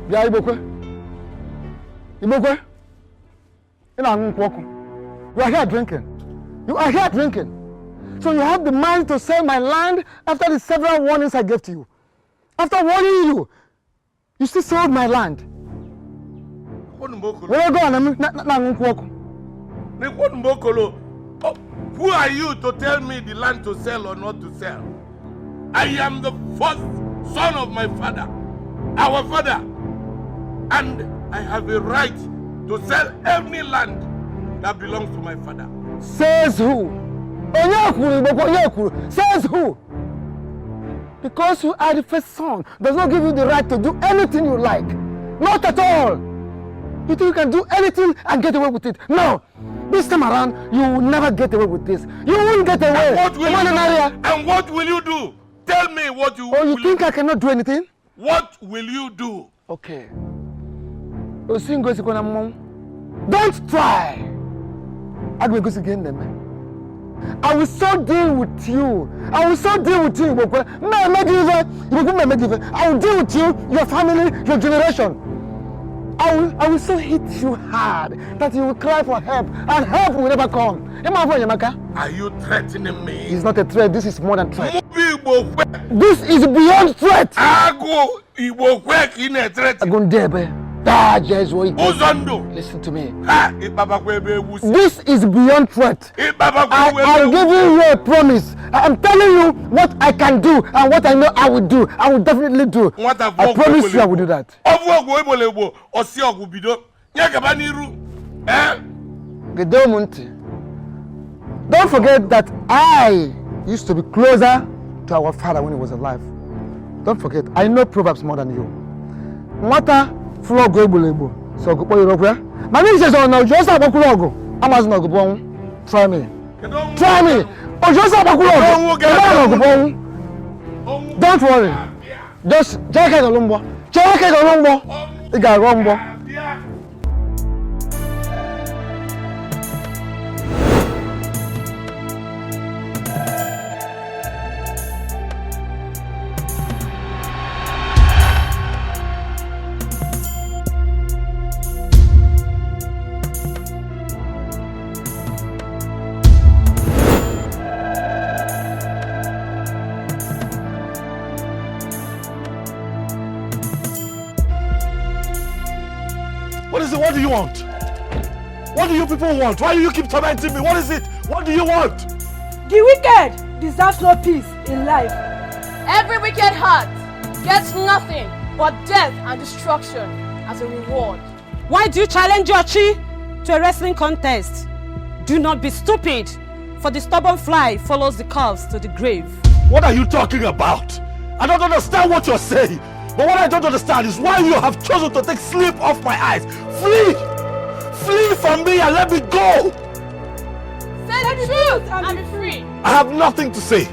Bia Ibokwe. Ibokwe. You are here drinking. You are here drinking. So you have the mind to sell my land after the several warnings I gave to you. After warning you, you still sold my land. Where you go? Who are you to tell me the land to sell or not to sell? I am the first son of my father, our father, and I have a right to sell any land that belongs to my father. Says who? Says who? Because you are the first son does not give you the right to do anything you like. Not at all. You think you can do anything and get away with it? No. This time around, you will never get away with this. You won't get away. And what will you do? Tell me what you will do. Oh, you think I cannot do anything? What will you do? Okay. Don't try. I will so deal with you. I will so deal with you. I will deal with you, your family, your generation. I will so hit you hard that you will cry for help, and help will never come. Are you threatening me? It's not a threat. This is more than threat. This is beyond threat. Listen to me. This is beyond threat. I'm giving you a promise. I'm telling you what I can do and what I know I will do. I will definitely do. I promise you I will do that. Don't forget that I used to be closer to our father when he was alive. Don't forget, I know Proverbs more than you. Flow go. So go boy rock. My name is no just abakulogo. Amazon go bon. Try me. Try me. Oh just abakulogo. Don't worry. Just check it olumbo. Check it olumbo. You got rumbo. What do you want? What do you people want? Why do you keep tormenting me? What is it? What do you want? The wicked deserves no peace in life. Every wicked heart gets nothing but death and destruction as a reward. Why do you challenge LUCHY to a wrestling contest? Do not be stupid, for the stubborn fly follows the calves to the grave. What are you talking about? I don't understand what you're saying. But what I don't understand is why you have chosen to take sleep off my eyes. Flee! Flee from me and let me go! Say the truth and be free. I have nothing to say.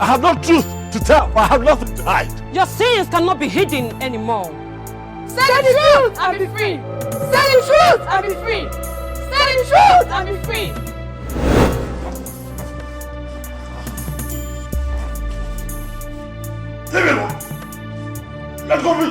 I have no truth to tell. I have nothing to hide. Your sins cannot be hidden anymore. Say the truth and be free. Say the truth and be free. Say the truth and be free. Leave me alone. Let go of me.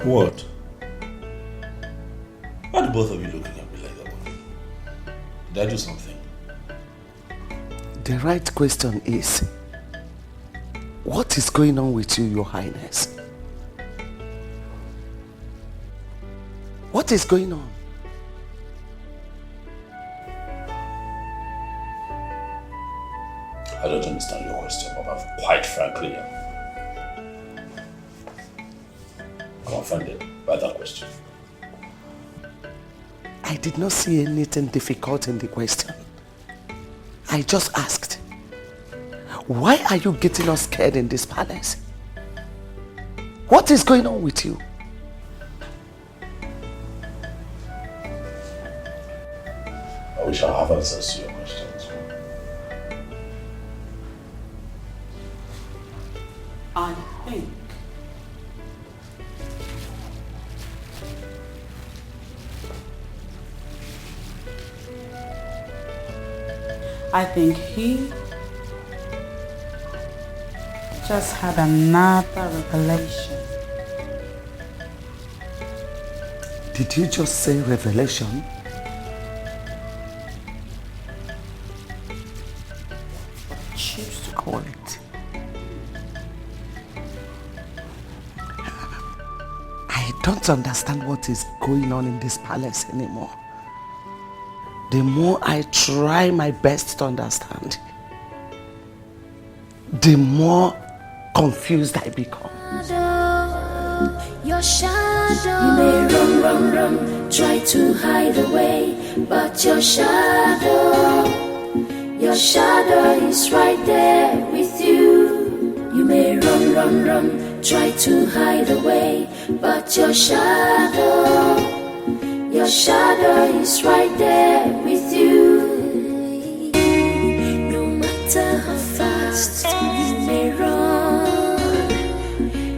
What? Why do both of you looking at me like that? Did I do something? The right question is, what is going on with you, Your Highness? What is going on? I don't understand your question, Baba. Quite frankly, I'm offended by that question. I did not see anything difficult in the question. I just asked, why are you getting us scared in this palace? What is going on with you? I wish I have answers to your questions. I think he just had another revelation. Did you just say revelation? Choose to call it. I don't understand what is going on in this palace anymore. The more I try my best to understand, the more confused I become. Your shadow, you may run, try to hide away, but your shadow is right there with you. You may run, try to hide away, but your shadow is right there with you. No matter how fast you may run,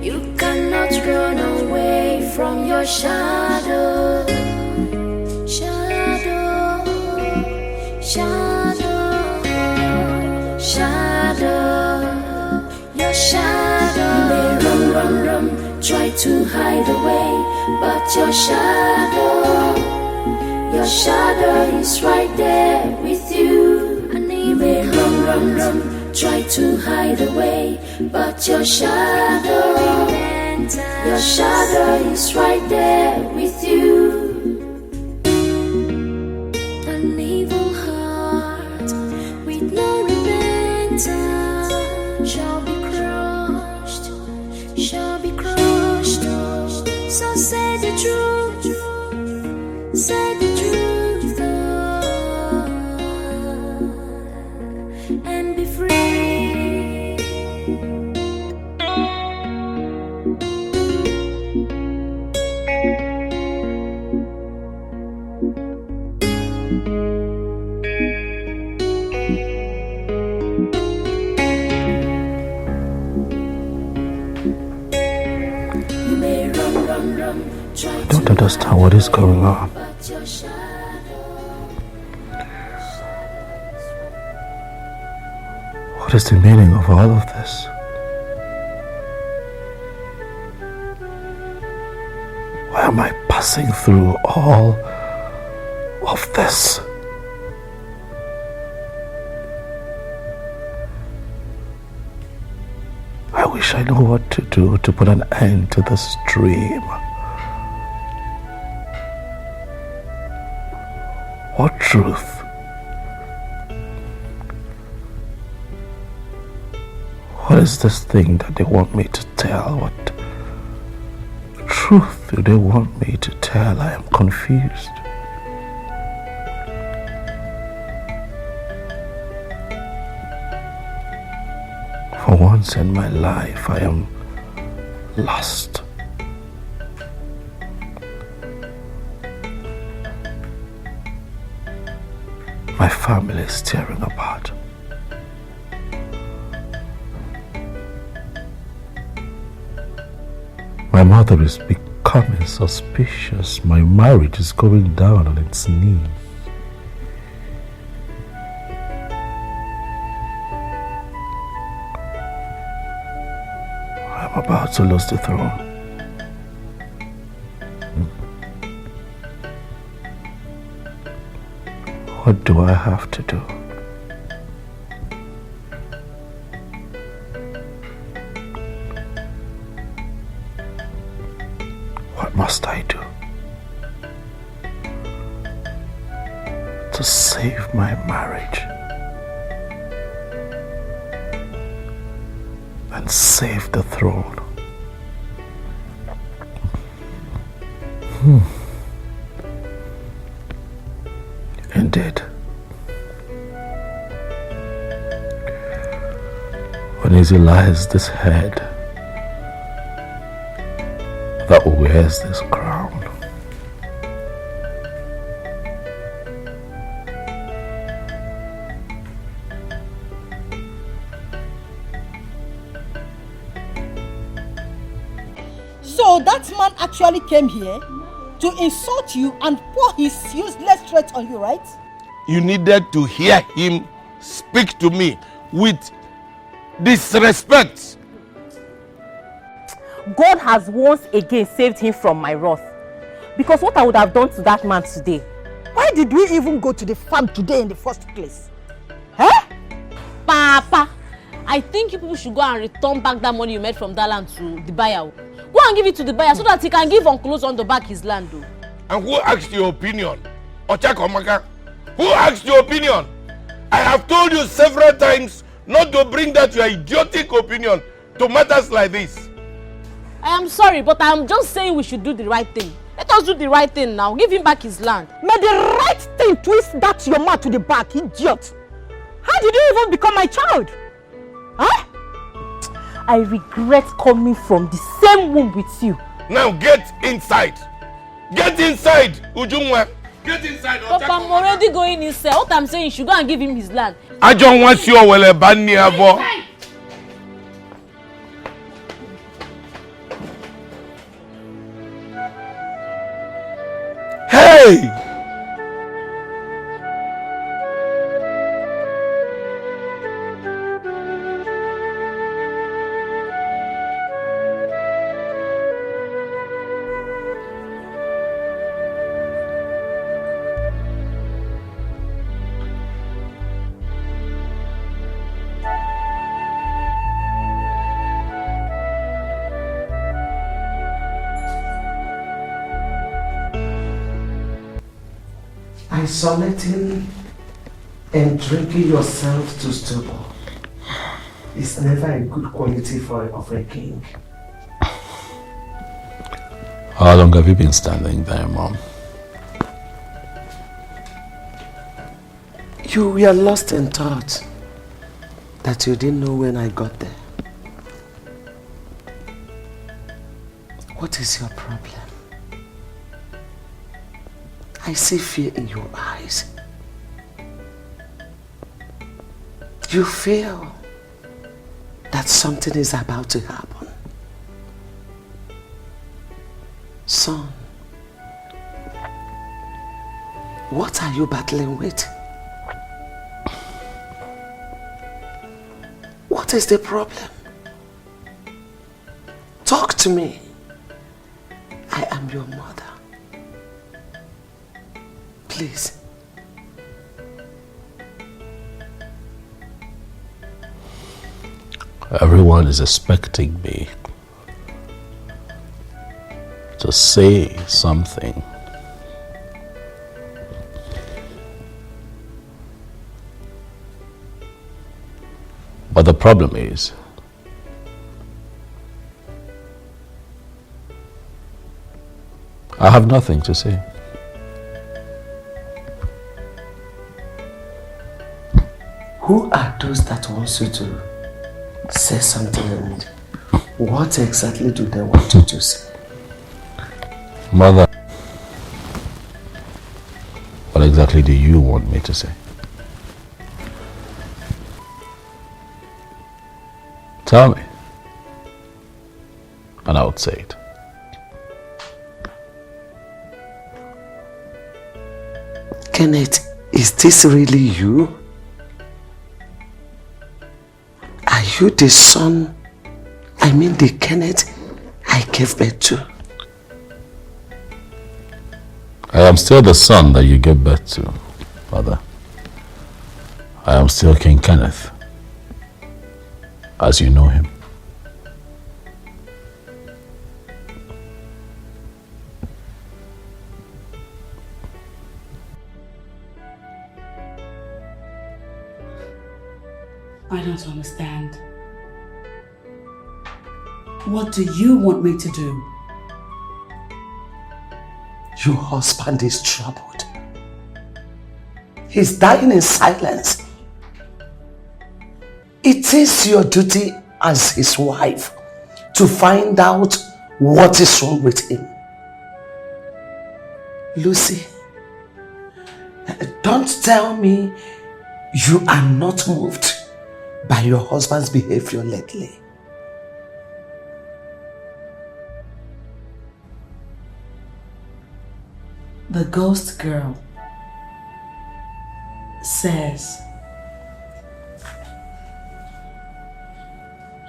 you cannot run away from your shadow. Your shadow. You may run, try to hide away, but your shadow is right there with you. And you may run, try to hide away, but your shadow is right there with you. An evil heart with no repentance shall be crushed. So say the truth, and be free. I don't understand what is going on. What is the meaning of all of this? Why am I passing through all of this? I wish I knew what to do to put an end to this dream. What truth? What is this thing that they want me to tell? What truth do they want me to tell? I am confused. For once in my life, I am lost. My family is tearing apart. My mother is becoming suspicious. My marriage is going down on its knees. I'm about to lose the throne. What do I have to do? must I do to save my marriage and save the throne? Indeed. When easy lies this head that wears this crown. So that man actually came here to insult you and pour his useless threats on you, right? You needed to hear him speak to me with disrespect. God has once again saved him from my wrath. Because what I would have done to that man today. Why did we even go to the farm today in the first place? Huh? Papa, I think you people should go and return back that money you made from that land to the buyer. Go and give it to the buyer so that he can give Uncle on the back his land. Though. And who asked your opinion? Ochakomaka? Who asked your opinion? I have told you several times not to bring that your idiotic opinion to matters like this. I am sorry, but I am just saying we should do the right thing. Let us do the right thing now. Give him back his land. May the right thing twist that your mouth to the back, idiot. How did you even become my child? Huh? I regret coming from the same womb with you. Now get inside. Get inside, Ujungwa. Get inside. Papa, I'm already going inside. What I'm saying, you should go and give him his land. I don't want you to ban me. Hey! Isolating and drinking yourself to stupor is never a good quality of a king. How long have you been standing there, Mom? You were lost in thought that you didn't know when I got there. What is your problem? I see fear in your eyes. You feel that something is about to happen. Son, what are you battling with? What is the problem? Talk to me. I am your mother. Please. Everyone is expecting me to say something. But the problem is, I have nothing to say. Who are those that want you to say something, and what exactly do they want you to say? Mother, what exactly do you want me to say? Tell me, and I would say it. Kenneth, is this really you? Are you the son, the Kenneth I gave birth to? I am still the son that you gave birth to, Father. I am still King Kenneth, as you know him. to understand. What do you want me to do? Your husband is troubled. He's dying in silence. It is your duty as his wife to find out what is wrong with him. Lucy, don't tell me you are not moved by your husband's behavior lately. The ghost girl says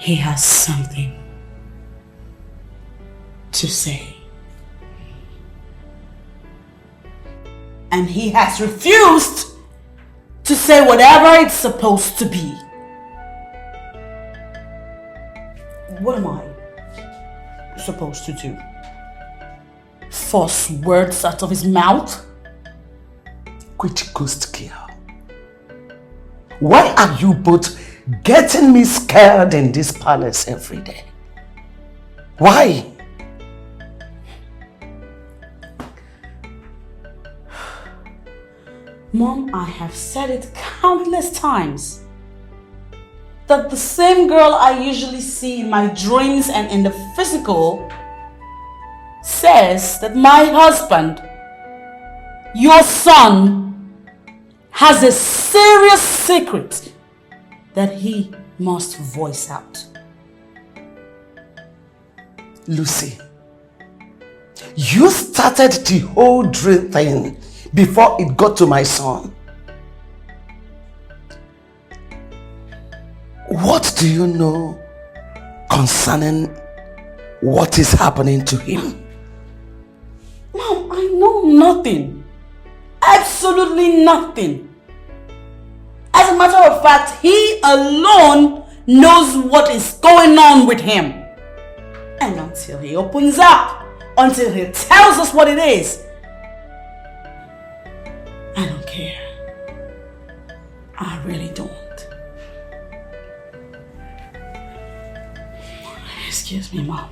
he has something to say. And he has refused to say whatever it's supposed to be. What am I supposed to do? Force words out of his mouth? Which ghost girl? Why are you both getting me scared in this palace every day? Why? Mom, I have said it countless times that the same girl I usually see in my dreams and in the physical says that my husband, your son, has a serious secret that he must voice out. Lucy, you started the whole dream thing before it got to my son. What do you know concerning what is happening to him? Mom, I know nothing. Absolutely nothing. As a matter of fact, he alone knows what is going on with him. And until he opens up, until he tells us what it is, I don't care. I really don't. Excuse me, Mom.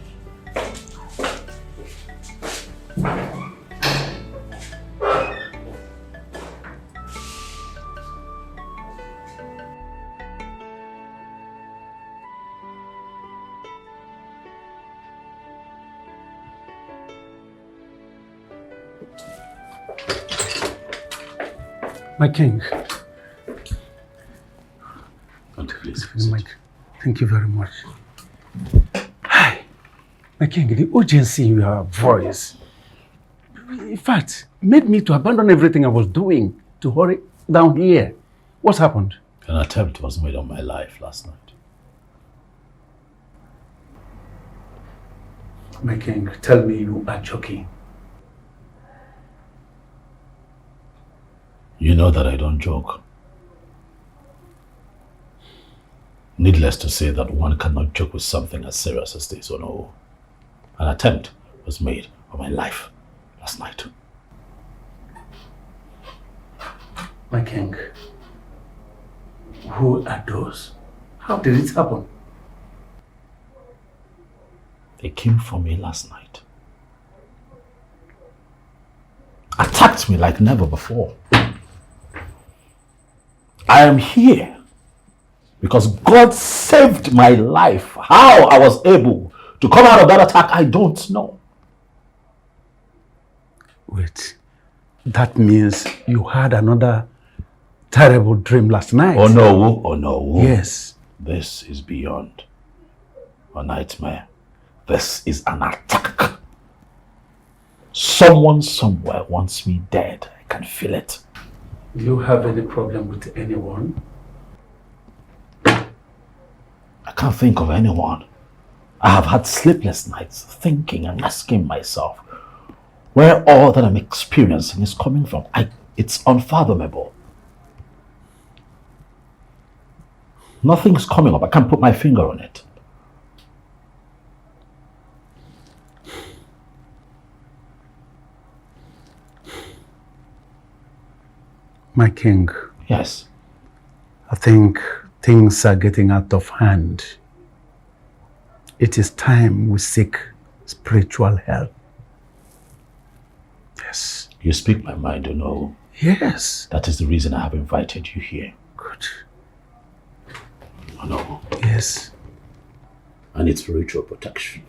My king. Please, thank you very much. Hi. My king, the urgency in your voice, in fact, made me to abandon everything I was doing to hurry down here. What's happened? An attempt was made on my life last night. My king, tell me you are joking. You know that I don't joke. Needless to say that one cannot joke with something as serious as this, or no. An attempt was made on my life last night. My king, who are those? How did it happen? They came for me last night. Attacked me like never before. I am here because God saved my life. How I was able to come out of that attack, I don't know. Wait, that means you had another terrible dream last night. Oh no, oh no. Yes. This is beyond a nightmare. This is an attack. Someone somewhere wants me dead. I can feel it. Do you have any problem with anyone? I can't think of anyone. I have had sleepless nights thinking and asking myself where all that I'm experiencing is coming from. It's unfathomable. Nothing's coming up. I can't put my finger on it. My king. Yes. I think Things are getting out of hand. It is time we seek spiritual help. Yes. You speak my mind, you know. Yes. That is the reason I have invited you here. Good. Oh, no. Yes. I need spiritual protection.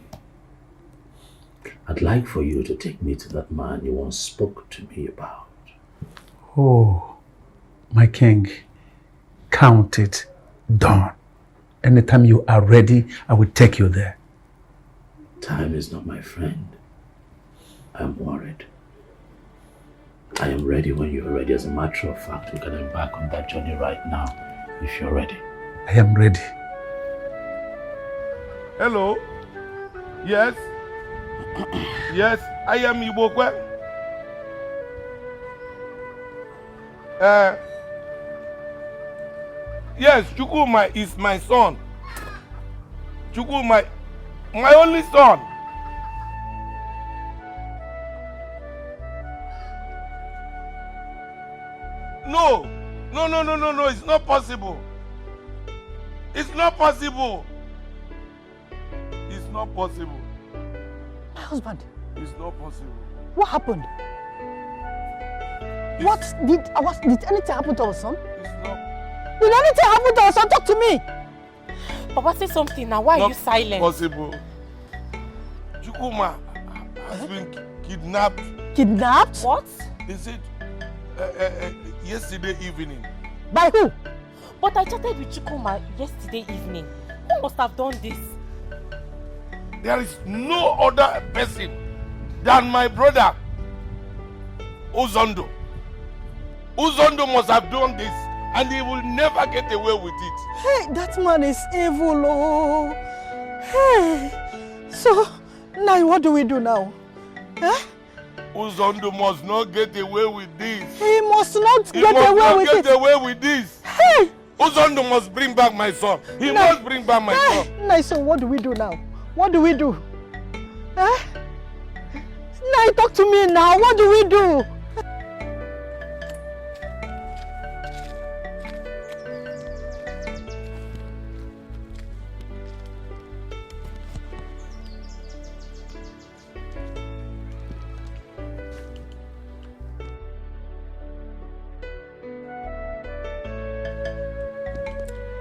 I'd like for you to take me to that man you once spoke to me about. Oh, my king, count it done. Anytime you are ready, I will take you there. Time is not my friend. I'm worried. I am ready when you're ready. As a matter of fact, we can embark on that journey right now, if you're ready. I am ready. Hello? Yes? Yes, I am Ibokwe. Yes, Chukuma is my son. Chukuma, my only son. No, it's not possible. It's not possible. It's not possible. My husband. It's not possible. What happened? Did anything happen to our son? It's not. Did anything happen to our son? Talk to me. Papa, say something now. Why are you silent? Possible. Chukuma has been kidnapped. Kidnapped? What? They said yesterday evening. By who? But I chatted with Chukuma yesterday evening. Who must have done this? There is no other person than my brother, Uzondo. Uzondo must have done this, and he will never get away with it. Hey, that man is evil, oh. Hey, so now what do we do now? Huh? Uzondo must not get away with this. He must not get away with this. Hey! Uzondo must bring back my son. He must bring back my son. Now, so what do we do now? What do we do? Huh? Now talk to me now. What do we do?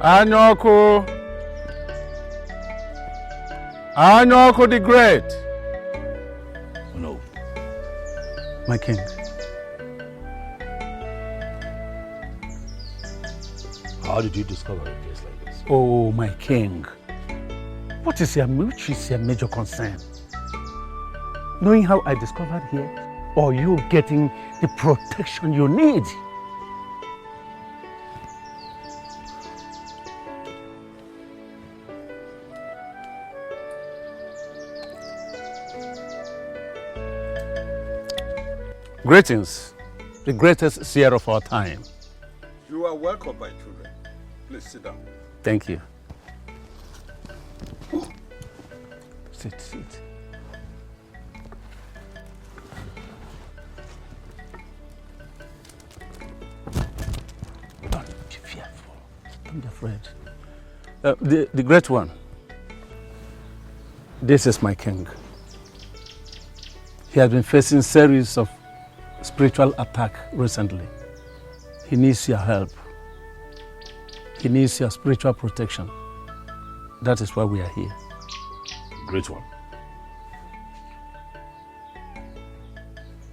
Anyoko. Anyoko the Great. Oh, no. My king. How did you discover a place like this? Oh, my king. Which is your major concern? Knowing how I discovered here, or you getting the protection you need? Greetings, the greatest seer of our time. You are welcome, my children. Please sit down. Thank you. Sit. Don't be fearful. Don't be afraid. The great one. This is my king. He has been facing series of spiritual attack recently. He needs your help. He needs your spiritual protection. That is why we are here. Great one.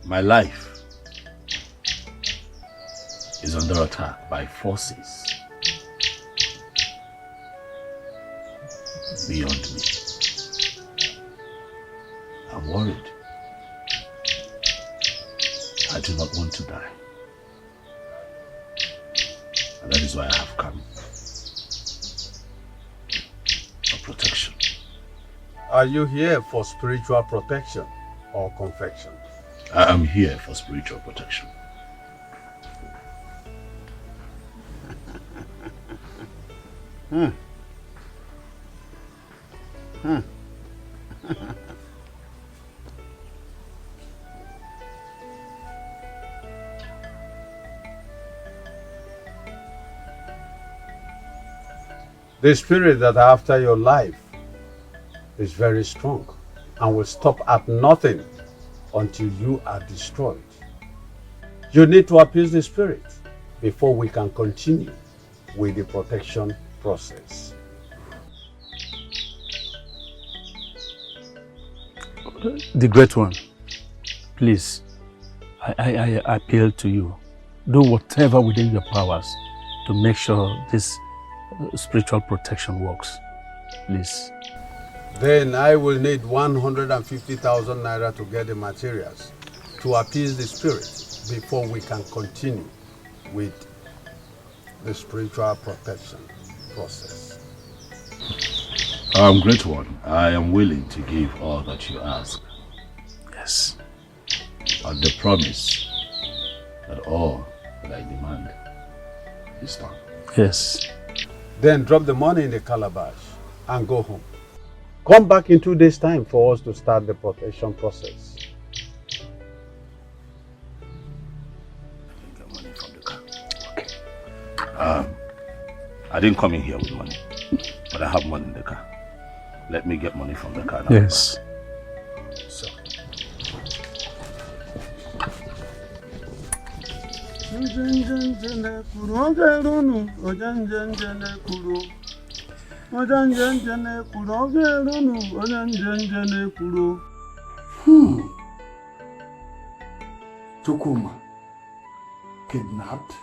My life is under attack by forces beyond me. I'm worried. I do not want to die. And that is why I have come. For protection. Are you here for spiritual protection or confection? I am here for spiritual protection. The spirit that are after your life is very strong and will stop at nothing until you are destroyed. You need to appease the spirit before we can continue with the protection process. The Great One, please, I appeal to you. Do whatever within your powers to make sure this spiritual protection works. Please. Then I will need 150,000 naira to get the materials to appease the spirit before we can continue with the spiritual protection process. Great One, I am willing to give all that you ask. Yes. On the promise that all that I demand is done. Yes. Then drop the money in the calabash and go home. Come back in 2 days' time for us to start the protection process. Get money from the car. Okay. I didn't come in here with money, but I have money in the car. Let me get money from the car now. Yes. So. Chukuma, kidnapped?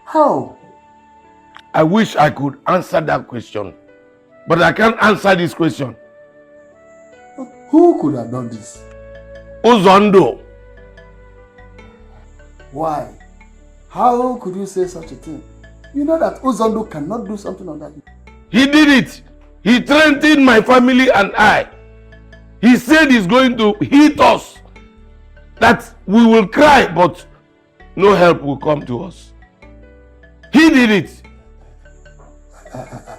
How? I wish I could answer that question, but I can't answer this question. Who could have done this? Uzondo. Why? How could you say such a thing? You know that Uzondo cannot do something on that. He did it. He threatened my family and I. He said he's going to hit us. That we will cry, but no help will come to us. He did it.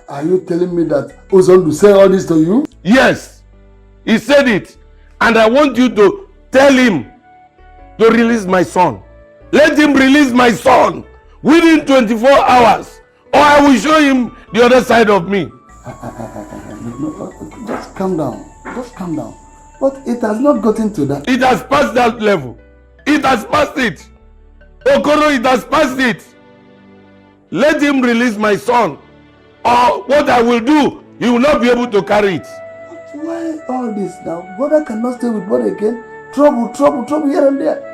Are you telling me that Uzondo said all this to you? Yes. He said it. And I want you to tell him to release my son. Let him release my son within 24 hours, or I will show him the other side of me. Just calm down. Just calm down. But it has not gotten to that. It has passed that level. It has passed it. Okoro, it has passed it. Let him release my son, or what I will do, he will not be able to carry it. But why all this now? Brother cannot stay with brother again. Trouble, trouble, trouble here and there.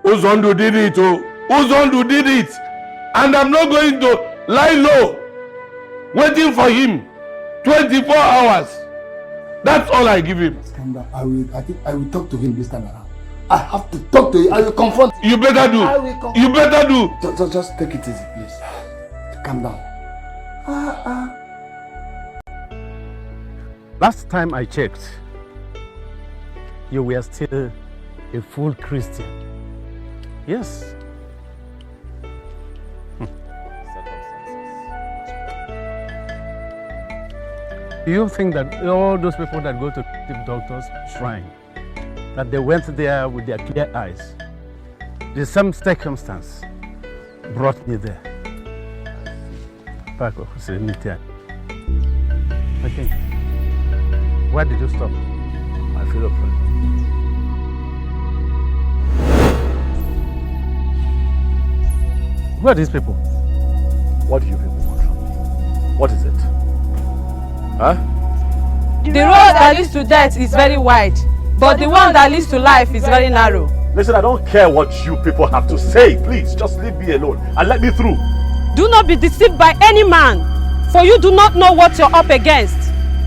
Uzondo did it, oh. Uzondo did it. And I'm not going to lie low, waiting for him 24 hours. That's all I give him. Calm down. I think I will talk to him this time around. I have to talk to him. I will confront him. You better do. You better do. Just take it easy, please. Calm down. Last time I checked, you were still a full Christian. Yes. Do you think that all those people that go to the doctor's shrine, that they went there with their clear eyes, the same circumstance brought me there? Paco, okay. Why did you stop? I feel afraid. Who are these people? What do you people want from me? What is it? Huh? The road that leads to death is very wide, but the one that leads to life is very narrow. Listen, I don't care what you people have to say. Please, just leave me alone and let me through. Do not be deceived by any man, for you do not know what you're up against.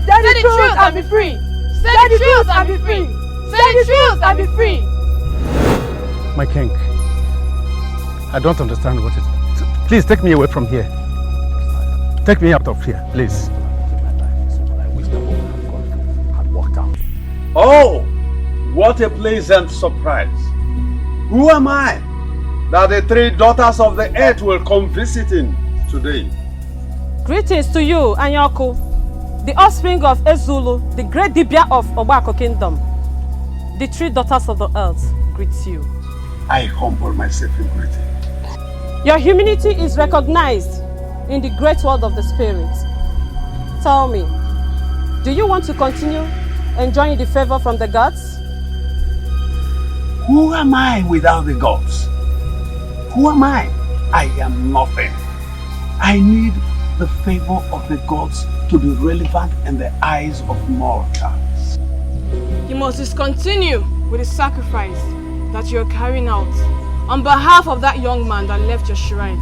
Say the truth and be free. Say the truth and be free. Say the truth and be free. My king, I don't understand what it is. Please take me away from here. Take me out of here, please. Oh, what a pleasant surprise. Who am I that the three daughters of the earth will come visiting today? Greetings to you, Anyoko, the offspring of Ezulu, the great Dibia of Obako Kingdom. The three daughters of the earth greet you. I humble myself in greeting. Your humility is recognized in the great world of the spirit. Tell me, do you want to continue enjoying the favor from the gods? Who am I without the gods? Who am I? I am nothing. I need the favor of the gods to be relevant in the eyes of mortals. You must discontinue with the sacrifice that you're carrying out on behalf of that young man that left your shrine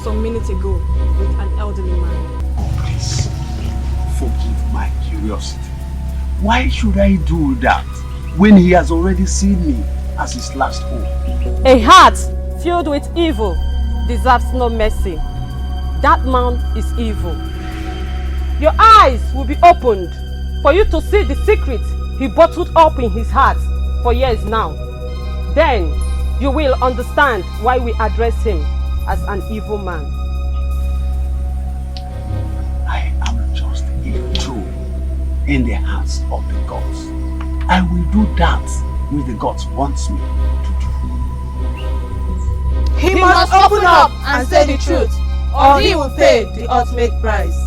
some minutes ago with an elderly man. Please, forgive my curiosity. Why should I do that when he has already seen me as his last hope? A heart filled with evil deserves no mercy. That man is evil. Your eyes will be opened for you to see the secret he bottled up in his heart for years now. Then you will understand why we address him as an evil man. I am just a tool in the hands of the gods. I will do that which the gods wants me to do. He must open up and say the truth, or he will pay the ultimate price.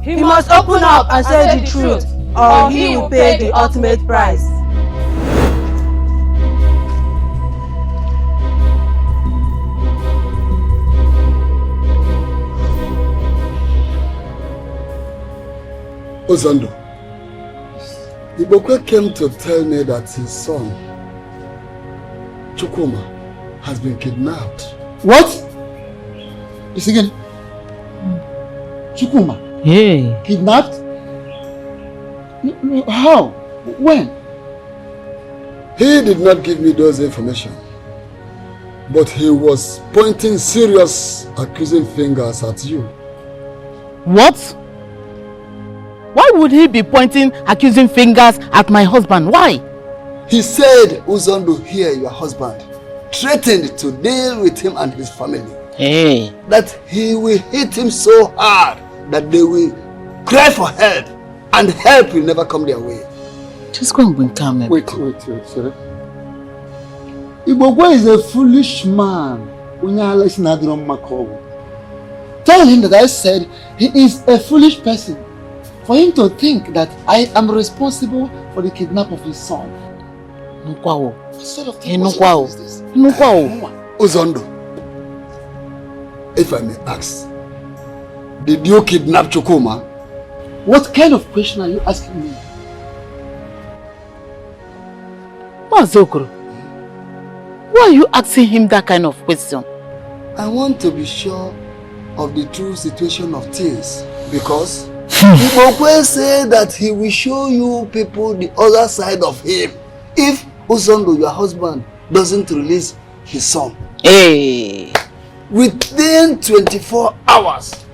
He must open up and say the truth, or he will pay the ultimate price. Ozando, Ibokwe came to tell me that his son, Chukwuma, has been kidnapped. What? This again? Chukwuma? Hey. Kidnapped? How? When? He did not give me those information, but he was pointing serious accusing fingers at you. What? Why would he be pointing accusing fingers at my husband? Why? He said Uzondo here, your husband, threatened to deal with him and his family. Hey. That he will hit him so hard that they will cry for help, and help will never come their way. Just go and bring calm. Wait, sorry. Ibogwe is a foolish man. Tell him that I said he is a foolish person. For him to think that I am responsible for the kidnap of his son. What sort of thing is this? Uzondo, if I may ask, did you kidnap Chukwuma? What kind of question are you asking me? Mazokoro, why are you asking him that kind of question? I want to be sure of the true situation of things, because Ibokwe said that he will show you people the other side of him if Uzondo, your husband, doesn't release his son. Hey. Within 24 hours.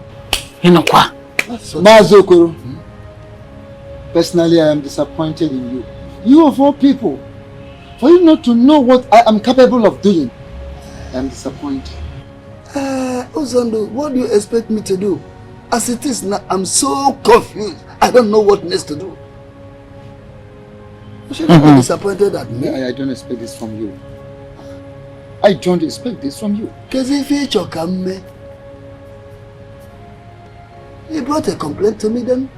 Inokwa. Mazokoro, personally I am disappointed in you. You of all people, for you not to know what I am capable of doing, I am disappointed. Uzondo, what do you expect me to do? As it is now, I'm so confused. I don't know what next to do. You should not be disappointed at me. I don't expect this from you. I don't expect this from you. Because if he brought a complaint to me, then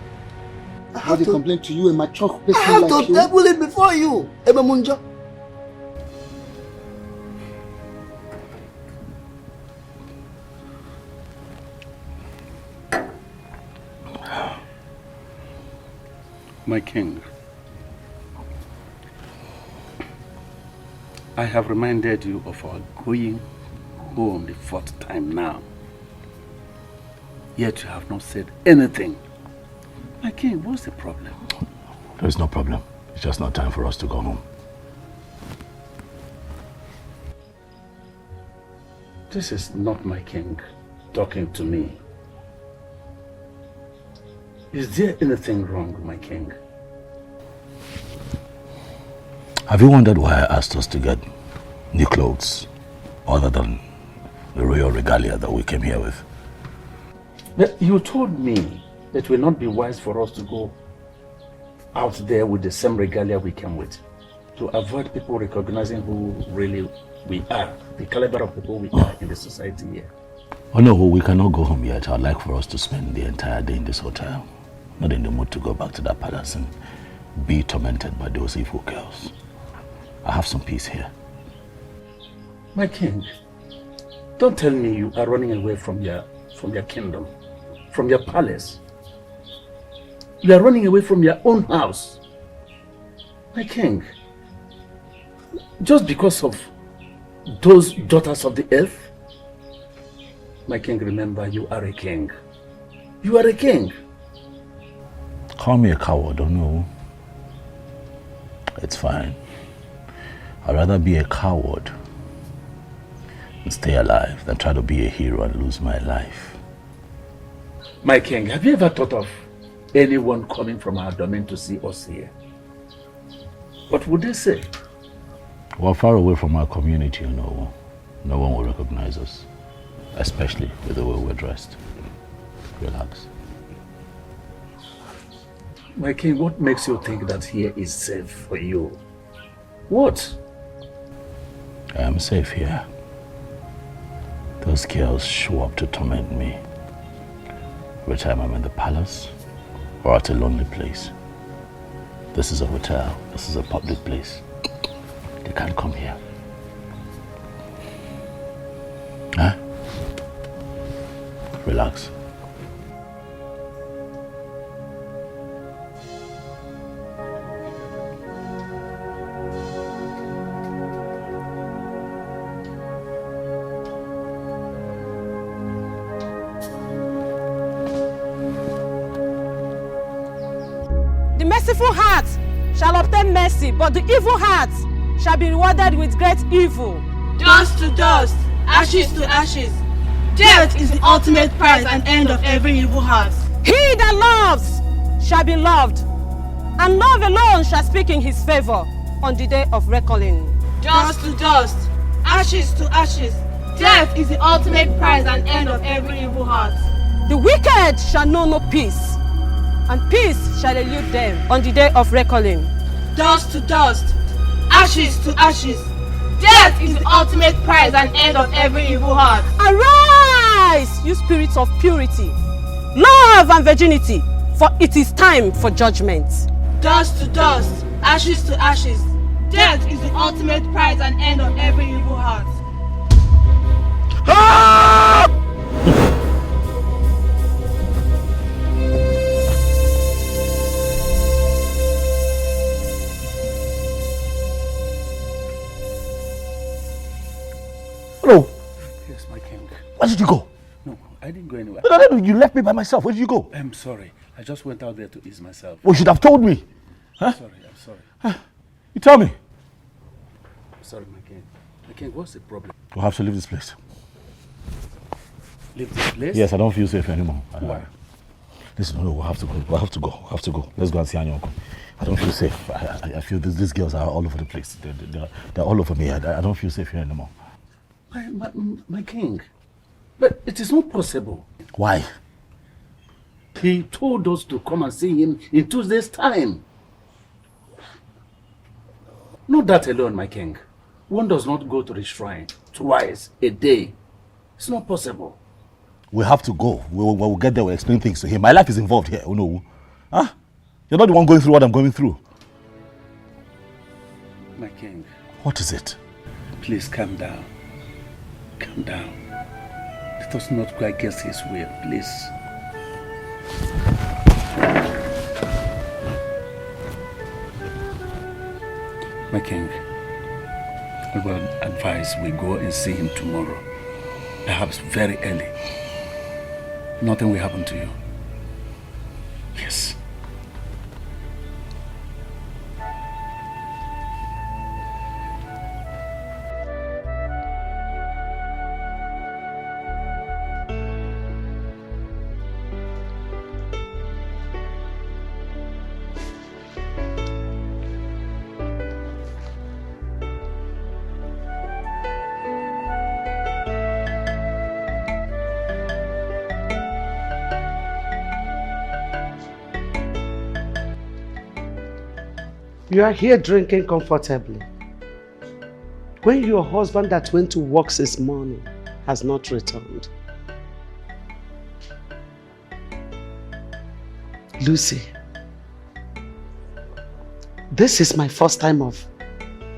I have to complaint to you, a mature person like you. I have to table it before you, Ebemunjo. My king, I have reminded you of our going home the 4th time now. Yet you have not said anything. My king, what's the problem? There is no problem. It's just not time for us to go home. This is not my king talking to me. Is there anything wrong, my king? Have you wondered why I asked us to get new clothes other than the royal regalia that we came here with? You told me that it will not be wise for us to go out there with the same regalia we came with, to avoid people recognizing who really we are, the caliber of people we are in the society here. Oh no, we cannot go home yet. I'd like for us to spend the entire day in this hotel. Not in the mood to go back to that palace and be tormented by those evil girls. I have some peace here. My king, don't tell me you are running away from your kingdom, from your palace. You are running away from your own house. My king, just because of those daughters of the earth? My king, remember, you are a king. You are a king. Call me a coward, don't know. It's fine. I'd rather be a coward and stay alive than try to be a hero and lose my life. My king, have you ever thought of anyone coming from our domain to see us here? What would they say? We're far away from our community, you know. No one will recognize us, especially with the way we're dressed. Relax. My king, what makes you think that here is safe for you? What? I am safe here. Those girls show up to torment me. Every time I'm in the palace or at a lonely place. This is a hotel. This is a public place. They can't come here. Huh? Relax. The merciful heart shall obtain mercy, but the evil heart shall be rewarded with great evil. Dust to dust, ashes to ashes. Death is the ultimate prize and end of every evil heart. He that loves shall be loved, and love alone shall speak in his favor on the day of reckoning. Dust to dust, ashes to ashes. Death is the ultimate prize and end of every evil heart. The wicked shall know no peace, and peace shall elude them on the day of reckoning. Dust to dust, ashes to ashes. Death is the ultimate prize and end of every evil heart. Arise, you spirits of purity, love and virginity, for it is time for judgment. Dust to dust, ashes to ashes. Death is the ultimate prize and end of every evil heart. Hello. Yes, my king. Where did you go? No, I didn't go anywhere. No, you left me by myself. Where did you go? I'm sorry. I just went out there to ease myself. Well, you should have told me. Huh? I'm sorry. You tell me. I'm sorry, my king. My king, what's the problem? We'll have to leave this place. Leave this place? Yes, I don't feel safe anymore. Why? Listen, no, we'll have to go. We'll have to go. Let's go and see Anyo uncle. I don't feel safe. I feel these girls are all over the place. They're all over me. I don't feel safe here anymore. My king, but it is not possible. Why? He told us to come and see him in 2 days' time. Not that alone, my king. One does not go to the shrine twice a day. It's not possible. We have to go. We'll get there. We'll explain things to him. My life is involved here. Oh no. Huh? You're not the one going through what I'm going through. My king. What is it? Please calm down. Calm down. Let us not go against his will, please. My king, I will advise we go and see him tomorrow. Perhaps very early. Nothing will happen to you. Yes. You are here drinking comfortably. When your husband that went to work this morning has not returned. Lucy, this is my first time of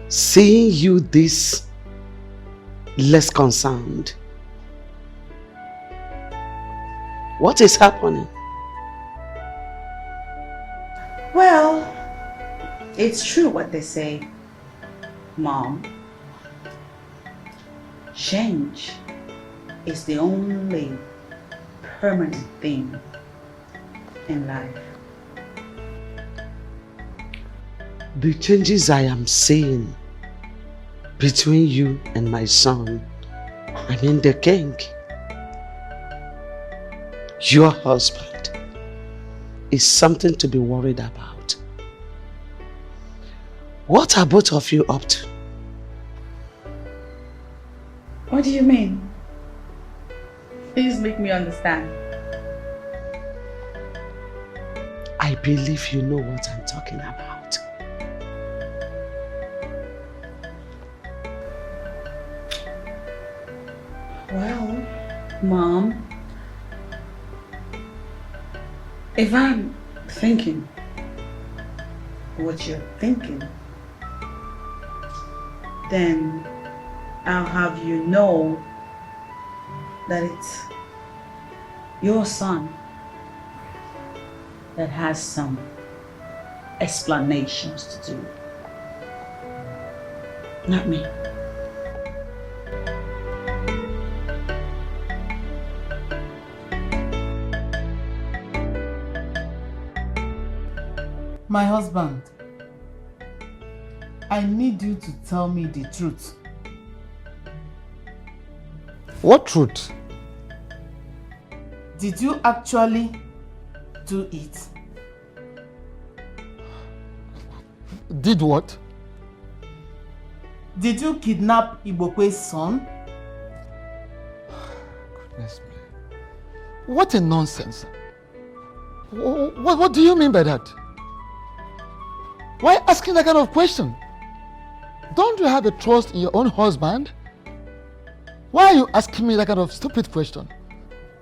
seeing you this less concerned. What is happening? Well, it's true what they say, Mom. Change is the only permanent thing in life. The changes I am seeing between you and my son, I mean the king, your husband, is something to be worried about. What are both of you up to? What do you mean? Please make me understand. I believe you know what I'm talking about. Well, Mom, if I'm thinking what you're thinking, then I'll have you know that it's your son that has some explanations to do, not me. My husband, I need you to tell me the truth. What truth? Did you actually do it? Did what? Did you kidnap Ibokwe's son? Goodness me. What a nonsense. What do you mean by that? Why asking that kind of question? Don't you have a trust in your own husband? Why are you asking me that kind of stupid question?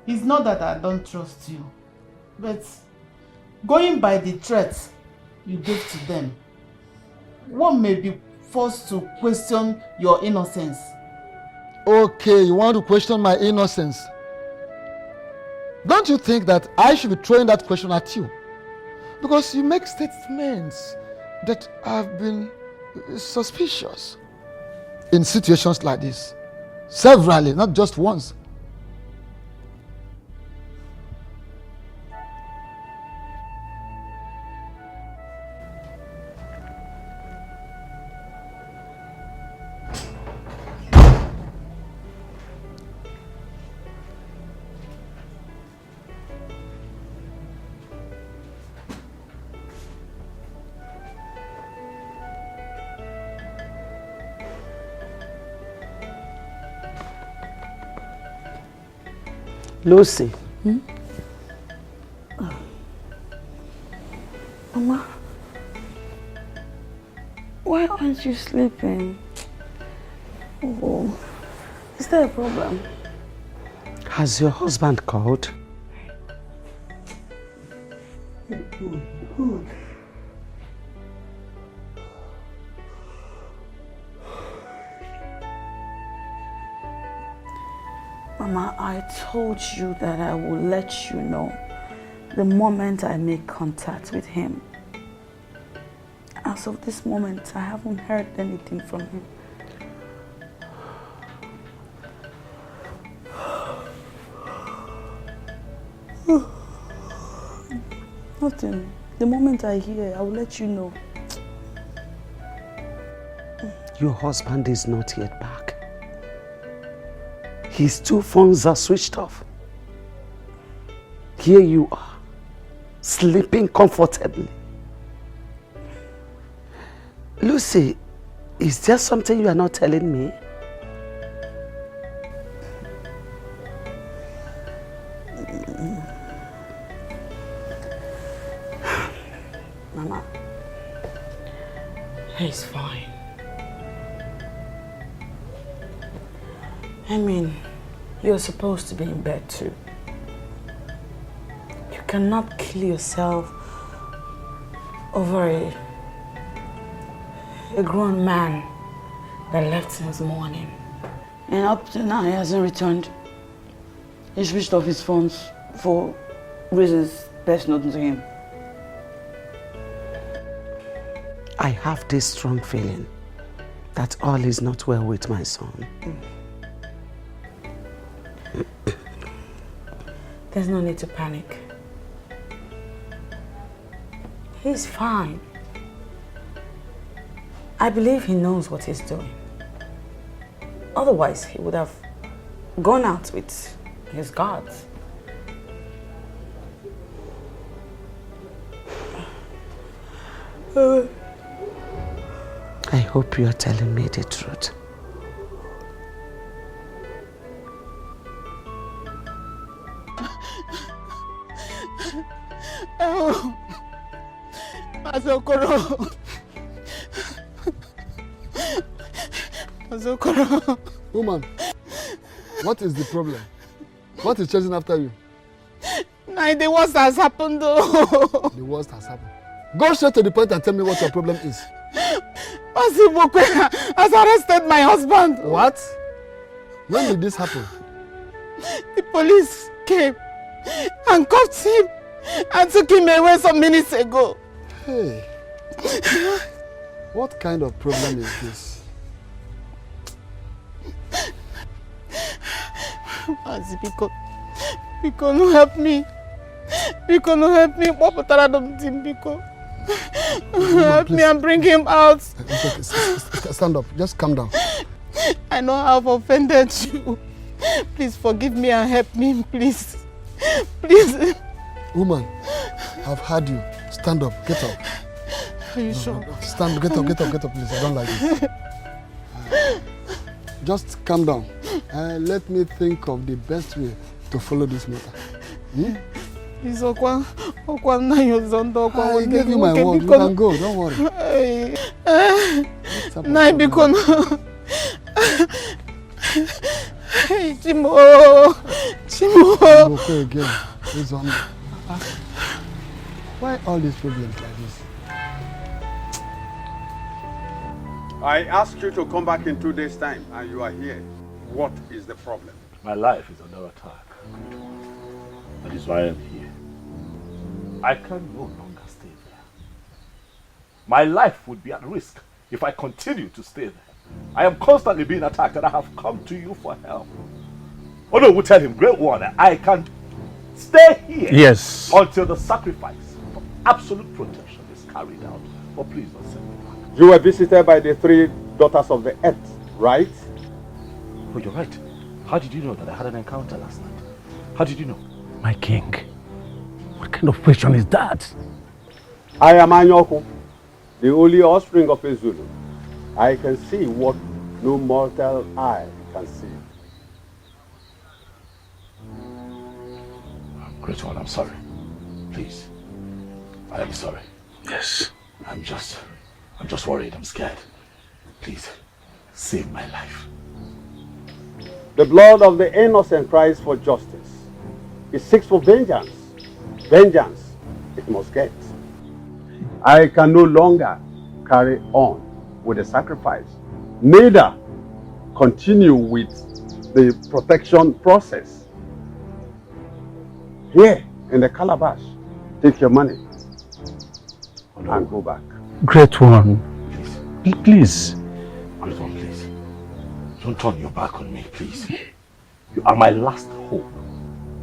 It's not that I don't trust you, but going by the threats you gave to them, one may be forced to question your innocence. Okay, you want to question my innocence? Don't you think that I should be throwing that question at you? Because you make statements that have been suspicious in situations like this. Severally, not just once. Lucy. Mama, why aren't you sleeping? Oh, is there a problem? Has your husband called? Mama, I told you that I will let you know the moment I make contact with him. As of this moment, I haven't heard anything from him. Nothing. The moment I hear, I will let you know. Your husband is not yet back. His 2 phones are switched off. Here you are, sleeping comfortably. Lucy, is there something you are not telling me? Mama, he's fine. I mean, you're supposed to be in bed too. You cannot kill yourself over a grown man that left since morning. And up to now, he hasn't returned. He switched off his phones for reasons best known to him. I have this strong feeling that all is not well with my son. There's no need to panic. He's fine. I believe he knows what he's doing. Otherwise, he would have gone out with his guards. I hope you are telling me the truth. Oh, Azokoro. Azokoro. Woman, what is the problem? What is chasing after you? Nah, the worst has happened though. The worst has happened. Go straight to the point and tell me what your problem is. Masibokwe has arrested my husband. What? When did this happen? The police came and cuffed him and took him away some minutes ago. Hey, what kind of problem is this? Masibiko, no help me. Biko, no help me. Help me and bring him out. Okay, stand up. Just calm down. I know I've offended you. Please forgive me and help me, please. Please. Woman, I've heard you. Stand up. Get up. Are you sure? Stand. Get up, please. I don't like this. Just calm down. Let me think of the best way to follow this matter. Please, Okwa, now you're Zondo. I gave you my word. You can go. Don't worry. Now because Chimo. Okay, again. This one. Why all these problems like this? I asked you to come back in 2 days' time, and you are here. What is the problem? My life is under attack. That is why I'm here. I can no longer stay there. My life would be at risk if I continue to stay there. I am constantly being attacked and I have come to you for help. Oh no, we'll tell him, Great One, I can stay here until the sacrifice for absolute protection is carried out. But please don't send me back. You were visited by the 3 daughters of the earth, right? Oh, you're right. How did you know that I had an encounter last night? How did you know? My king, what kind of question is that? I am Anyoko, the only offspring of a Zulu. I can see what no mortal eye can see. Great One, I'm sorry. Please. I am sorry. Yes. I'm just worried. I'm scared. Please, save my life. The blood of the innocent cries for justice. It seeks for vengeance. Vengeance it must get. I can no longer carry on with the sacrifice, neither continue with the protection process. Here in the calabash, take your money and go back. Great One, please. Great One, please. Don't turn your back on me, please. You are my last hope.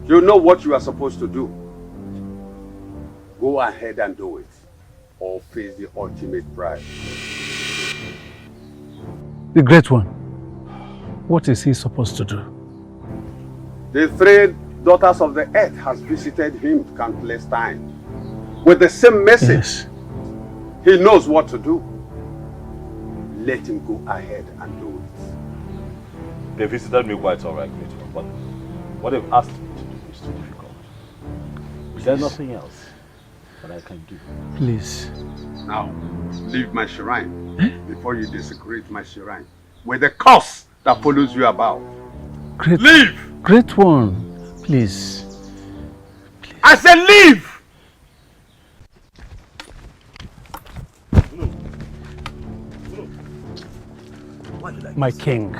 You know what you are supposed to do. Go ahead and do it, or face the ultimate prize. The Great One, what is he supposed to do? The 3 daughters of the earth has visited him countless times with the same message. Yes. He knows what to do. Let him go ahead and do it. They visited me quite all right, Great One, but what they've asked me to do is too difficult. Is there nothing else that I can do? Please. Now, leave my shrine before you desecrate my shrine with the curse that follows you about. Leave! Great One, please. I said leave! My king,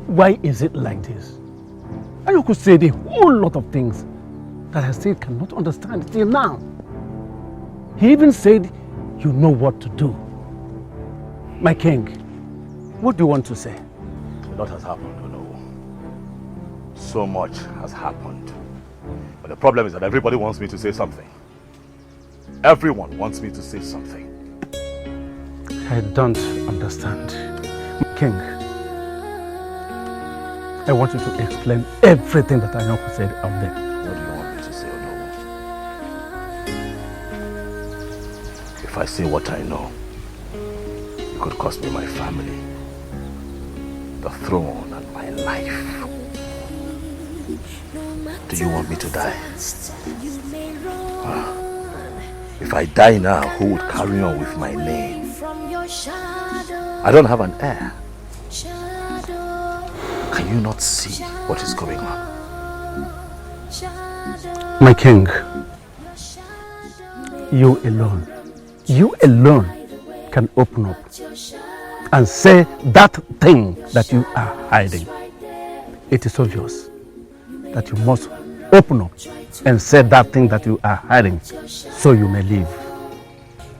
why is it like this? And you could say a whole lot of things that I still cannot understand till now. He even said, you know what to do. My king, what do you want to say? A lot has happened, you know. So much has happened. But the problem is that everybody wants me to say something. Everyone wants me to say something. I don't understand. King, I want you to explain everything that Anyoko said out there. What do you want me to say, Onowo? If I say what I know, it could cost me my family, the throne, and my life. Do you want me to die? If I die now, who would carry on with my name? I don't have an heir. Can you not see what is going on? My king, you alone can open up and say that thing that you are hiding. It is obvious that you must open up and say that thing that you are hiding so you may live.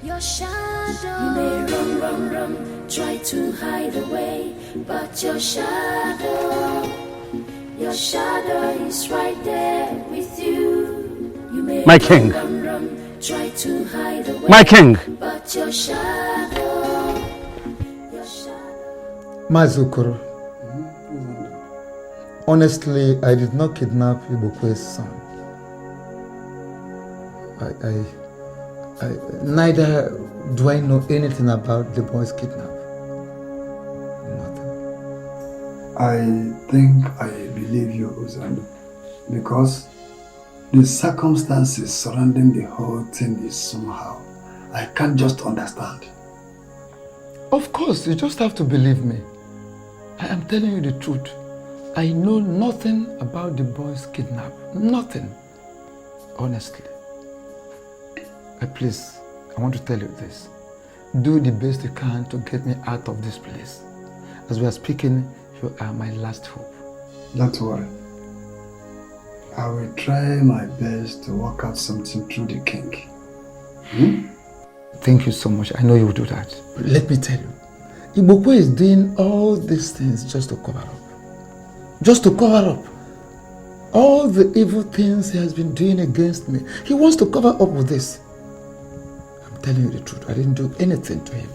Your shadow, you may run, try to hide away, but your shadow is right there with you. You may My king, run, try to hide away, my king, but your shadow. Mazukuru, honestly, I did not kidnap Ibukwe's son. Neither do I know anything about the boy's kidnap. I think I believe you, Uzandu, because the circumstances surrounding the whole thing is somehow I can't just understand. Of course, you just have to believe me. I am telling you the truth. I know nothing about the boy's kidnap. Nothing. Honestly. Please, I want to tell you this. Do the best you can to get me out of this place. As we are speaking, you are my last hope. Don't worry. I will try my best to work out something through the king. Thank you so much. I know you will do that. But let me tell you, Ibukwe is doing all these things just to cover up. Just to cover up all the evil things he has been doing against me. He wants to cover up with this. I'm telling you the truth. I didn't do anything to him.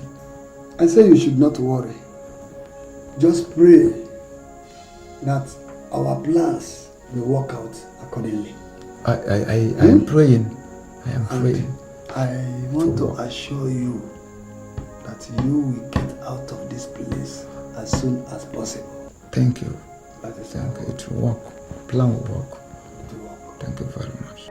I say you should not worry. Just pray that our plans will work out accordingly. I am praying. I am praying. I want to assure you that you will get out of this place as soon as possible. Thank you. Thank you. It will work. Plan will work. Thank you very much.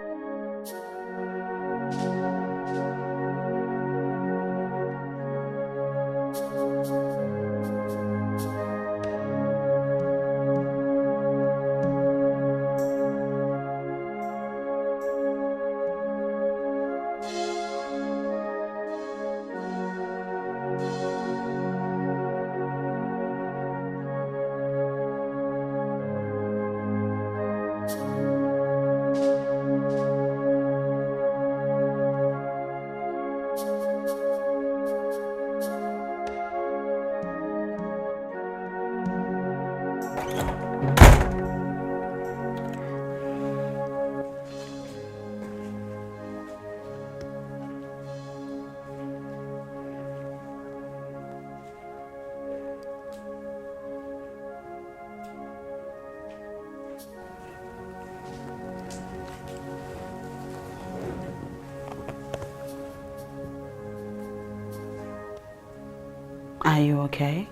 Are you okay?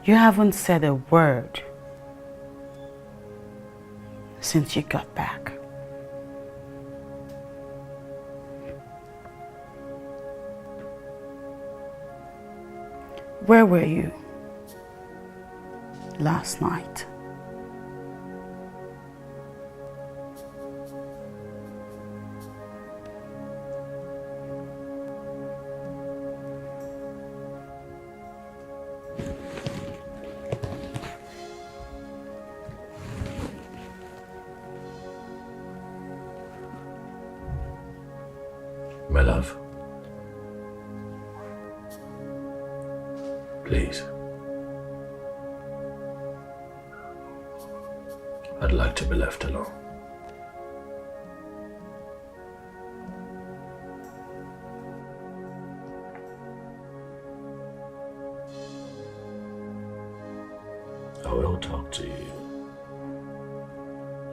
You haven't said a word since you got back. Where were you last night? My love. Please. I'd like to be left alone. I will talk to you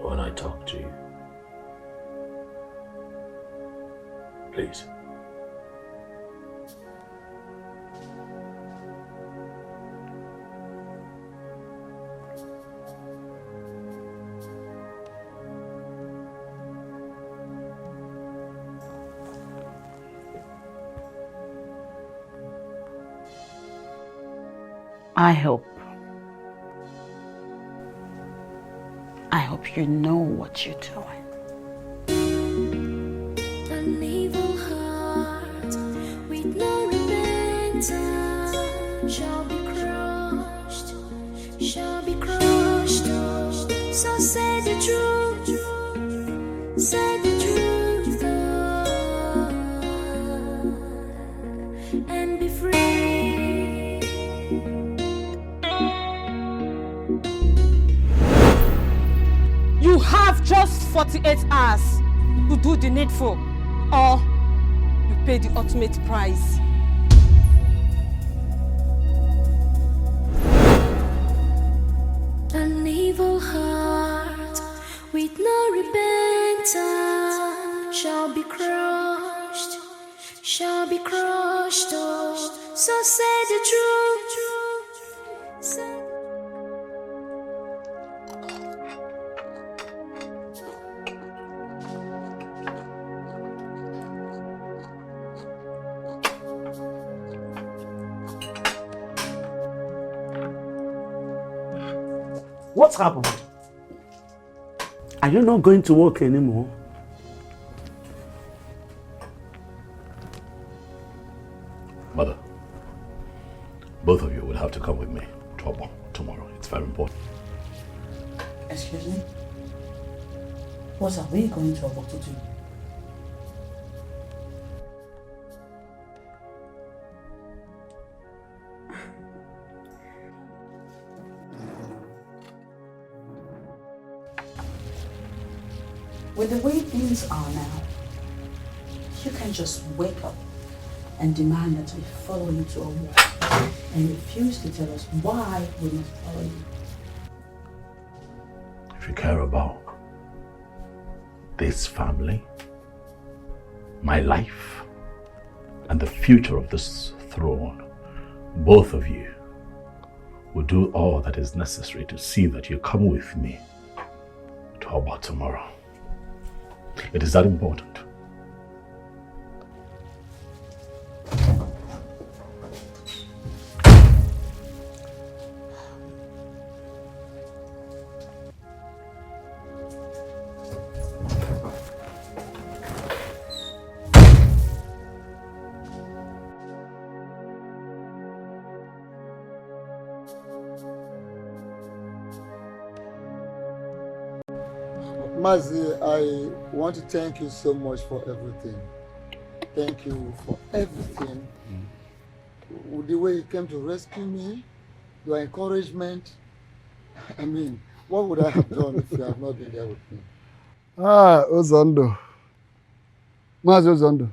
when I talk to you. Please. I hope you know what you're doing. An evil heart with no repentance shall be crushed, shall be crushed. So say the truth, say the truth, and be free. You have just 48 hours to do the needful, or you pay the ultimate price. An evil heart with no repentance shall be crushed, shall be crushed. Oh, so say the truth. Say What's happened? Are you not going to work anymore? Mother, both of you will have to come with me tomorrow. It's very important. Excuse me? What are we going to work to do? With the way things are now, you can just wake up and demand that we follow you to a war and refuse to tell us why we must follow you. If you care about this family, my life, and the future of this throne, both of you will do all that is necessary to see that you come with me to Oba tomorrow. It is that important. Mazi, I want to thank you so much for everything. Thank you for everything. The way you came to rescue me, your encouragement. I mean, what would I have done if you had not been there with me? Ozondo. Mazi Ozondo.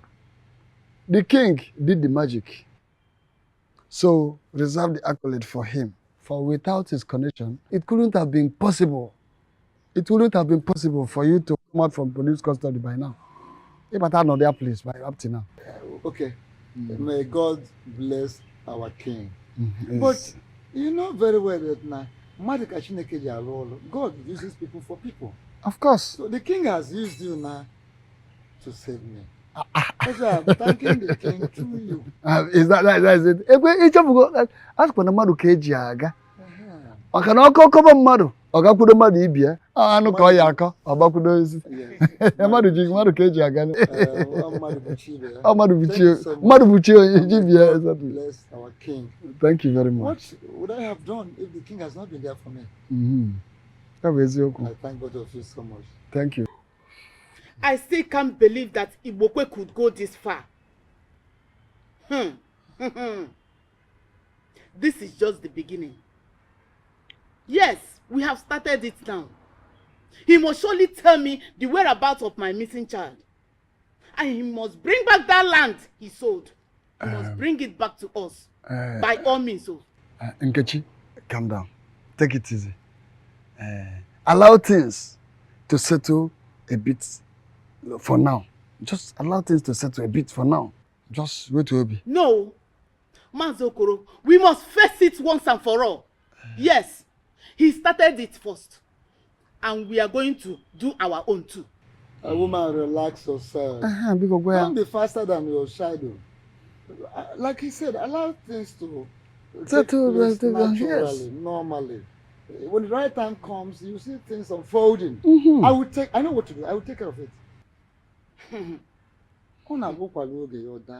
The king did the magic. So reserve the accolade for him. For without his connection, it couldn't have been possible. It wouldn't have been possible for you to come out from police custody by now. If I had not their place by up to now. Okay. May God bless our king. Yes. But you know very well that now, God uses people for people. Of course. So the king has used you now to save me. Thanking the king through you. Is that's it? Each of you ask when a madu keji aga. I can all come a madu. I got put a madu ibia. I know call yaka. Abakudo is a madu keji aga. Madu Buchi, bless our king. Thank you very much. What would I have done if the king has not been there for me? I thank both of you so much. Thank you. I still can't believe that Ibokwe could go this far. This is just the beginning. Yes, we have started it now. He must surely tell me the whereabouts of my missing child. And he must bring back that land he sold. He must bring it back to us. By all means. Nkechi, calm down. Take it easy. Allow things to settle a bit for now. Just allow things to settle a bit for now. Just wait to be. No. Manzokoro, we must face it once and for all. Yes, he started it first. And we are going to do our own too. A woman, relax yourself. Don't be faster than your shadow. Like he said, allow things to settle naturally, yes. Normally. When the right time comes, you see things unfolding. I know what to do. I will take care of it.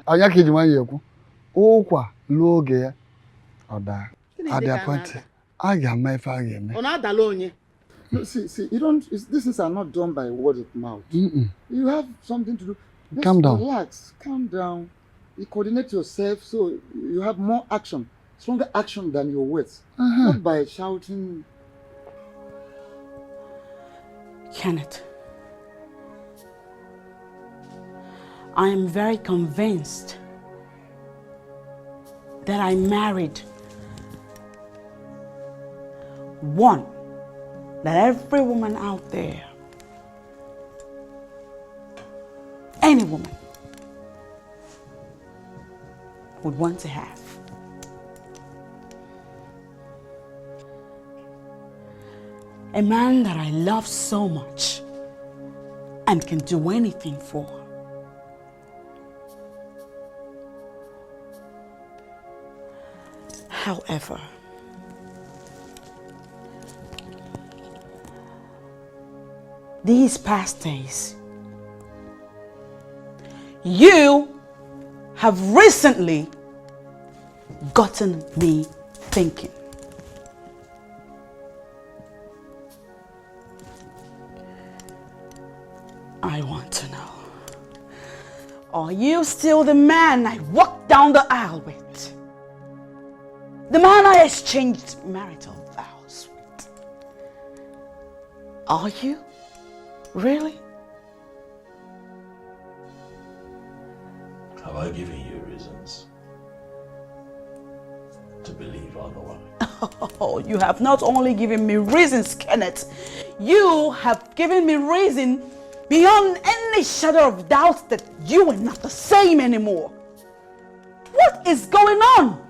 Anya kiji nwanyị ekwu. Okwa loge ya. Oda. At the point, I ga ma ife aga eme. Ona adala onye. See, you don't. These things are not done by word of mouth. You have something to do. Just calm down. Relax. Calm down. You coordinate yourself so you have more action, stronger action than your words. Not by shouting. Kenneth, I am very convinced that I married one that every woman out there, any woman, would want to have. A man that I love so much and can do anything for. However, these past days, you have recently gotten me thinking. I want to know, are you still the man I walked down the aisle with? The man I exchanged marital vows with? Are you? Really? Have I given you reasons to believe otherwise? Oh, you have not only given me reasons, Kenneth. You have given me reason beyond any shadow of doubt that you are not the same anymore. What is going on?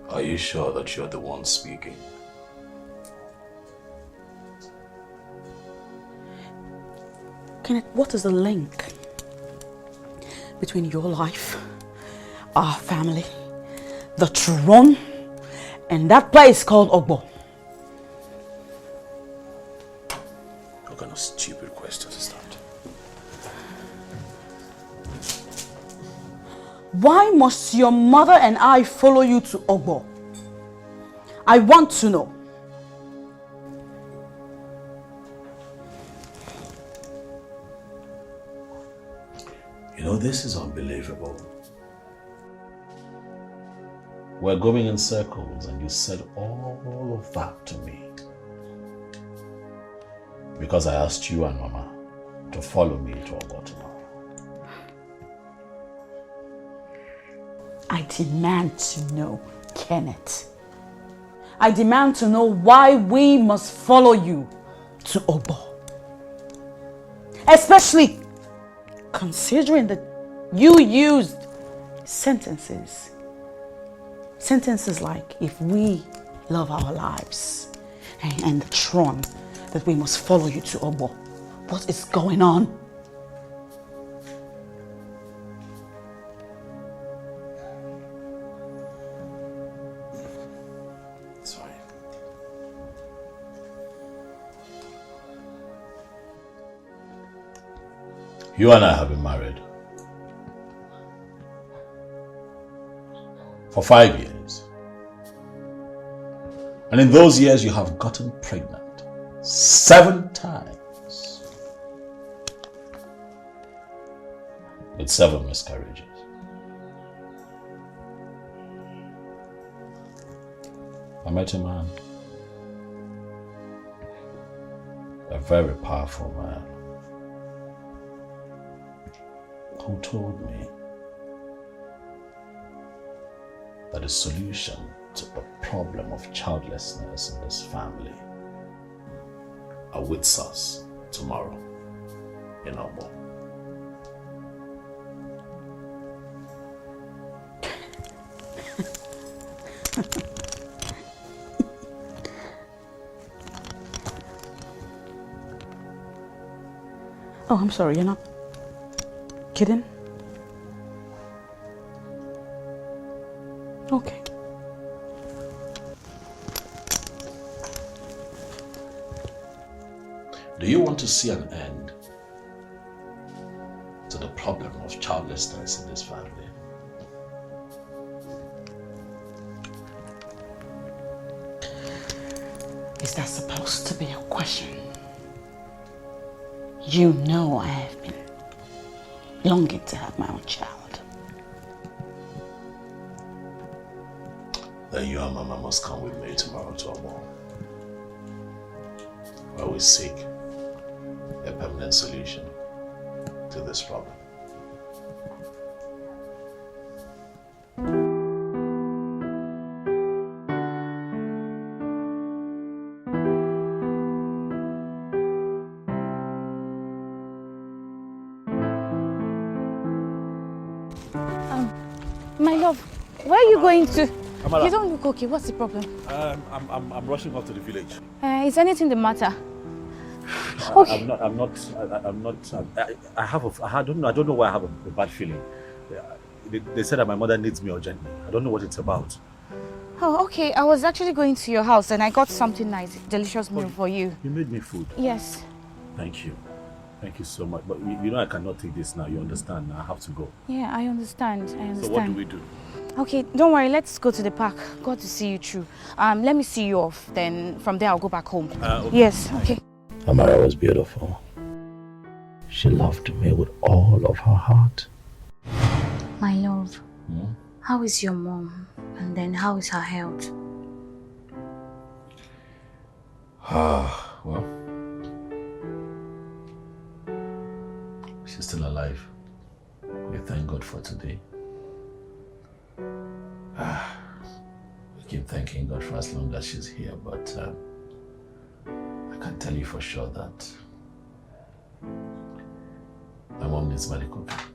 Are you sure that you're the one speaking? Kenneth, what is the link between your life, our family, the throne, and that place called Ogbo? What kind of stupid questions is that? Why must your mother and I follow you to Ogbo? I want to know. You know, this is unbelievable. We're going in circles and you said all of that to me. Because I asked you and Mama to follow me to Ogbo tomorrow. I demand to know, Kenneth. I demand to know why we must follow you to Ogbo. Especially considering that you used sentences Sentences like, if we love our lives and the throne, that we must follow you to Obo. What is going on? Sorry. You and I have been married for 5 years. And in those years, you have gotten pregnant 7 times. With 7 miscarriages. I met a man. A very powerful man. Who told me that the solution to the problem of childlessness in this family awaits us tomorrow in Obo. Oh, I'm sorry, you're not kidding? Okay. Do you want to see an end to the problem of childlessness in this family? Is that supposed to be a question? You know I have been longing to have my own child. Then you and Mama must come with me tomorrow to Obo, where we seek a permanent solution to this problem. My love, where are you going to? Amara. You don't look okay. What's the problem? I'm rushing off to the village. Is anything the matter? Okay. I don't know why I have a bad feeling. They said that my mother needs me urgently. I don't know what it's about. Oh, okay. I was actually going to your house and I got something nice, delicious meal for you. You made me food. Yes. Thank you. Thank you so much. But you know I cannot take this now. You understand? I have to go. Yeah, I understand. So what do we do? Okay, don't worry. Let's go to the park. Got to see you through. Let me see you off. Then from there I'll go back home. Okay. Yes. Okay. Amara was beautiful. She loved me with all of her heart. My love, how is your mom? And then how is her health? Well, she's still alive. We thank God for today. We keep thanking God for as long as she's here, but I can tell you for sure that my mom needs medical care.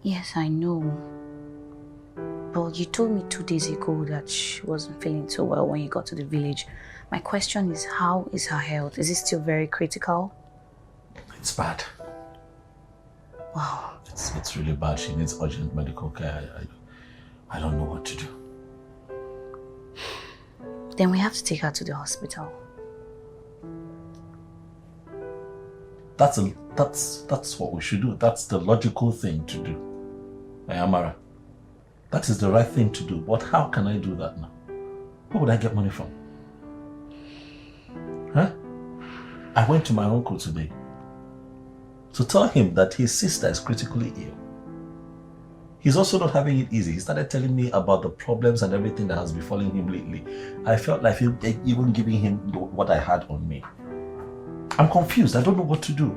Yes, I know. But you told me 2 days ago that she wasn't feeling so well when you got to the village. My question is, how is her health? Is it still very critical? It's bad. Wow. It's really bad. She needs urgent medical care. I don't know what to do. Then we have to take her to the hospital. That's what we should do. That's the logical thing to do. Amara, that is the right thing to do. But how can I do that now? Where would I get money from? Huh? I went to my uncle today to tell him that his sister is critically ill. He's also not having it easy. He started telling me about the problems and everything that has befallen him lately. I felt like even giving him what I had on me. I'm confused. I don't know what to do.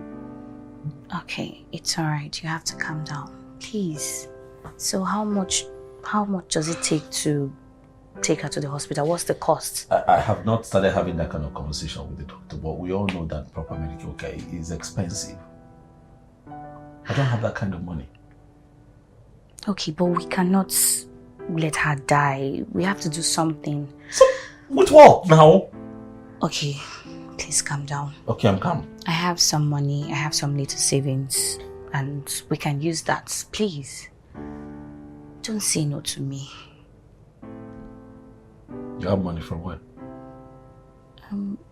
Okay, it's alright. You have to calm down. Please. So how much does it take to take her to the hospital? What's the cost? I have not started having that kind of conversation with the doctor, but we all know that proper medical care is expensive. I don't have that kind of money. Okay, but we cannot let her die. We have to do something. So, with what now? Okay, please calm down. Okay, I'm calm. I have some money. I have some little savings. And we can use that. Please. Don't say no to me. You have money from where?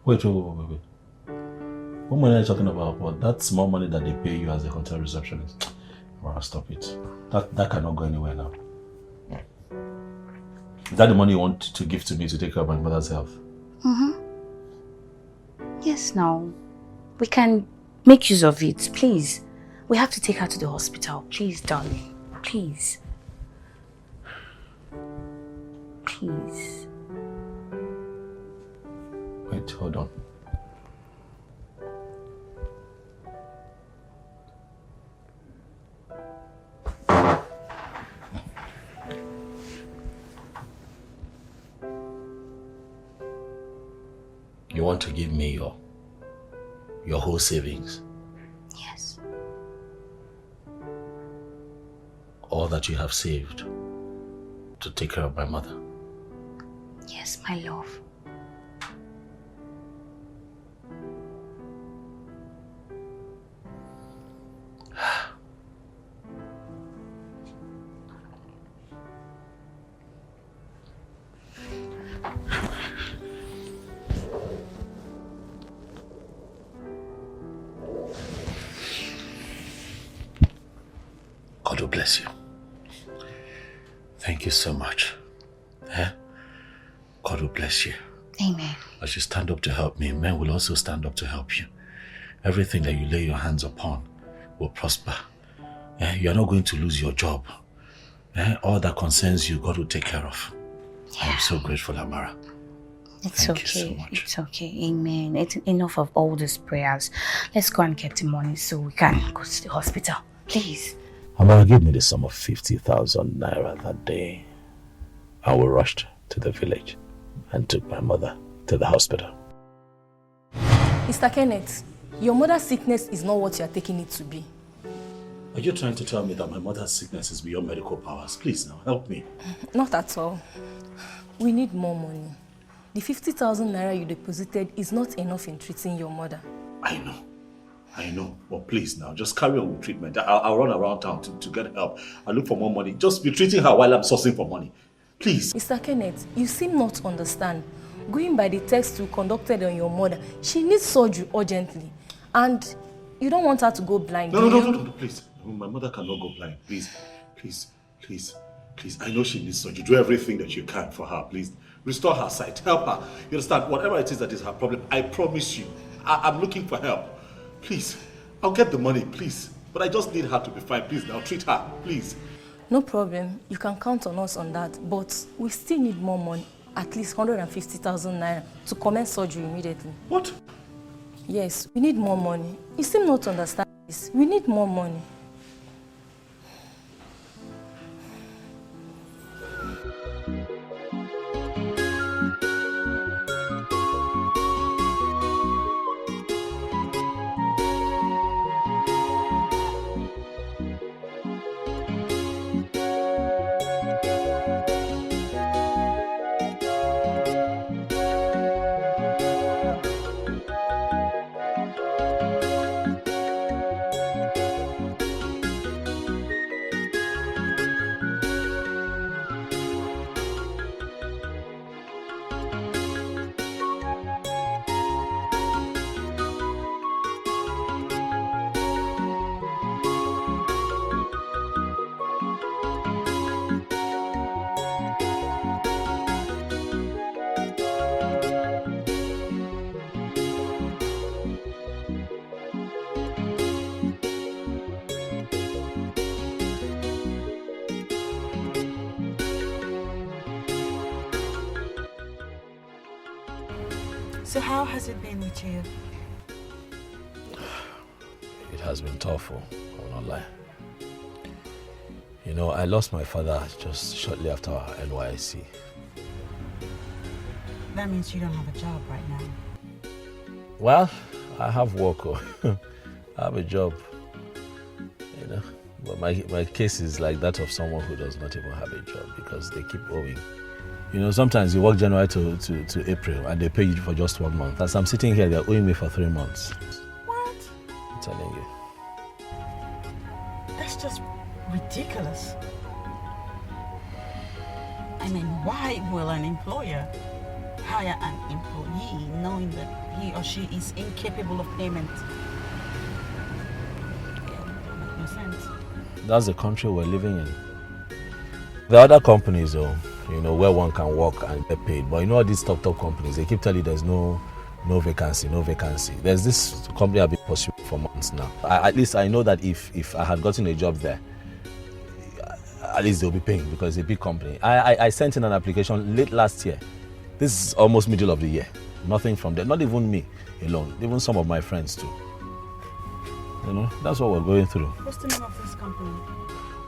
Wait. What money are you talking about? Well, that's more money that they pay you as a hotel receptionist. Well, stop it. That cannot go anywhere now. Is that the money you want to give to me to take care of my mother's health? Yes, now. We can make use of it, please. We have to take her to the hospital. Please, darling. Please. Please. Wait, hold on. You want to give me your whole savings? Yes. All that you have saved to take care of my mother? Yes, my love. God will bless you. Thank you so much. God will bless you. Amen. As you stand up to help me, men will also stand up to help you. Everything that you lay your hands upon will prosper. You are not going to lose your job. All that concerns you, God will take care of. Yeah. I am so grateful, Amara. It's Thank okay. you so much. It's okay. Amen. It's enough of all these prayers. Let's go and get the money so we can go to the hospital. Please. Amara gave me the sum of 50,000 naira that day. I was rushed to the village and took my mother to the hospital. Mr. Kenneth, your mother's sickness is not what you are taking it to be. Are you trying to tell me that my mother's sickness is beyond medical powers? Please now, help me. Not at all. We need more money. The 50,000 naira you deposited is not enough in treating your mother. I know. But please now, just carry on with treatment. I'll run around town to get help. I'll look for more money. Just be treating her while I'm sourcing for money. Please. Mr. Kenneth, you seem not to understand. Going by the test you conducted on your mother, she needs surgery urgently. And you don't want her to go blind, No, please. My mother cannot go blind. Please. I know she needs surgery. Do everything that you can for her, please. Restore her sight. Help her. You understand? Whatever it is that is her problem, I promise you, I'm looking for help. Please. I'll get the money, please. But I just need her to be fine. Please, now treat her, please. No problem. You can count on us on that. But we still need more money. At least 150,000 naira to commence surgery immediately. What? Yes, we need more money. You seem not to understand this. We need more money. So how has it been with you? It has been tough, I will not lie. You know, I lost my father just shortly after our NYC. That means you don't have a job right now. Well, I have work. I have a job. You know, But my case is like that of someone who does not even have a job because they keep owing. You know, sometimes you work January to April and they pay you for just 1 month. As I'm sitting here, they're owing me for 3 months. What? I'm telling you. That's just ridiculous. I mean, why will an employer hire an employee knowing that he or she is incapable of payment? Yeah, that makes no sense. That's the country we're living in. There are other companies though, you know, where one can work and get paid. But you know all these top companies, they keep telling you there's no vacancy. There's this company I've been pursuing for months now. At least I know that if I had gotten a job there, at least they'll be paying because it's a big company. I sent in an application late last year. This is almost middle of the year. Nothing from there, not even me alone, even some of my friends too. You know, that's what we're going through. What's the name of this company?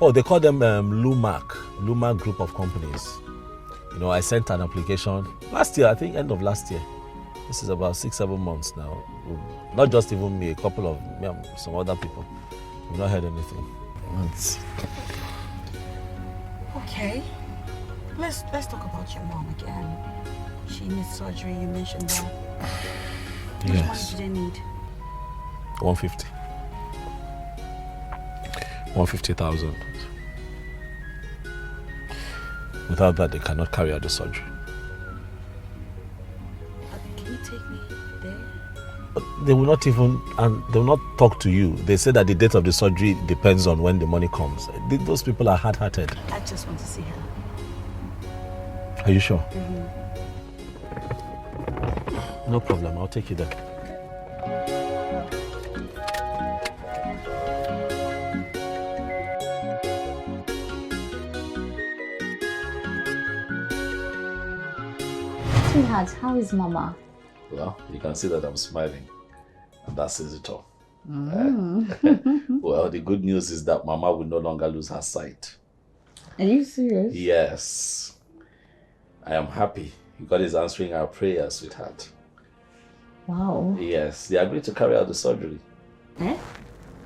Oh, they call them LUMAC group of companies. You know, I sent an application last year, I think end of last year. This is about 6-7 months now. Not just even me, a couple of some other people. We've not heard anything. Okay, let's talk about your mom again. She needs surgery. You mentioned that. How much money do they need? 150. 150,000. Without that, they cannot carry out the surgery. Can you take me there? But they will not even, and they will not talk to you. They say that the date of the surgery depends on when the money comes. Those people are hard-hearted. I just want to see her. Are you sure? Mm-hmm. No problem, I'll take you there. Sweetheart, how is Mama? Well, you can see that I'm smiling, and that says it all. Well, the good news is that Mama will no longer lose her sight. Are you serious? Yes. I am happy. God is answering our prayers, sweetheart. Wow. Yes, they agreed to carry out the surgery. Eh?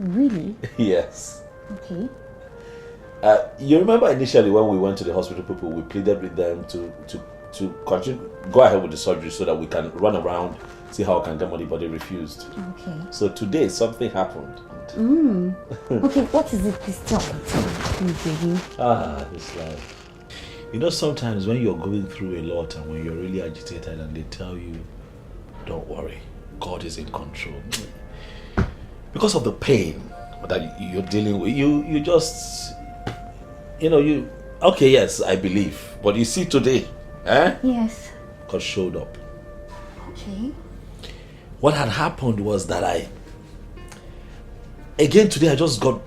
Really? Yes. Okay. You remember initially when we went to the hospital, people, we pleaded with them to continue, go ahead with the surgery so that we can run around, see how I can get money, but they refused. Okay. So today something happened. Okay, what is it? Please tell me, baby. This life. You know, sometimes when you're going through a lot and when you're really agitated and they tell you, don't worry, God is in control. Because of the pain that you're dealing with, you just, okay, yes, I believe. But you see today, Yes. God showed up. Okay. What had happened was that again today I just got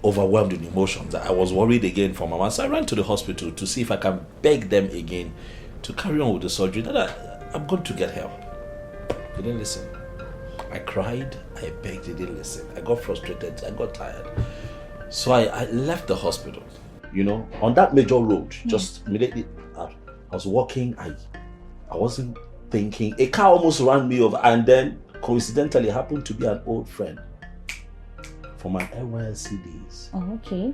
overwhelmed in emotions. I was worried again for Mama, so I ran to the hospital to see if I can beg them again to carry on with the surgery. That I'm going to get help. They didn't listen. I cried, I begged, they didn't listen. I got frustrated, I got tired. So I left the hospital, on that major road, just immediately. I was walking, I wasn't thinking. A car almost ran me over, and then coincidentally happened to be an old friend from my NYSC days. Oh, okay.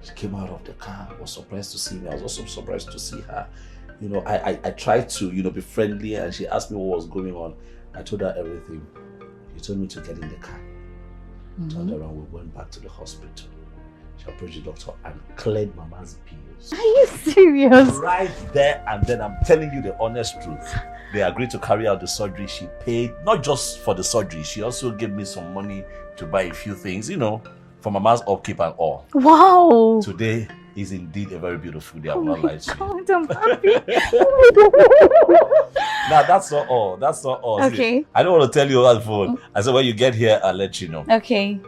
She came out of the car, was surprised to see me. I was also surprised to see her. I tried to, be friendly, and she asked me what was going on. I told her everything. She told me to get in the car. Turned around, we went back to the hospital. She approached the doctor and cleared Mama's bills. Are you serious? Right there and then, I'm telling you the honest truth. They agreed to carry out the surgery. She paid, not just for the surgery, she also gave me some money to buy a few things, for Mama's upkeep and all. Wow. Today is indeed a very beautiful day. I'm not lying to you. God, I'm happy. Now, that's not all. That's not all. Okay. See, I don't want to tell you over the phone. I said, when you get here, I'll let you know. Okay.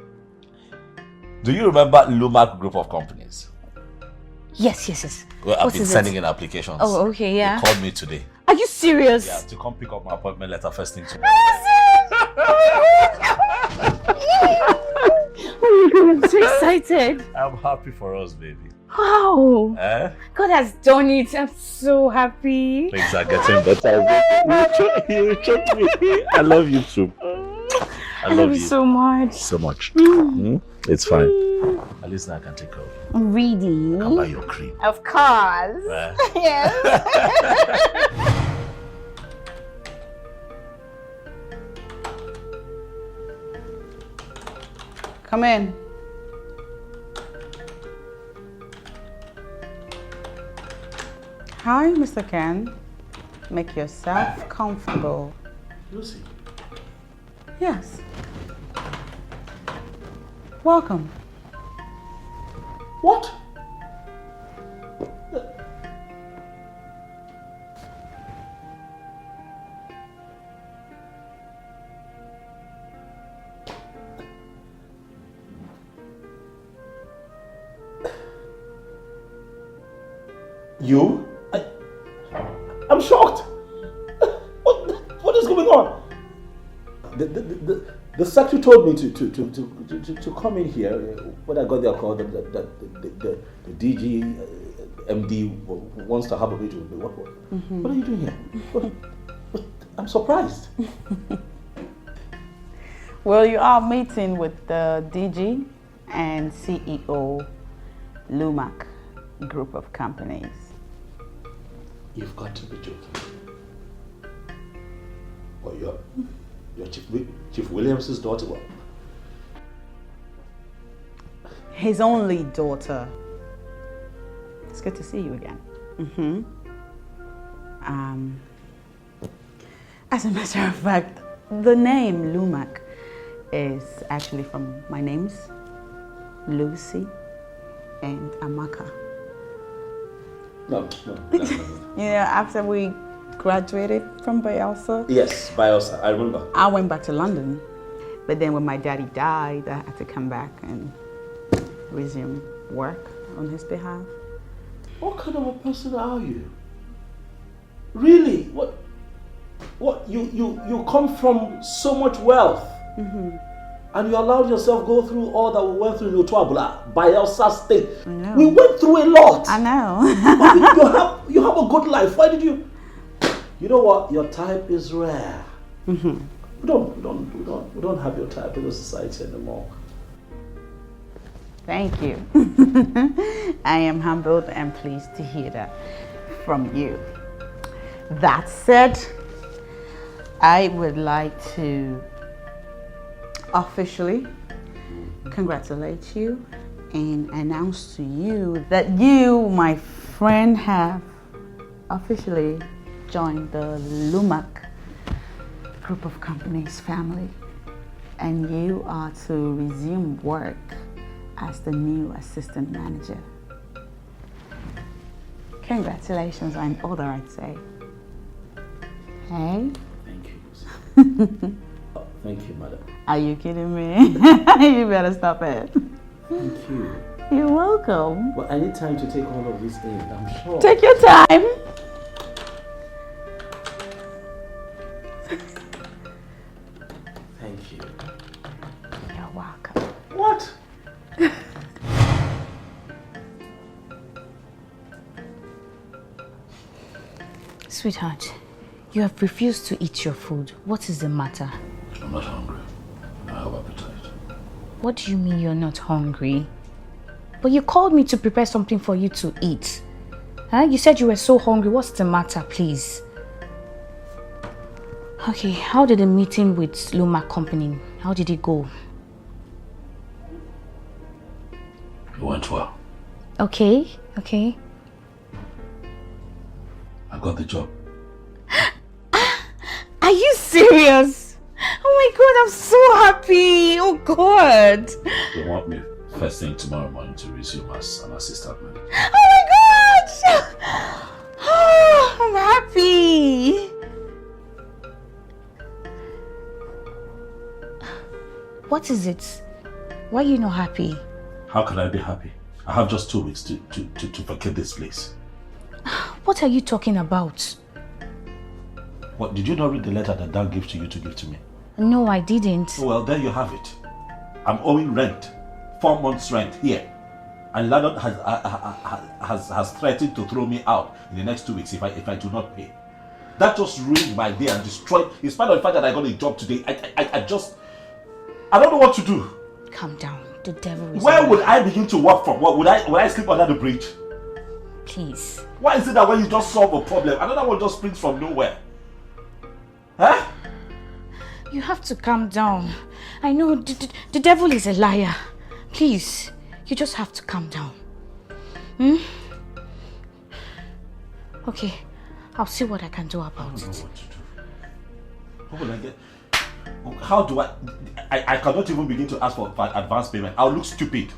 Do you remember LUMAC group of companies? Yes. Well, I've been sending in applications. Oh, okay, yeah. They called me today. Are you serious? Yeah, to come pick up my appointment letter first thing tomorrow. Oh my God, I'm so excited. I'm happy for us, baby. Wow. God has done it. I'm so happy. Things are getting better. You choke me. I love you too. I love you so much. So much. It's fine. At least now I can take over. Really? Come buy your cream. Of course. Right? Yes. Come in. Hi, Mr. Ken. Make yourself comfortable. Lucy. Yes. Welcome. What? You? I'm shocked. What is going on? The secretary told me to come in here when I got their call that the DG MD wants to have a meeting with me. What are you doing here? I'm surprised. Well, you are meeting with the DG and CEO LUMAC group of companies. You've got to be joking. Well, you're Chief Williams's daughter. What? His only daughter. It's good to see you again. As a matter of fact, the name LUMAC is actually from my names, Lucy and Amaka. No. Yeah, after we graduated from Bayelsa. Yes, Bayelsa, I remember. I went back to London, but then when my daddy died, I had to come back and resume work on his behalf. What kind of a person are you? Really? What? You come from so much wealth, and you allowed yourself go through all that we went through in Otuabula, Bayelsa State. I know. We went through a lot. I know. But you have a good life. Why did you? You know what? Your type is rare. We don't have your type in the society anymore. Thank you. I am humbled and pleased to hear that from you. That said, I would like to officially congratulate you and announce to you that you, my friend, have officially joined the LUMAC group of companies family, and you are to resume work as the new assistant manager. Congratulations on all that I'd say. Hey? Thank you. Thank you, madam. Are you kidding me? You better stop it. Thank you. You're welcome. Well, I need time to take all of this in, I'm sure. Take your time. Thank you. You're welcome. What? Sweetheart, you have refused to eat your food. What is the matter? I'm not hungry. I have appetite. What do you mean you're not hungry? But you called me to prepare something for you to eat. Huh? You said you were so hungry. What's the matter, please? Okay, how did the meeting with LUMAC company, how did it go? It went well. Okay. I got the job. Are you serious? Oh my God, I'm so happy. Oh God. They want me first thing tomorrow morning to resume as an assistant manager. Oh my God. Oh, I'm happy. What is it? Why are you not happy? How can I be happy? I have just 2 weeks to vacate this place. What are you talking about? What, did you not read the letter that Dan gave to you to give to me? No, I didn't. Well, there you have it. I'm owing rent. 4 months rent here. And landlord has threatened to throw me out in the next 2 weeks if I do not pay. That just ruined my day and destroyed, in spite of the fact that I got a job today, I don't know what to do. Calm down. The devil is Where would I begin to work from? What would I sleep under the bridge? Please. Why is it that when you just solve a problem, another one just springs from nowhere? Huh? You have to calm down. I know the devil is a liar. Please, you just have to calm down. Okay, I'll see what I can do about it. What to do? What will I get? How do I cannot even begin to ask for advance payment. I'll look stupid.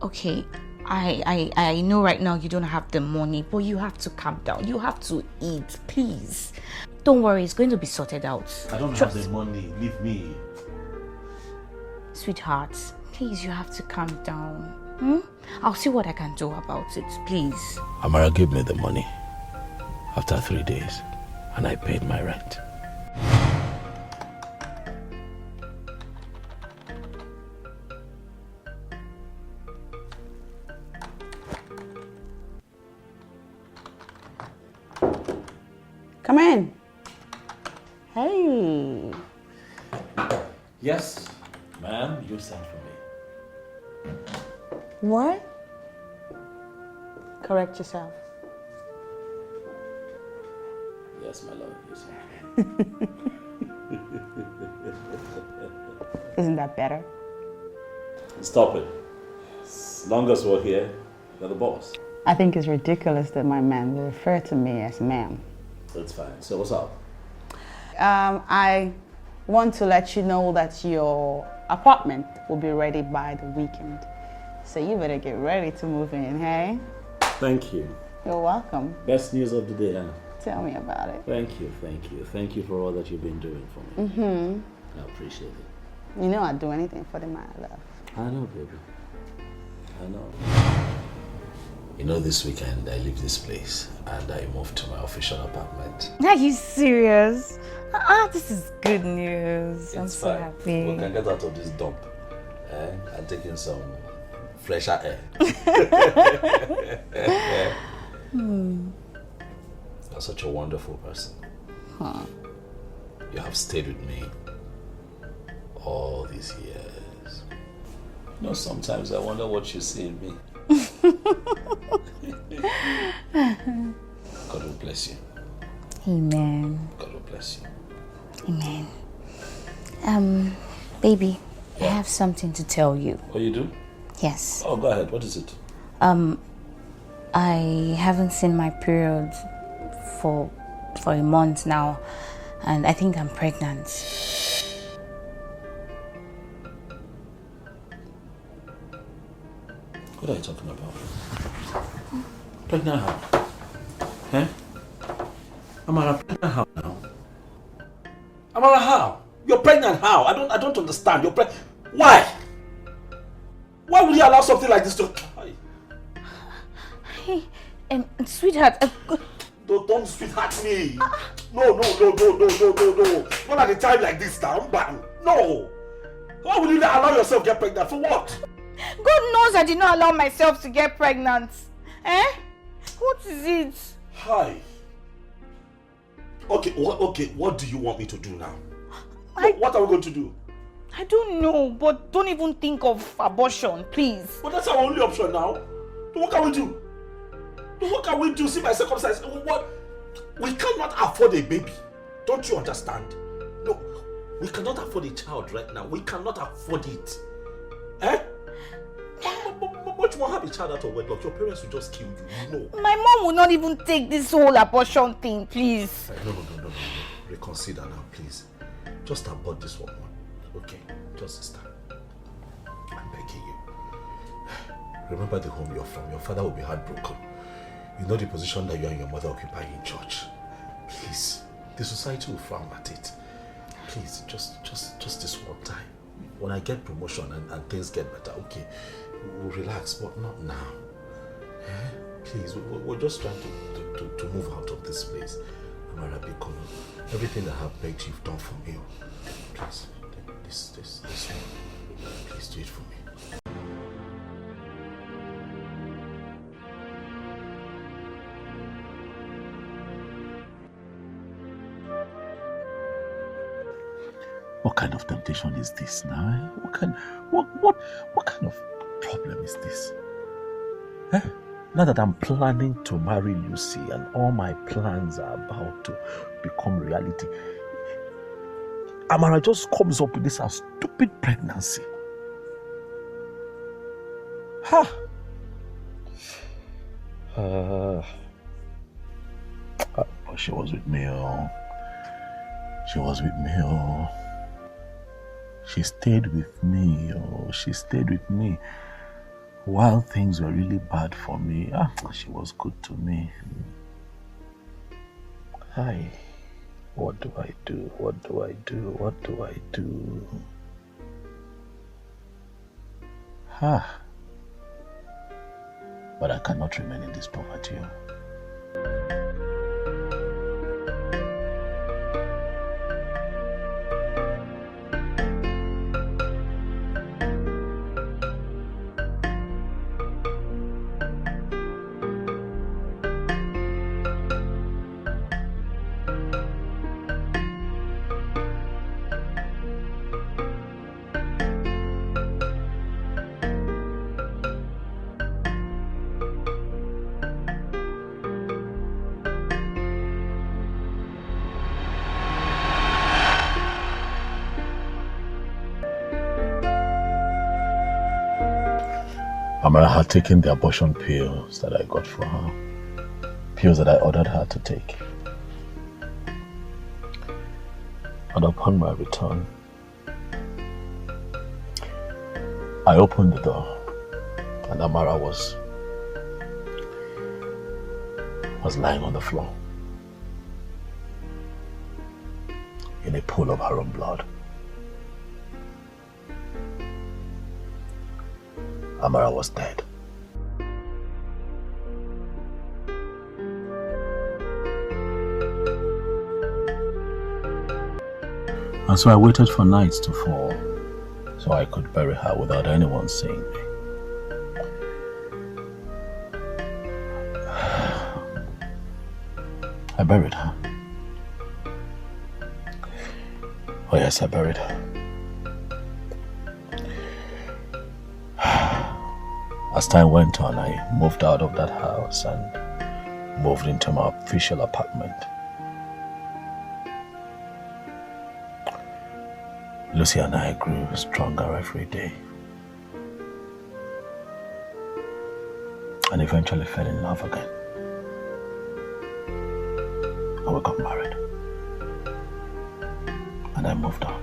Okay, I know right now you don't have the money, but you have to calm down. You have to eat, please. Don't worry, it's going to be sorted out. I don't have the money. Leave me. Sweetheart, please, you have to calm down. I'll see what I can do about it, please. Amara gave me the money after 3 days, and I paid my rent. Come in. Hey. Yes, ma'am, you sent for me. What? Correct yourself. Yes, my love, you sent for me. Isn't that better? Stop it. As long as we're here, you're the boss. I think it's ridiculous that my man will refer to me as ma'am. That's fine. So what's up? I want to let you know that your apartment will be ready by the weekend. So you better get ready to move in, hey? Thank you. You're welcome. Best news of the day, huh? Tell me about it. Thank you, thank you. Thank you for all that you've been doing for me. I appreciate it. You know I'd do anything for the man I love. I know, baby. I know. You know, this weekend I leave this place and I move to my official apartment. Are you serious? This is good news. I'm so happy. We can get out of this dump and take in some fresher air. You're such a wonderful person. You have stayed with me all these years. You know, sometimes I wonder what you see in me. God will bless you. Amen. God will bless you. Amen. Baby, I have something to tell you. Oh, you do? Yes. Oh, go ahead. What is it? I haven't seen my period for a month now, and I think I'm pregnant. What are you talking about? Pregnant how? Eh? Amara, pregnant how now? Amara, how? You're pregnant how? I don't understand. You're pregnant. Why? Why would you allow something like this to... Hey, sweetheart. Don't sweetheart me. No. Not at a time like this now. No. Why would you allow yourself to get pregnant? For what? God knows I did not allow myself to get pregnant. Eh? What is it? Hi. Okay, what do you want me to do now? What are we going to do? I don't know, but don't even think of abortion, please. But that's our only option now. What can we do? What can we do? See my circumstances. What? We cannot afford a baby. Don't you understand? No, we cannot afford a child right now. We cannot afford it. Eh? Much more have a child out of wedlock. Your parents will just kill you. No. My mom will not even take this whole abortion thing, please. No. Reconsider now, please. Just abort this one. Okay? Just sister. I'm begging you. Remember the home you're from. Your father will be heartbroken. You know the position that you and your mother occupy in church. Please. The society will frown at it. Please, just this one time. When I get promotion and things get better, okay, we'll relax, but not now. Please, we're just trying to move out of this place. Amara, Bikono, everything that I have begged you've done for me. Please, this one, please do it for me. What kind of temptation is this now? What kind of problem is this? Eh? Now that I'm planning to marry Lucy and all my plans are about to become reality, Amara just comes up with this stupid pregnancy. Ha! But she was with me, oh. She was with me, oh. She stayed with me, oh. She stayed with me while things were really bad for me. She was good to me. Hi. What do I do? What do I do? What do I do? But I cannot remain in this poverty. Amara had taken the abortion pills that I got for her. Pills that I ordered her to take. And upon my return, I opened the door and Amara was lying on the floor in a pool of her own blood. Amara was dead. And so I waited for night to fall so I could bury her without anyone seeing me. I buried her. Oh yes, I buried her. As time went on, I moved out of that house and moved into my official apartment. Lucy and I grew stronger every day. And eventually fell in love again. And we got married. And I moved on.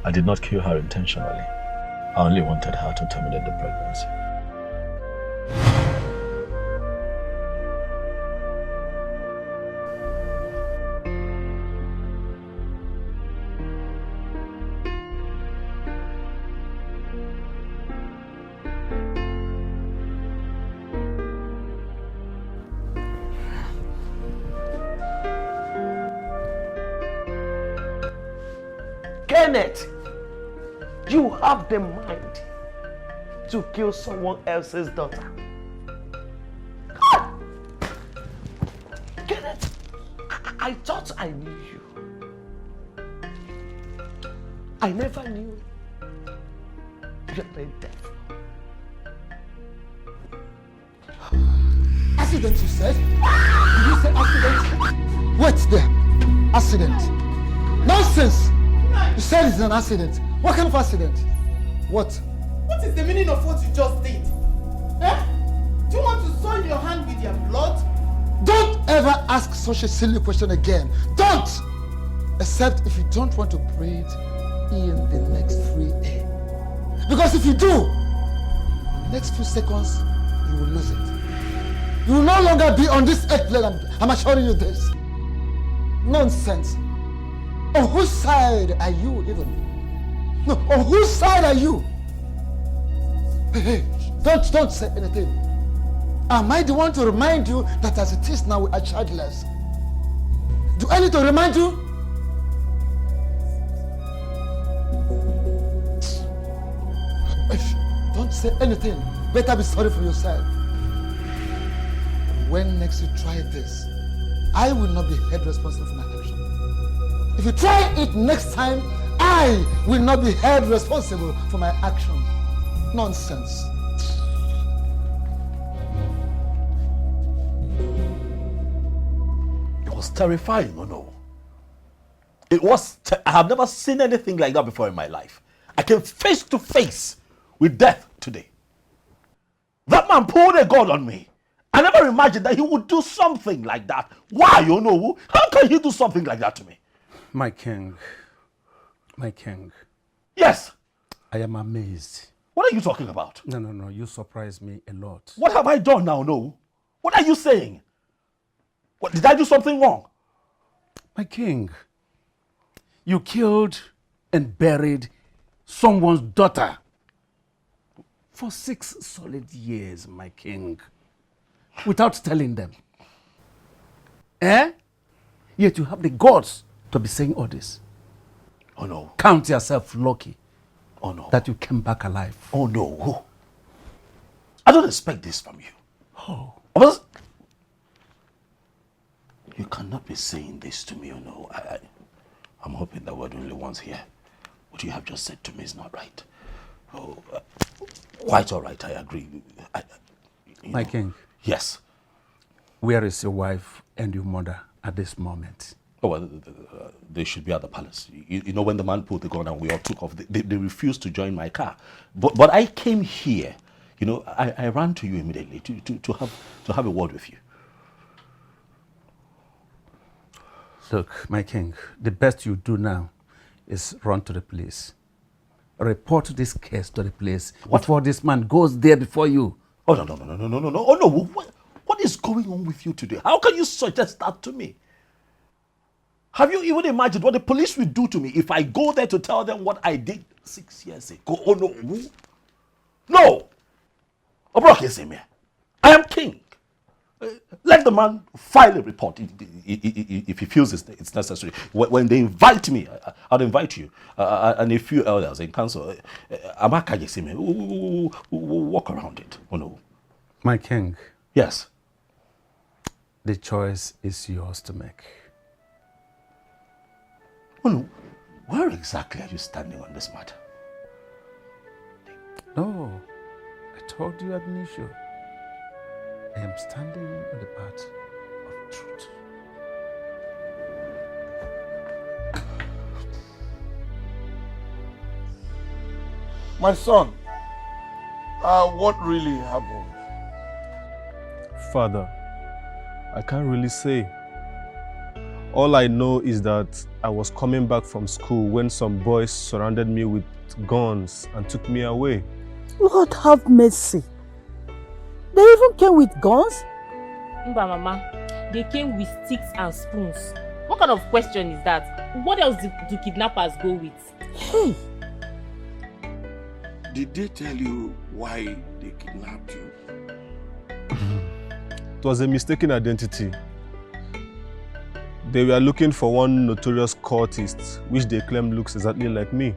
I did not kill her intentionally. I only wanted her to terminate the pregnancy. Kenneth, you have the mind to kill someone else's daughter. God! Kenneth, I thought I knew you. I never knew you're the devil. Accident, you said? Did you say accident? Wait there. Accident. Nonsense! You said it's an accident. What kind of accident? What? What is the meaning of what you just did? Eh? Do you want to soil your hand with your blood? Don't ever ask such a silly question again. Don't! Except if you don't want to breathe in the next free air. Because if you do, the next few seconds, you will lose it. You will no longer be on this earth plane. I'm assuring you this. Nonsense. On whose side are you even? No, on whose side are you? Hey, don't say anything. Am I the one to remind you that as it is now we are childless? Do I need to remind you? Don't say anything. Better be sorry for yourself. When next you try this, I will not be held responsible for my action. If you try it next time, I will not be held responsible for my action. Nonsense. It was terrifying, no? It was, I have never seen anything like that before in my life. I came face to face with death today. That man pulled a gun on me. I never imagined that he would do something like that. Why, How can he do something like that to me? My king. Yes. I am amazed. What are you talking about? No, you surprised me a lot. What have I done now, no? What are you saying? What, did I do something wrong? My king, you killed and buried someone's daughter for 6 solid years, my king, without telling them. Yet you have the guts to be saying all this. Oh no. Count yourself lucky. Oh no. That you came back alive. Oh no. I don't expect this from you. Oh. You cannot be saying this to me, no. I'm hoping that we're the only ones here. What you have just said to me is not right. Quite all right, I agree. My king. Yes. Where is your wife and your mother at this moment? Oh, well, they should be at the palace. You know, when the man pulled the gun and we all took off, they refused to join my car. But I came here, I ran to you immediately to have a word with you. Look, my king, the best you do now is run to the police. Report this case to the police before this man goes there before you. Oh, no. Oh, no. What is going on with you today? How can you suggest that to me? Have you even imagined what the police will do to me if I go there to tell them what I did 6 years ago? Oh, no. No! I am king. Let the man file a report if he feels it's necessary. When they invite me, I'll invite you and a few elders in council. Walk around it. Oh, no. My king. Yes. The choice is yours to make. Oh, no. Where exactly are you standing on this matter? No. I told you, Adnisho. I am standing on the path of truth. My son, what really happened? Father, I can't really say. All I know is that I was coming back from school when some boys surrounded me with guns and took me away. Lord have mercy. They even came with guns? Mba Mama, they came with sticks and spoons. What kind of question is that? What else do kidnappers go with? Hey! Did they tell you why they kidnapped you? It was a mistaken identity. They were looking for one notorious cultist, which they claim looks exactly like me.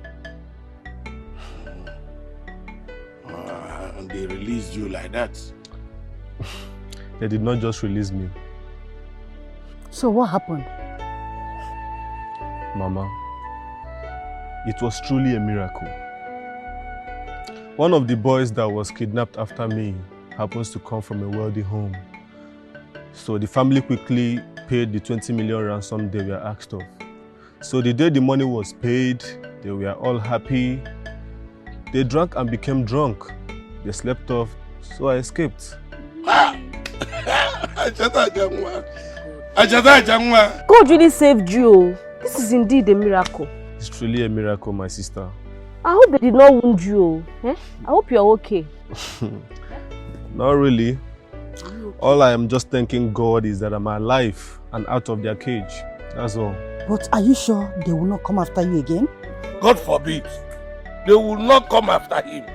And they released you like that? They did not just release me. So what happened? Mama, it was truly a miracle. One of the boys that was kidnapped after me happens to come from a wealthy home. So the family quickly paid the 20 million ransom they were asked of. So the day the money was paid, they were all happy. They drank and became drunk. They slept off, so I escaped. God really saved you. This is indeed a miracle. It's truly a miracle, my sister. I hope they did not wound you. Eh? I hope you're okay. Not really. All I am just thanking God is that I'm alive and out of their cage. That's all. But are you sure they will not come after you again? God forbid. They will not come after him.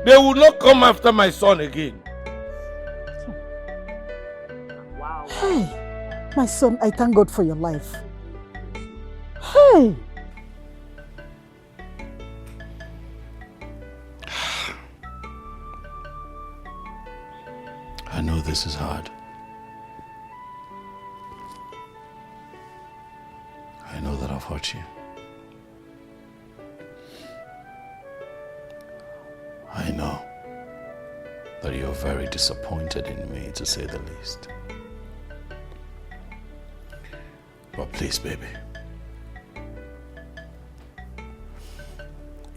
They will not come after my son again. Wow. Hey, my son, I thank God for your life. Hey! I know this is hard. I know that I've hurt you. I know that you're very disappointed in me, to say the least. But please, baby,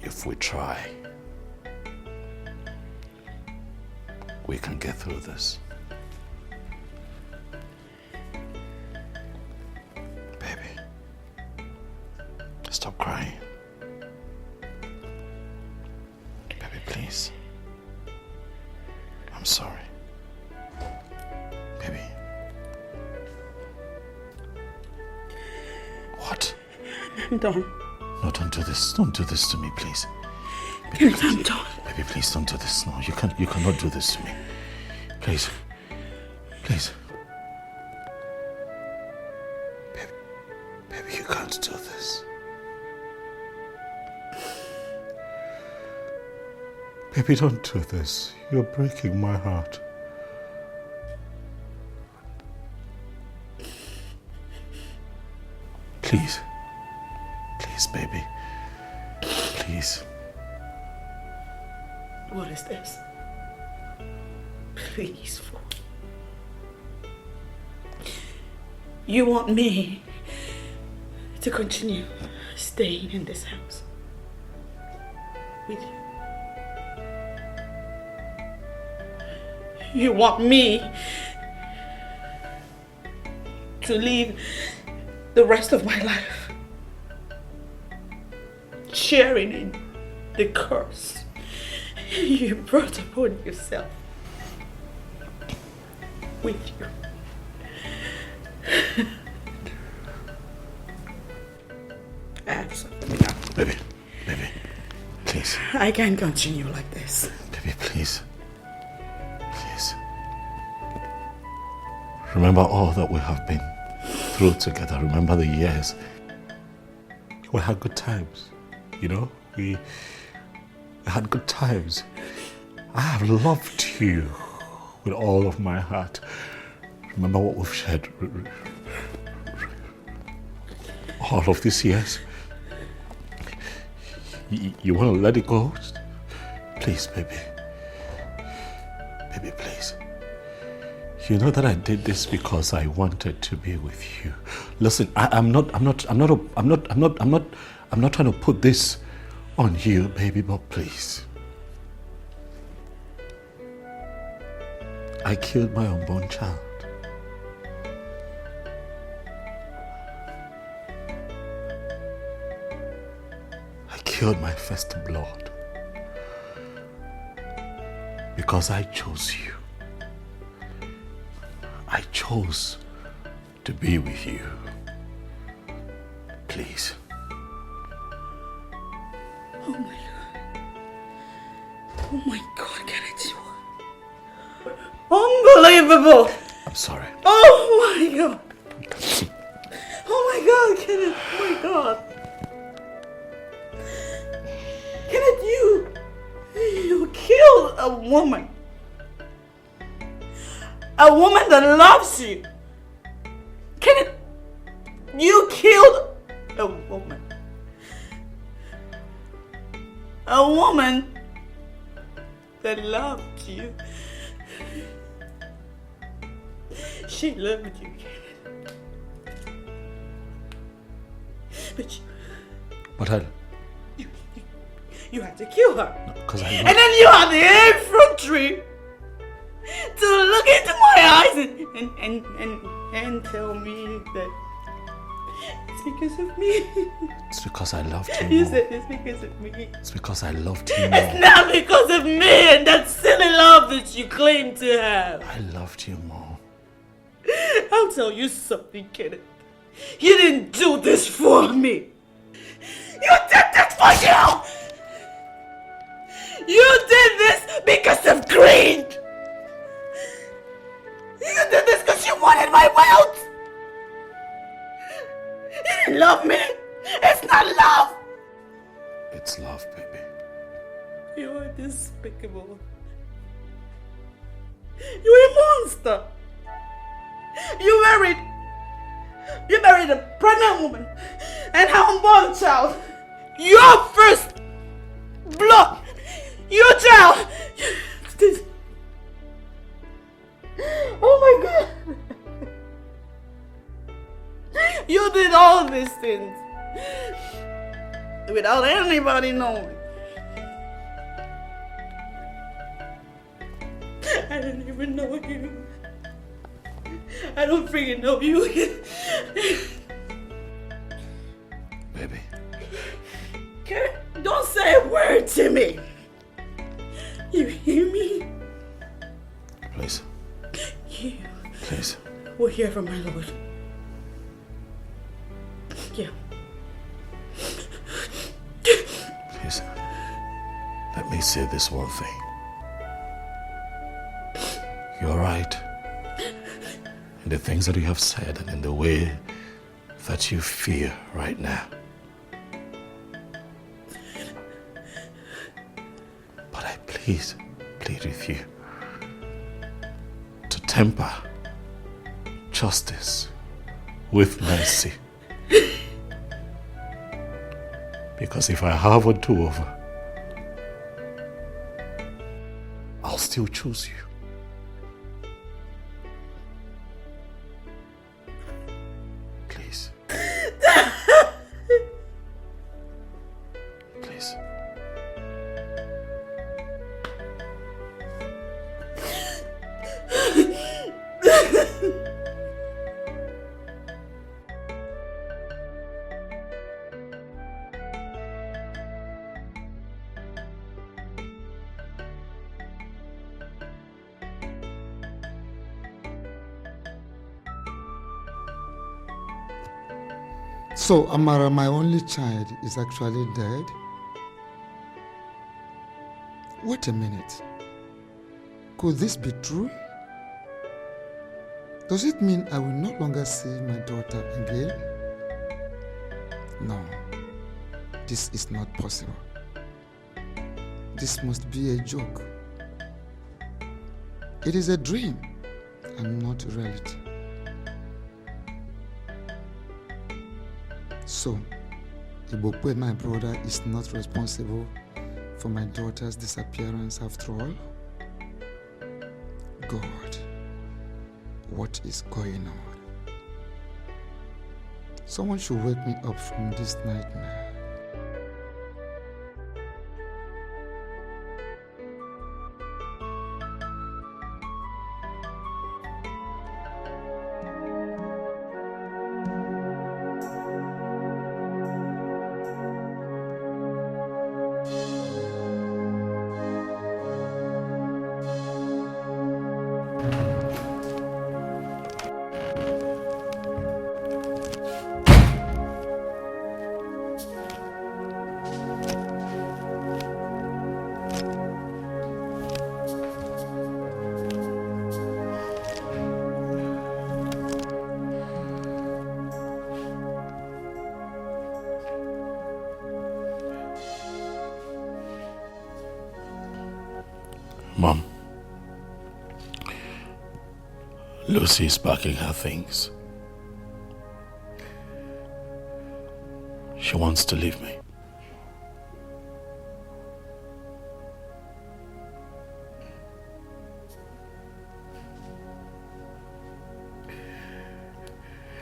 if we try, we can get through this. Baby, stop crying. Baby, please. I'm sorry. Baby. What? I'm done. No, don't do this. Don't do this to me, please. Baby, I'm done. Baby, please don't do this. No, you cannot do this to me. Please. Please. Baby, you can't do this. Baby, don't do this. You're breaking my heart. Please. Please, baby. Please. What is this? Please. You want me to continue staying in this house with you? You want me to live the rest of my life sharing in the curse you brought upon yourself with you? Baby, please. I can't continue like this. Baby, please. Please. Remember all that we have been through together. Remember the years. We had good times, you know? We had good times. I have loved you with all of my heart. Remember what we've shared all of these years. You want to let it go? Please, baby. Baby, please. You know that I did this because I wanted to be with you. Listen, I'm not trying to put this on you, baby, but please. I killed my unborn child. I killed my first blood because I chose you. I chose to be with you. Please. Oh my God. Oh my God, can I do it? Unbelievable. I'm sorry. Oh my God. God, Kenneth. Oh my God. Kenneth, you killed a woman. A woman that loves you. Kenneth, you killed a woman. A woman that loved you. She loved you, Kenneth. But you had to kill her. Because I And then you had the infantry to look into my eyes and tell me that it's because of me. It's because I loved you You more. said it's because of me. It's because I loved you more. It's not because of me and that silly love that you claim to have. I loved you more. I'll tell you something, Kenneth. You didn't do this for me. You did this for you! You did this because of greed! You did this because you wanted my wealth! You didn't love me! It's not love! It's love, baby. You are despicable. You're a monster! You married a pregnant woman and her unborn child. Your first blood. Your child. Oh my God. You did all these things without anybody knowing. I didn't even know you. I don't freaking know you. Baby. Don't say a word to me. You hear me? Please. You Please. will hear from my Lord. Yeah. Please. Let me say this one thing. You're right. In the things that you have said and in the way that you feel right now. But I plead with you to temper justice with mercy. Because if I have a do-over, I'll still choose you. Please. Please. So, Amara, my only child, is actually dead? Wait a minute. Could this be true? Does it mean I will no longer see my daughter again? No, this is not possible. This must be a joke. It is a dream and not reality. So, Ibokwe, my brother, is not responsible for my daughter's disappearance after all? God, what is going on? Someone should wake me up from this nightmare. Mom, Lucy is packing her things. She wants to leave me.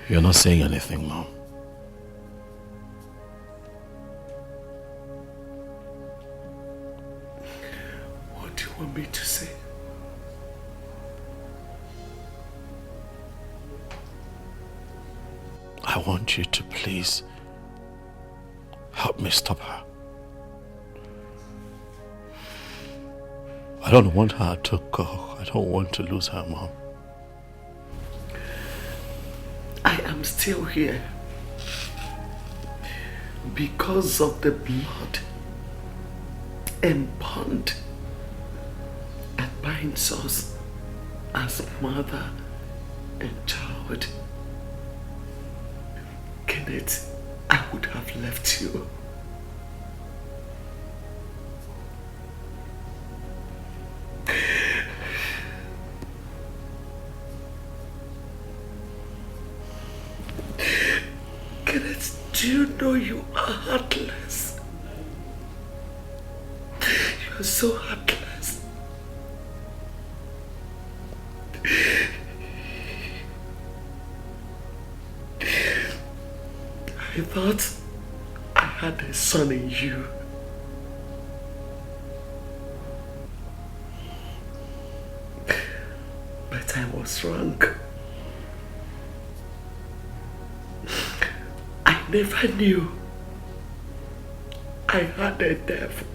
You're not saying anything, Mom. What do you want me to say? I want you to please help me stop her. I don't want her to go. I don't want to lose her, Mom. I am still here because of the blood and bond that binds us as mother and child. Kenneth, I would have left you. Kenneth, do you know you are heartless? You are so heartless. I thought I had a son in you. But I was wrong. I never knew I had a devil.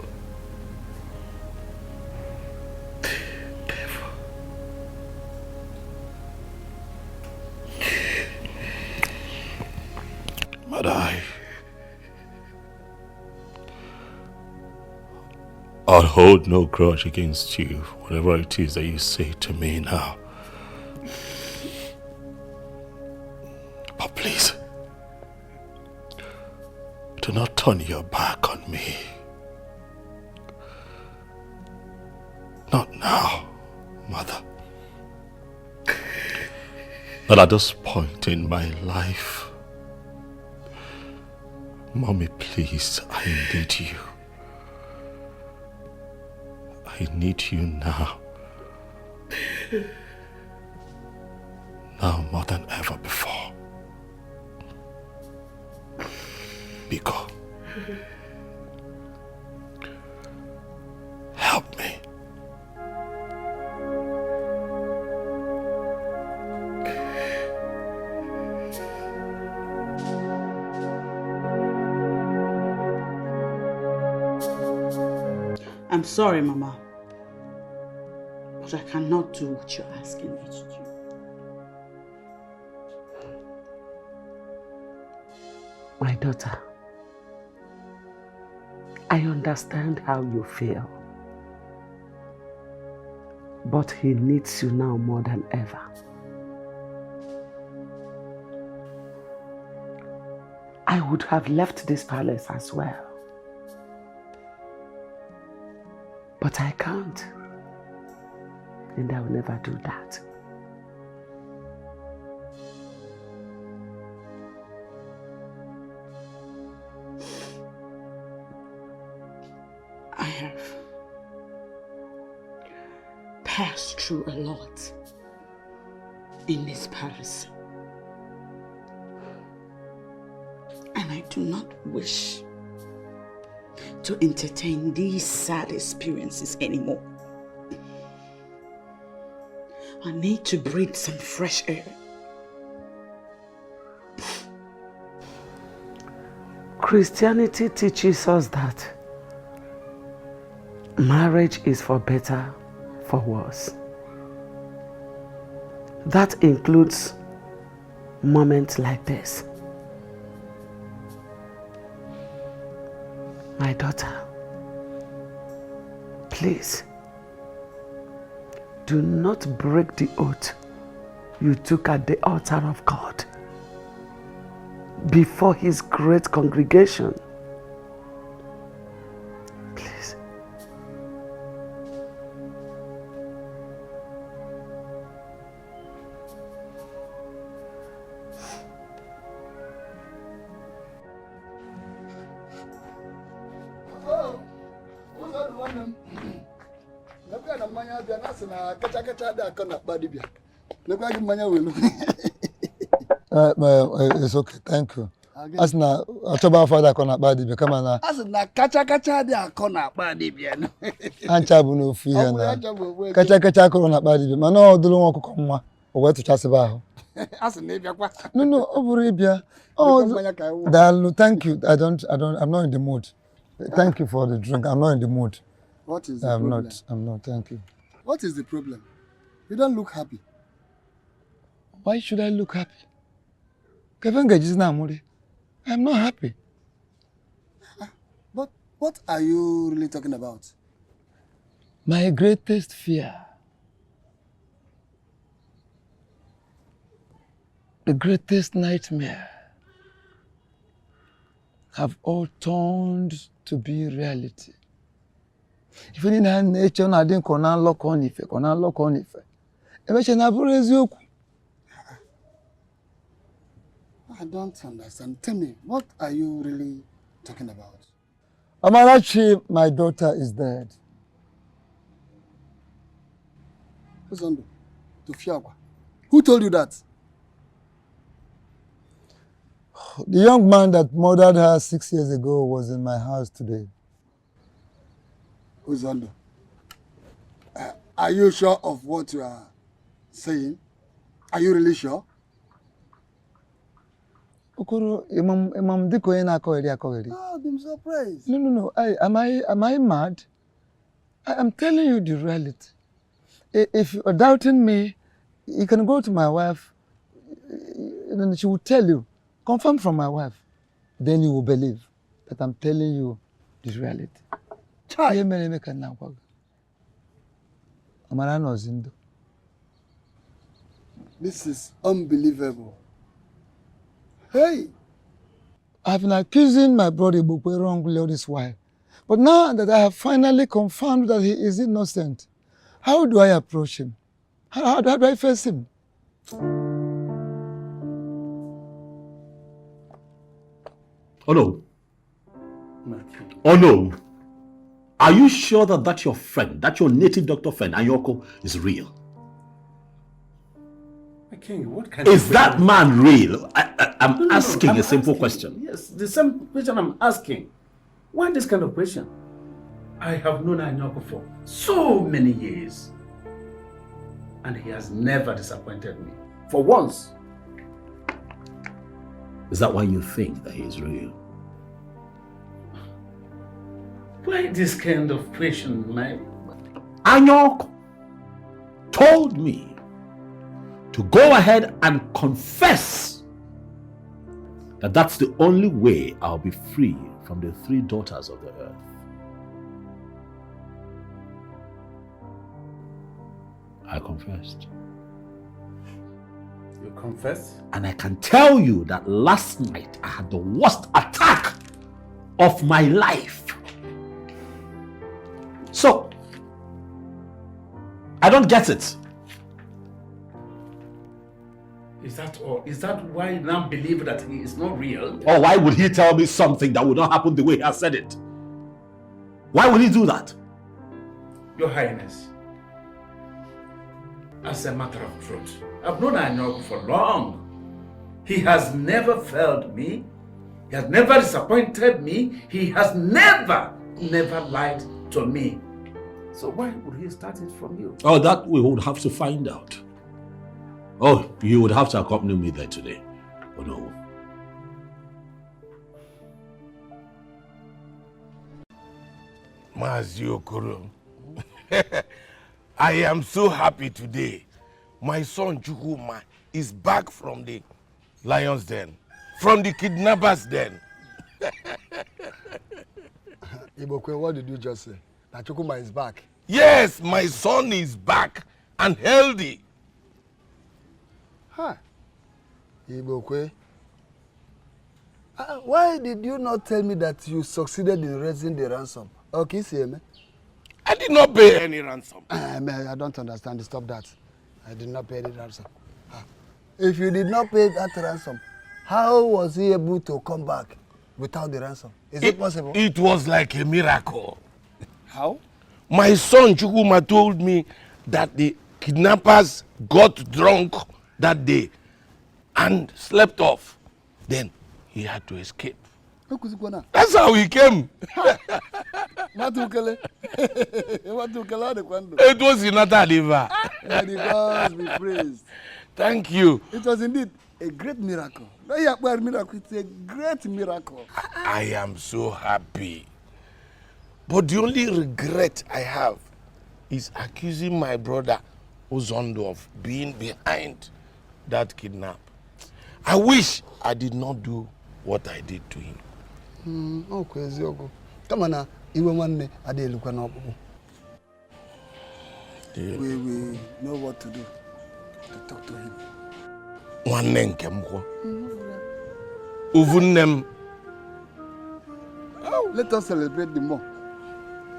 But I'll hold no grudge against you, whatever it is that you say to me now. But please, do not turn your back on me. Not now, Mother. Not at this point in my life. Mommy, please, I need you. I need you now. Now more than ever before. Biko, help me. I'm sorry, Mama, but I cannot do what you're asking me to do. My daughter, I understand how you feel, but he needs you now more than ever. I would have left this palace as well, but I can't, and I will never do that. I have passed through a lot in this palace, and I do not wish to entertain these sad experiences anymore. I need to breathe some fresh air. Christianity teaches us that marriage is for better, for worse. That includes moments like this. My daughter, please, do not break the oath you took at the altar of God before His great congregation. Please. It's okay, thank you. As na October father kona badi be come na. As na kacha dey akona badi be no. Ancha bu no fi he na. Kacha kona badi be. Mana odulu won kokko nwa. O we to chase ba ho. As na bia kwa. No, oburu bia. Oh, Dalu, thank you. I'm not in the mood. Thank you for the drink. I'm not in the mood. What is the problem? I'm not, thank you. What is the problem? You don't look happy. Why should I look happy? I'm not happy. But what are you really talking about? My greatest fear. The greatest nightmare have all turned to be reality. If you need nature, I didn't lock on if I don't understand. Tell me, what are you really talking about? Amarachi, my daughter is dead. Who told you that? The young man that murdered her 6 years ago was in my house today. Uzondo, are you sure of what you are saying? Are you really sure? Okoro, Imam Diko ena akori. Oh, I'm surprised. No. Am I mad? I'm telling you the reality. If you are doubting me, you can go to my wife, and she will tell you, confirm from my wife. Then you will believe that I'm telling you the reality. This is unbelievable. Hey! I've been accusing my brother Bukwe wrongly all this while. But now that I have finally confirmed that he is innocent, how do I approach him? How do I face him? Oh no. Oh no. Are you sure that that's your friend, that your native doctor friend, Anyoko, is real? King, what kind is that man real? I'm asking a simple question. Yes, the same question I'm asking. Why this kind of question? I have known Anyoko for so many years. And he has never disappointed me. For once. Is that why you think that he is real? Why this kind of question, man? Anyoko told me to go ahead and confess that that's the only way I'll be free from the 3 daughters of the earth. I confessed. You confessed? And I can tell you that last night I had the worst attack of my life. So, I don't get it. Is that all? Is that why you now believe that he is not real? Or why would he tell me something that would not happen the way he has said it? Why would he do that? Your Highness, as a matter of truth, I've known Anyoko for long. He has never failed me. He has never disappointed me. He has never lied to me. So why would he start it from you? Oh, that we would have to find out. Oh, you would have to accompany me there today. Oh no. Mazi Okoro, I am so happy today. My son Chukwuma is back from the lion's den, from the kidnappers' den. Ibokwe, what did you just say? That Chukwuma is back? Yes, my son is back and healthy. Huh. Ibokwe, why did you not tell me that you succeeded in raising the ransom? Okay, see me. I did not pay any ransom. I don't understand. Stop that. I did not pay the ransom. If you did not pay that ransom, how was he able to come back without the ransom? Is it possible? It was like a miracle. How? My son Chukwuma told me that the kidnappers got drunk that day and slept off. Then he had to escape. That's how he came. It was in Ataliva. May God be praised. Thank you. It was indeed a great miracle. It's a great miracle. I am so happy. But the only regret I have is accusing my brother Ozondo of being behind that kidnap. I wish I did not do what I did to him. Come on now, even one I did look on. We know what to do to talk to him. One name Kemko. Uvunem. Let us celebrate the more.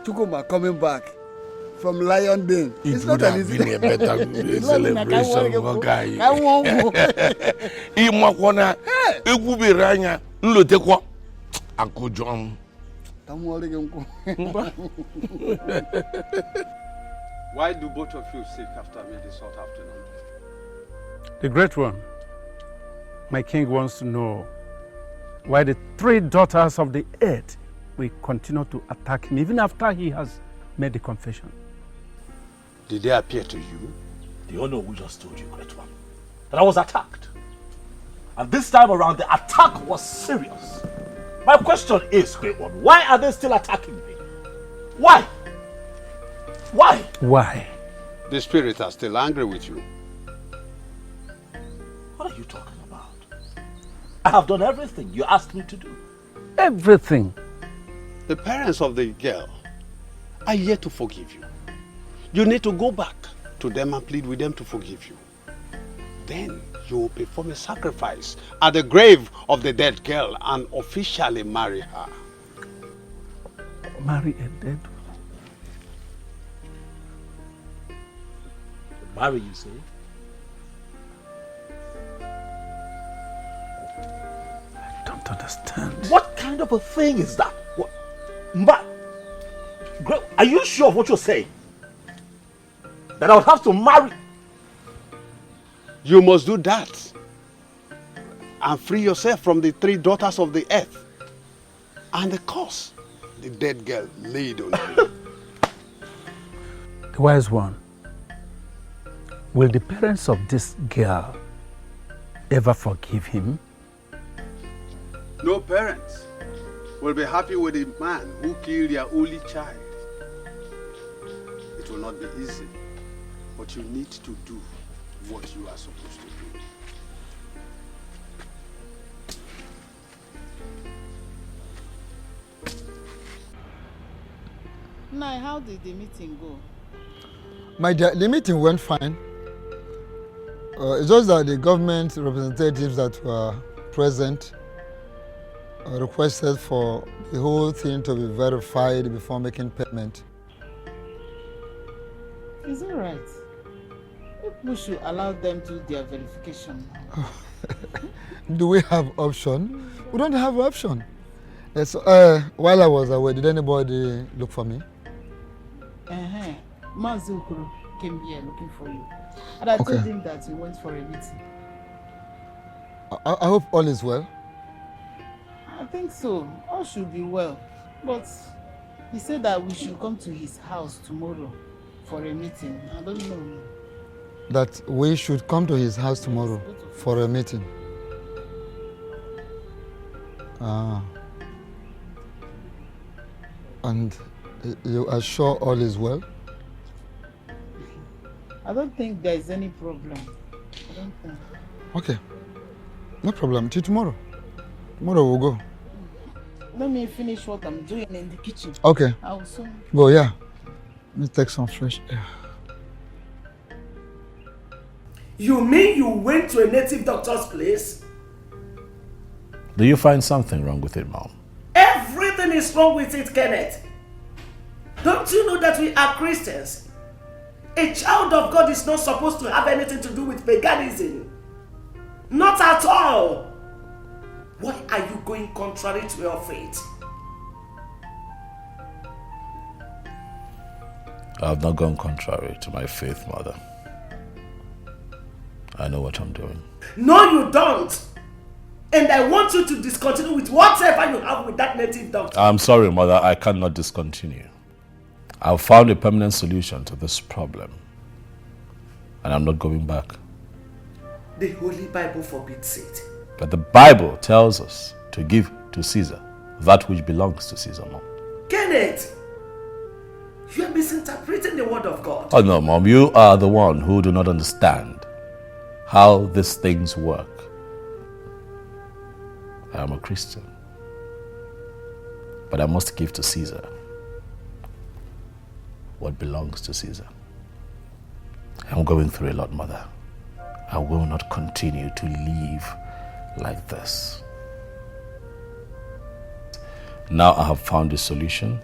Chukuma coming back from Lion Den. It would have been a better celebration. Imakwana, Igubiranya, Nlotekwa, Uncle John. Why do both of you seek after me this hot afternoon? The great one, my king wants to know why the 3 daughters of the earth will continue to attack him even after he has made the confession. Did they appear to you? The Onowu just told you, great one, that I was attacked. And this time around, the attack was serious. My question is, great one, why are they still attacking me? Why? Why? Why? The spirits are still angry with you. What are you talking about? I have done everything you asked me to do. Everything. The parents of the girl are yet to forgive you. You need to go back to them and plead with them to forgive you. Then you will perform a sacrifice at the grave of the dead girl and officially marry her. Marry a dead one? Marry, you say? I don't understand. What kind of a thing is that? What? Are you sure of what you're saying? That I would have to marry? You must do that and free yourself from the 3 daughters of the earth and the curse the dead girl laid on you. The wise one, will the parents of this girl ever forgive him? No parents will be happy with a man who killed their only child. It will not be easy, but you need to do what you are supposed to do. Nai, how did the meeting go? My dear, the meeting went fine. It's just that the government representatives that were present requested for the whole thing to be verified before making payment. It's all right. We should allow them to do their verification now. Do we have option? We don't have option. So, while I was away, did anybody look for me? Mazukuru came here looking for you. And I told him that he went for a meeting. I hope all is well. I think so. All should be well. But he said that we should come to his house tomorrow for a meeting. I don't know. That we should come to his house tomorrow for a meeting. And you are sure all is well? I don't think there is any problem. I don't think. Okay. No problem. Till tomorrow. Tomorrow we'll go. Let me finish what I'm doing in the kitchen. Okay. I will soon. Go, yeah. Let me take some fresh air. You mean you went to a native doctor's place? Do you find something wrong with it, Mom? Everything is wrong with it, Kenneth. Don't you know that we are Christians? A child of God is not supposed to have anything to do with paganism. Not at all. Why are you going contrary to your faith? I have not gone contrary to my faith, Mother. I know what I'm doing. No, you don't. And I want you to discontinue with whatever you have with that native doctor. I'm sorry, Mother. I cannot discontinue. I've found a permanent solution to this problem. And I'm not going back. The Holy Bible forbids it. But the Bible tells us to give to Caesar that which belongs to Caesar, Mom. Kenneth, you are misinterpreting the word of God. Oh no, Mom. You are the one who do not understand how these things work. I am a Christian. But I must give to Caesar what belongs to Caesar. I'm going through a lot, Mother. I will not continue to live like this. Now I have found a solution,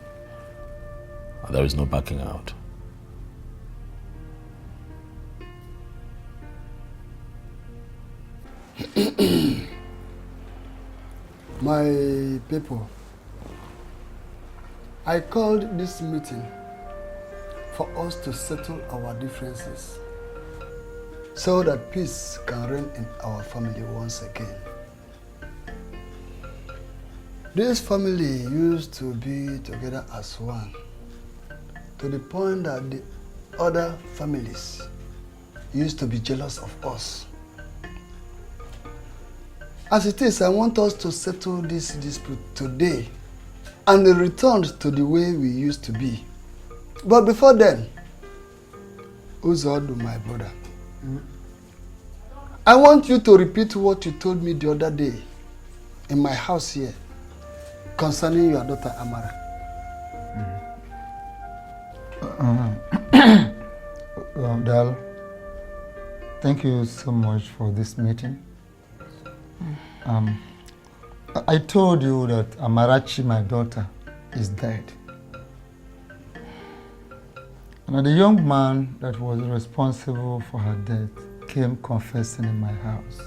and there is no backing out. My people, I called this meeting for us to settle our differences so that peace can reign in our family once again. This family used to be together as one, to the point that the other families used to be jealous of us. As it is, I want us to settle this dispute today and return to the way we used to be. But before then, Uzodu, my brother, I want you to repeat what you told me the other day in my house here concerning your daughter Amara. Dal, thank you so much for this meeting. I told you that Amarachi, my daughter, is dead. And the young man that was responsible for her death came confessing in my house.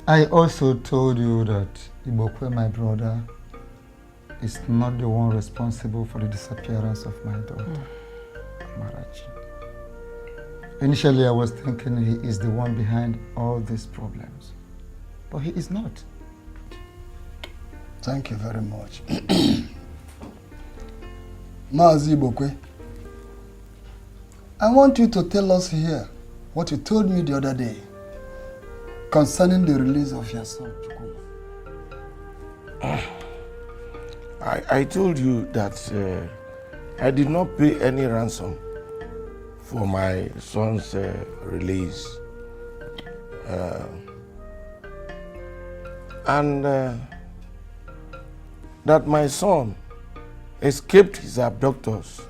I also told you that Ibokwe, my brother, is not the one responsible for the disappearance of my daughter, Amarachi. Initially, I was thinking he is the one behind all these problems, but he is not. Thank you very much. Mazi Ibokwe, I want you to tell us here what you told me the other day concerning the release of your son, Chukwu. I told you that I did not pay any ransom for my son's release. And that my son escaped his abductors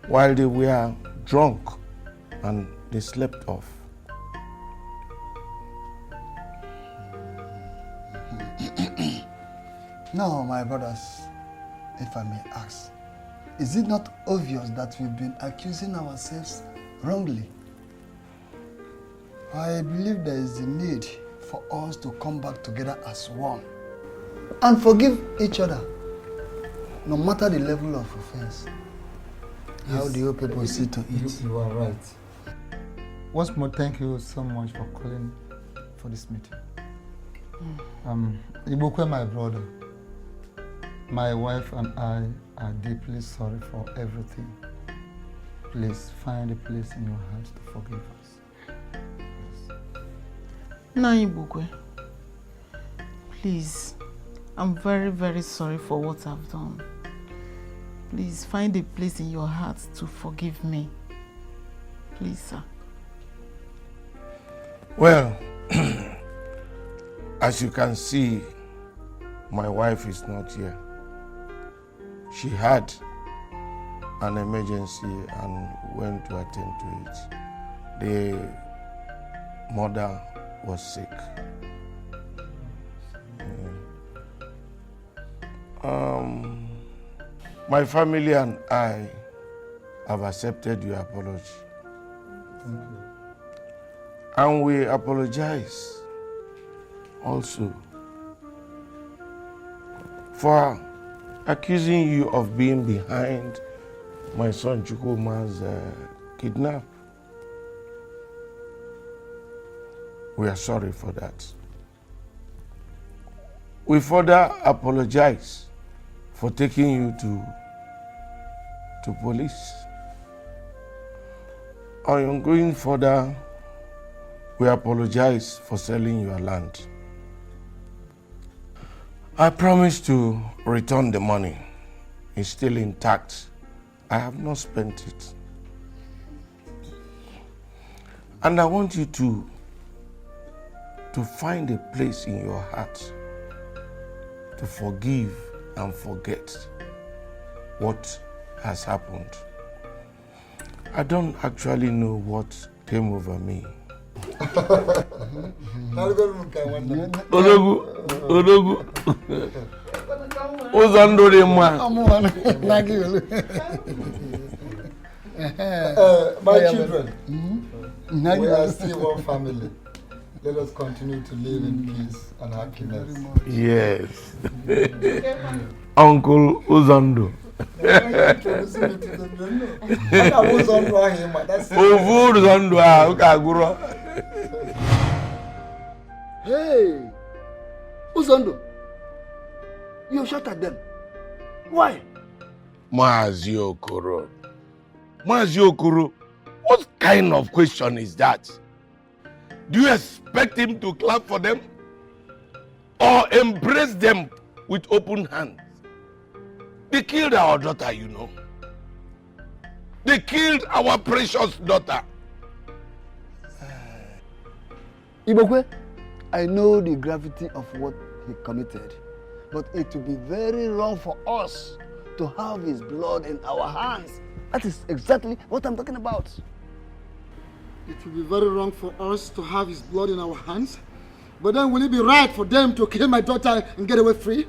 while they were drunk and they slept off. Now, my brothers, if I may ask, is it not obvious that we've been accusing ourselves wrongly? I believe there is a need for us to come back together as one and forgive each other, no matter the level of offense. How do you people see to it? You are right. Once more, thank you so much for calling for this meeting. Ibukwe, my brother, my wife and I are deeply sorry for everything. Please find a place in your heart to forgive us. Now, Ibukwe, please, I'm very, very sorry for what I've done. Please find a place in your heart to forgive me. Please, sir. Well, as you can see, my wife is not here. She had an emergency and went to attend to it. The mother was sick. My family and I have accepted your apology. Thank you. And we apologize also for accusing you of being behind my son Chukwuma's kidnapped. We are sorry for that. We further apologize for taking you to police. On going further, we apologize for selling your land. I promise to return the money. It's still intact. I have not spent it. And I want you to find a place in your heart to forgive and forget what has happened. I don't actually know what came over me. Odogu. My children, we are still one family. Let us continue to live in peace and happiness. Yes. Uncle Uzando. Hey, Uzando, you shot at them. Why? Mazi Okoro, what kind of question is that? Do you expect him to clap for them? Or embrace them with open hands? They killed our daughter, you know. They killed our precious daughter. Ibokwe, I know the gravity of what he committed, but it would be very wrong for us to have his blood in our hands. That is exactly what I'm talking about. It would be very wrong for us to have his blood in our hands. But then will it be right for them to kill my daughter and get away free?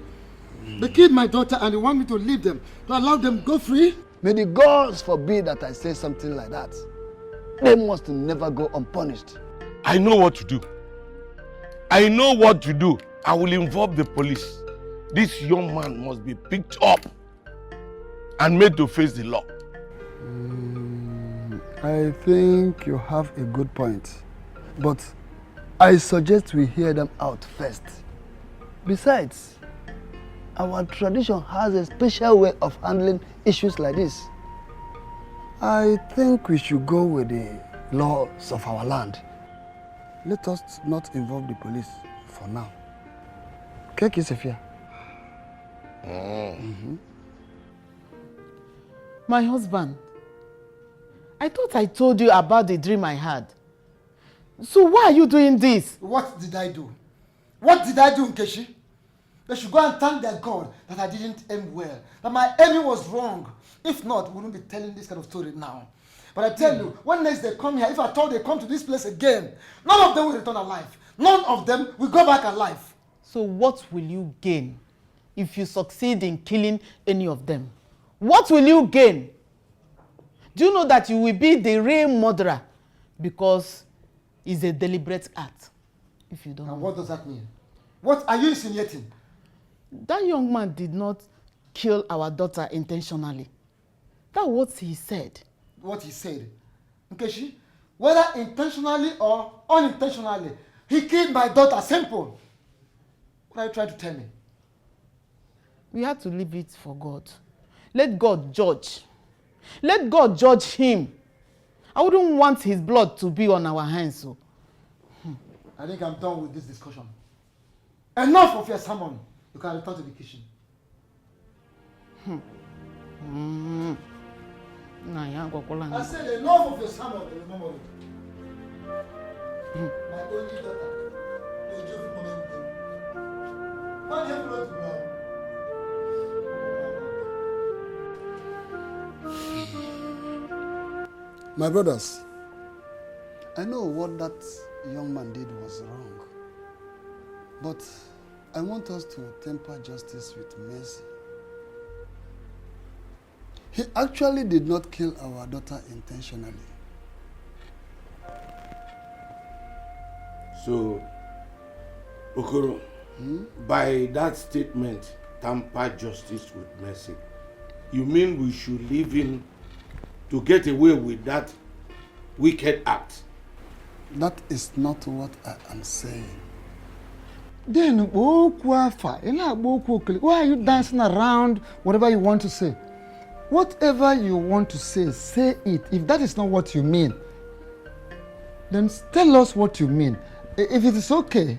They killed my daughter and they want me to leave them, to allow them go free? May the gods forbid that I say something like that. They must never go unpunished. I know what to do. I will involve the police. This young man must be picked up and made to face the law. I think you have a good point, but I suggest we hear them out first. Besides, our tradition has a special way of handling issues like this. I think we should go with the laws of our land. Let us not involve the police for now. Okay, Kisefia? My husband, I thought I told you about the dream I had. So why are you doing this? What did I do? What did I do, Nkechi? They should go and thank their God that I didn't aim well, that my aiming was wrong. If not, we wouldn't be telling this kind of story now. But I tell you, when next they come here, if I told they come to this place again, none of them will return alive. None of them will go back alive. So what will you gain if you succeed in killing any of them? What will you gain? Do you know that you will be the real murderer because it's a deliberate act? If you don't know. And what does that mean? What are you insinuating? That young man did not kill our daughter intentionally. That's what he said. What he said? Nkechi, whether intentionally or unintentionally, he killed my daughter. Simple. What are you trying to tell me? We have to leave it for God. Let God judge. Let God judge him. I wouldn't want his blood to be on our hands. So. I think I'm done with this discussion. Enough of your sermon. You can return to the kitchen. I said enough of your sermon. Remember it. My only daughter. My brothers, I know what that young man did was wrong, but I want us to temper justice with mercy. He actually did not kill our daughter intentionally. So, Okoro, by that statement, temper justice with mercy, you mean we should leave him to get away with that wicked act. That is not what I am saying. Then, why are you dancing around whatever you want to say? Whatever you want to say it. If that is not what you mean, then tell us what you mean. If it is okay,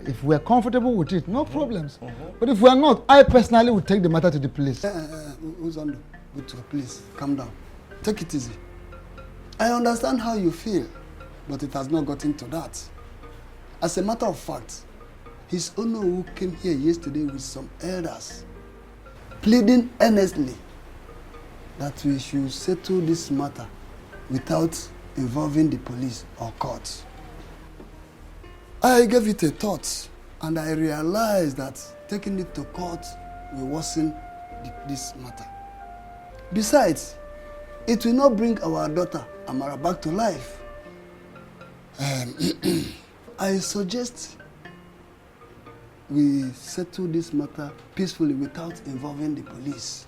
if we are comfortable with it, no problems. But if we are not, I personally would take the matter to the police. Uzondo, please, calm down. Take it easy. I understand how you feel, but it has not gotten to that. As a matter of fact, His Honor who came here yesterday with some elders, pleading earnestly that we should settle this matter without involving the police or courts. I gave it a thought, and I realized that taking it to court will worsen this matter. Besides, it will not bring our daughter Amara back to life. I suggest we settle this matter peacefully without involving the police.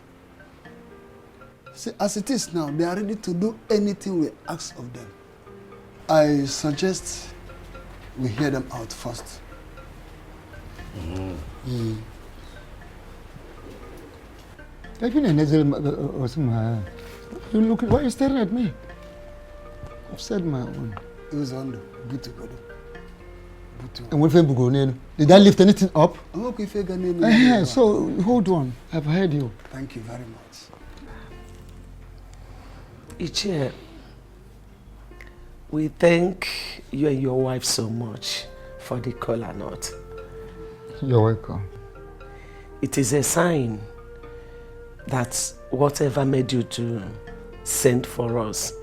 See, as it is now, they are ready to do anything we ask of them. I suggest we hear them out first. You look, why are you staring at me? I've said my own. It was on the good to go. And what did I lift anything up? Okay, so hold on. I've heard you. Thank you very much. Ichie, we thank you and your wife so much for the kola nut. You're welcome. It is a sign that whatever made you to send for us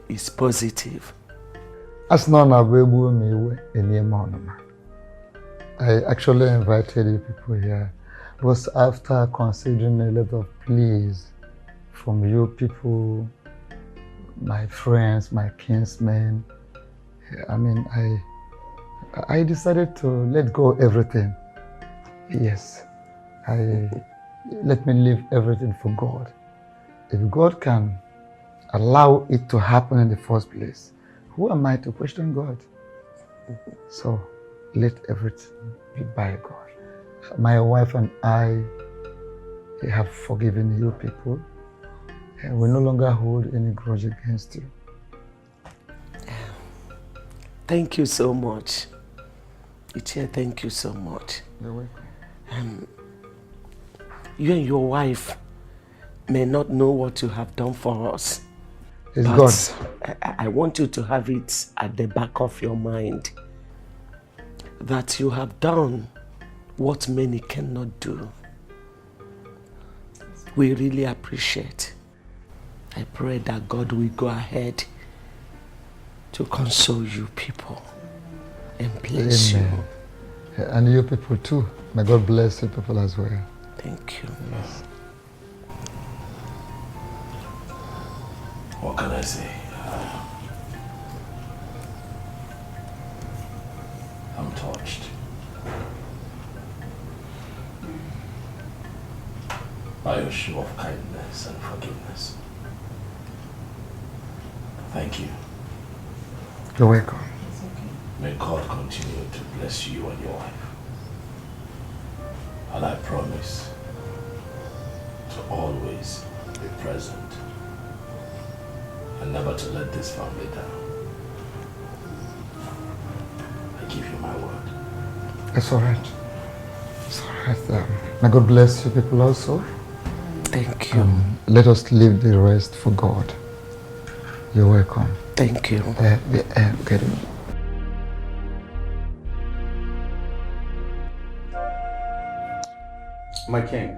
is positive. As I actually invited you people here because after considering a lot of pleas from you people, my friends, my kinsmen, I decided to let go of everything. Yes, let me leave everything for God. If God can allow it to happen in the first place, who am I to question God? So let everything be by God. My wife and I have forgiven you people, and we no longer hold any grudge against you. Thank you so much. Ichie, thank you so much. You're welcome. You and your wife may not know what you have done for us. It's God. I want you to have it at the back of your mind that you have done what many cannot do. We really appreciate. I pray that God will go ahead to console you people and bless Amen. you. And you people too. May God bless you people as well. Thank you. Yes. What can I say? I'm touched by your show of kindness and forgiveness. Thank you. You're welcome. May God continue to bless you and your wife. And I promise to always be present and never to let this family down. I give you my word. It's all right. It's all right. May God bless you people also. Thank you. Let us leave the rest for God. You're welcome. Thank you. Get it. My king,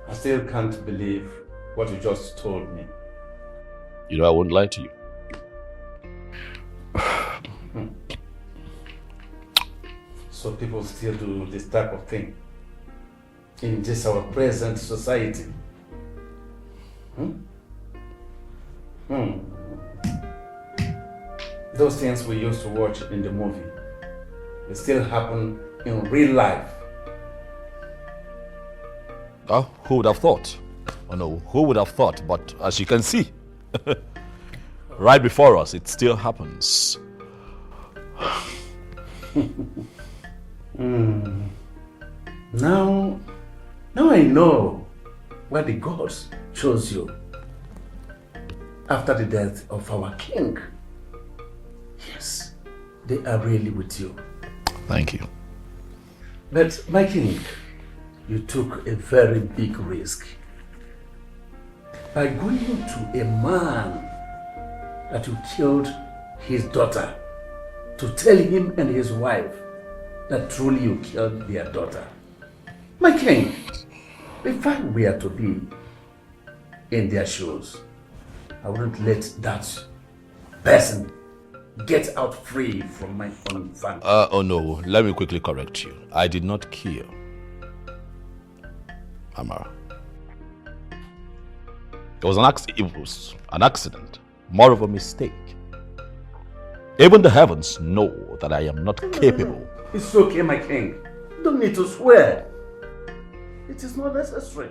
I still can't believe what you just told me. You know, I wouldn't lie to you. So people still do this type of thing in this our present society. Those things we used to watch in the movie, they still happen in real life. Oh, who would have thought? Oh no, who would have thought? But as you can see, right before us, it still happens. Now I know why the gods chose you after the death of our king. Yes, they are really with you. Thank you. But my king, you took a very big risk by going to a man that you killed his daughter to tell him and his wife that truly you killed their daughter. My king, if I were to be in their shoes, I wouldn't let that person get out free from my own family. Oh no, let me quickly correct you. I did not kill Amara. It was an accident, more of a mistake. Even the heavens know that I am not capable. It's okay, my king. You don't need to swear. It is not necessary.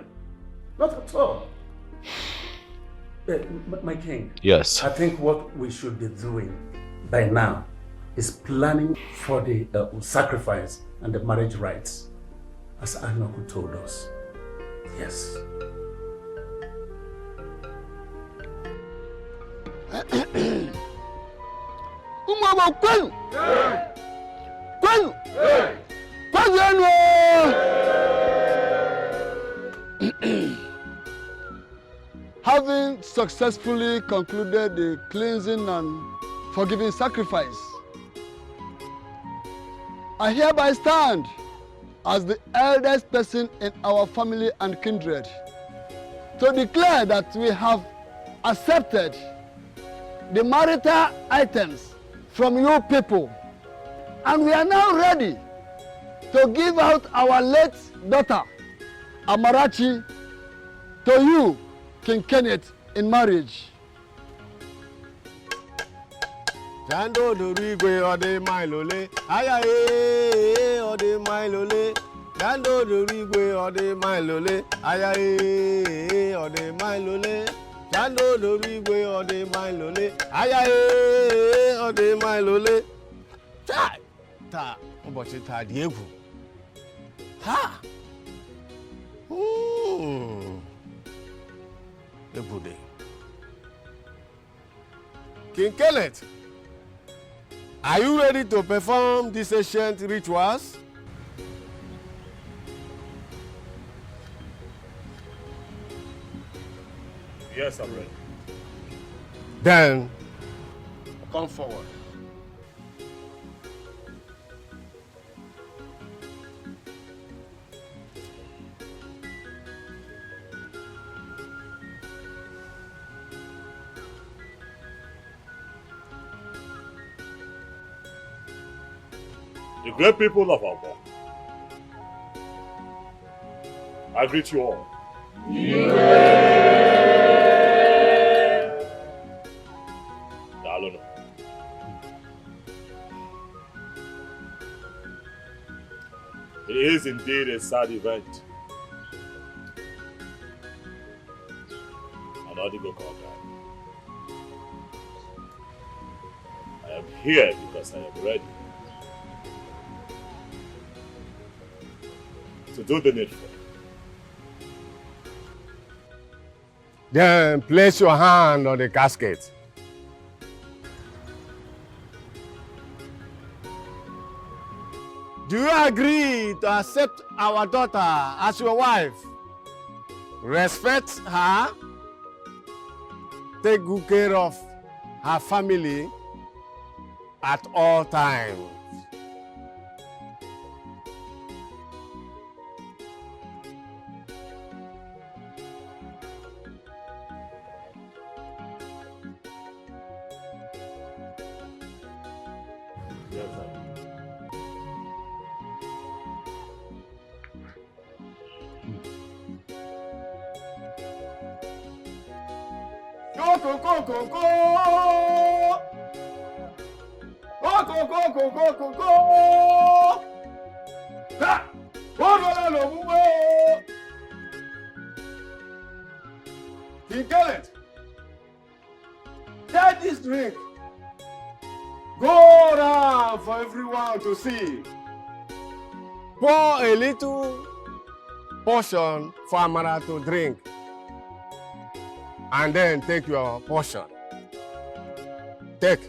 Not at all. My king. Yes. I think what we should be doing by now is planning for the sacrifice and the marriage rites, as Anoku told us. Yes. Having successfully concluded the cleansing and forgiving sacrifice, I hereby stand as the eldest person in our family and kindred to declare that we have accepted the marital items from you people, and we are now ready to give out our late daughter Amarachi to you, King Kenneth, in marriage. Jando Durigwe ode mailole, ayaye ode mailole. Jando Durigwe ode mailole, ayaye ode mailole. Jando Durigwe ode mailole, ayaye ode mailole. Ta, ụbọchị taa dị egwu. Ha! Egwu dị. King Kenneth, are you ready to perform these ancient rituals? Yes, I'm ready. Then, come forward. The great people of our world, I greet you all. Dalono. It is indeed a sad event. I am here because I am ready to do the needful. Then place your hand on the casket. Do you agree to accept our daughter as your wife? Respect her, take good care of her family at all times. Queeneth, take this drink. Go around for everyone to see. Pour a little portion for Amara to drink. And then take your portion. Take.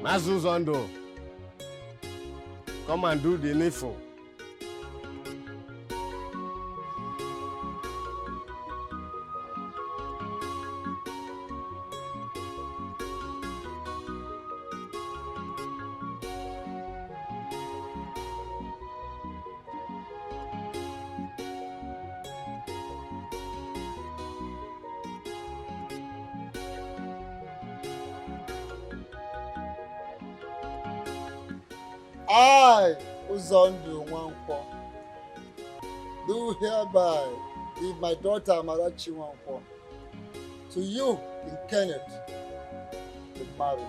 Mazuzondo, come and do the needful. I, Uzondo Nwankwo, do hereby give my daughter Amarachi Nwankwo to you in Kenneth in marriage.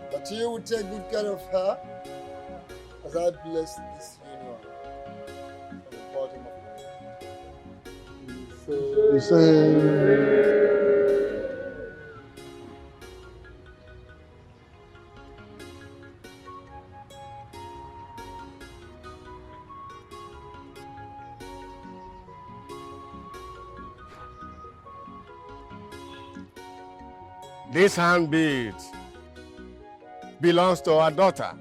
But you will take good care of her as I bless this union from the bottom of my heart. This handmaid belongs to our daughter,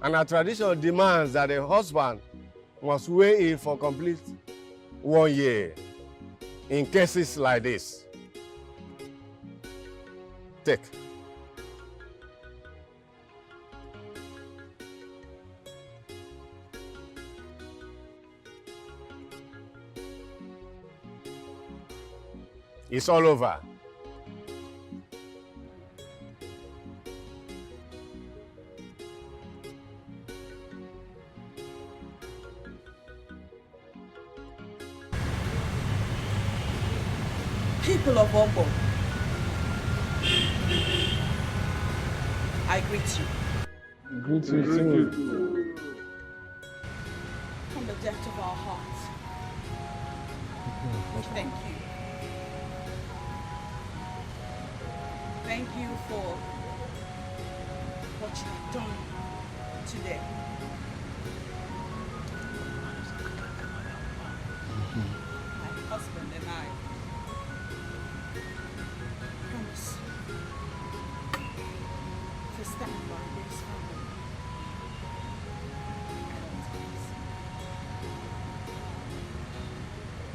and our tradition demands that a husband must weigh in for complete 1 year in cases like this. Take. It's all over. People of Ombo, I greet you. Greet you too. From the depth of our hearts, thank you. Thank you for what you have done today. My husband and I promise to stand by this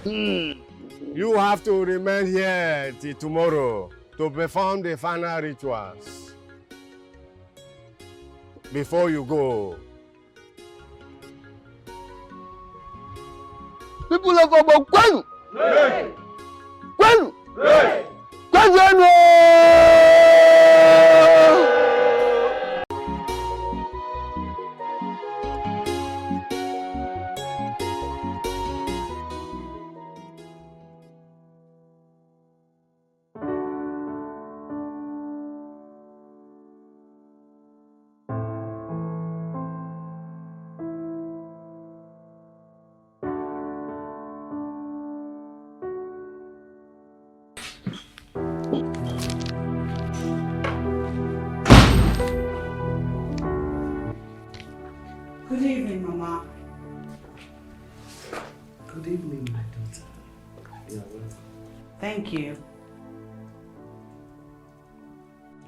family. You have to remain here till tomorrow to perform the final rituals. Before you go. People of Obo, Kwenu! Kwenu! Kwenu! Good evening, Mama. Good evening, my daughter. You're welcome. Thank you.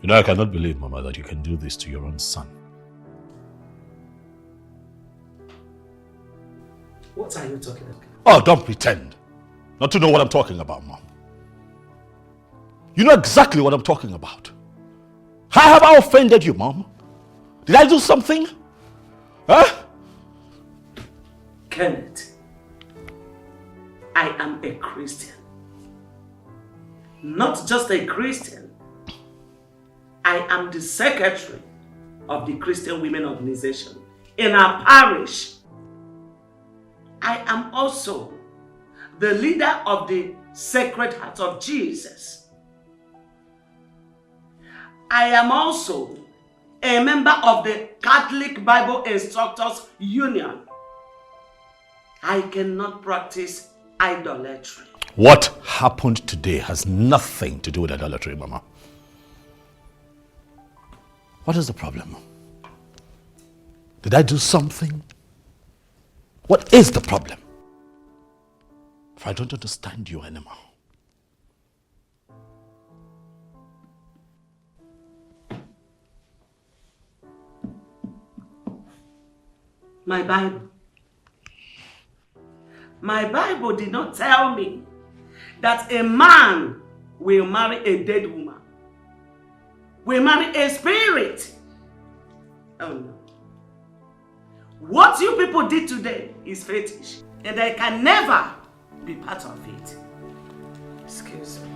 You know, I cannot believe, Mama, that you can do this to your own son. What are you talking about? Oh, don't pretend not to know what I'm talking about, Mom. You know exactly what I'm talking about. How have I offended you, Mom? Did I do something? Huh? Kenneth, I am a Christian. Not just a Christian. I am the secretary of the Christian Women Organization in our parish. I am also the leader of the Sacred Heart of Jesus. I am also a member of the Catholic Bible Instructors Union. I cannot practice idolatry. What happened today has nothing to do with idolatry, Mama. What is the problem? Did I do something? What is the problem? For I don't understand you anymore. My Bible. My Bible did not tell me that a man will marry a dead woman. Will marry a spirit. Oh no. What you people did today is fetish, and I can never be part of it. Excuse me.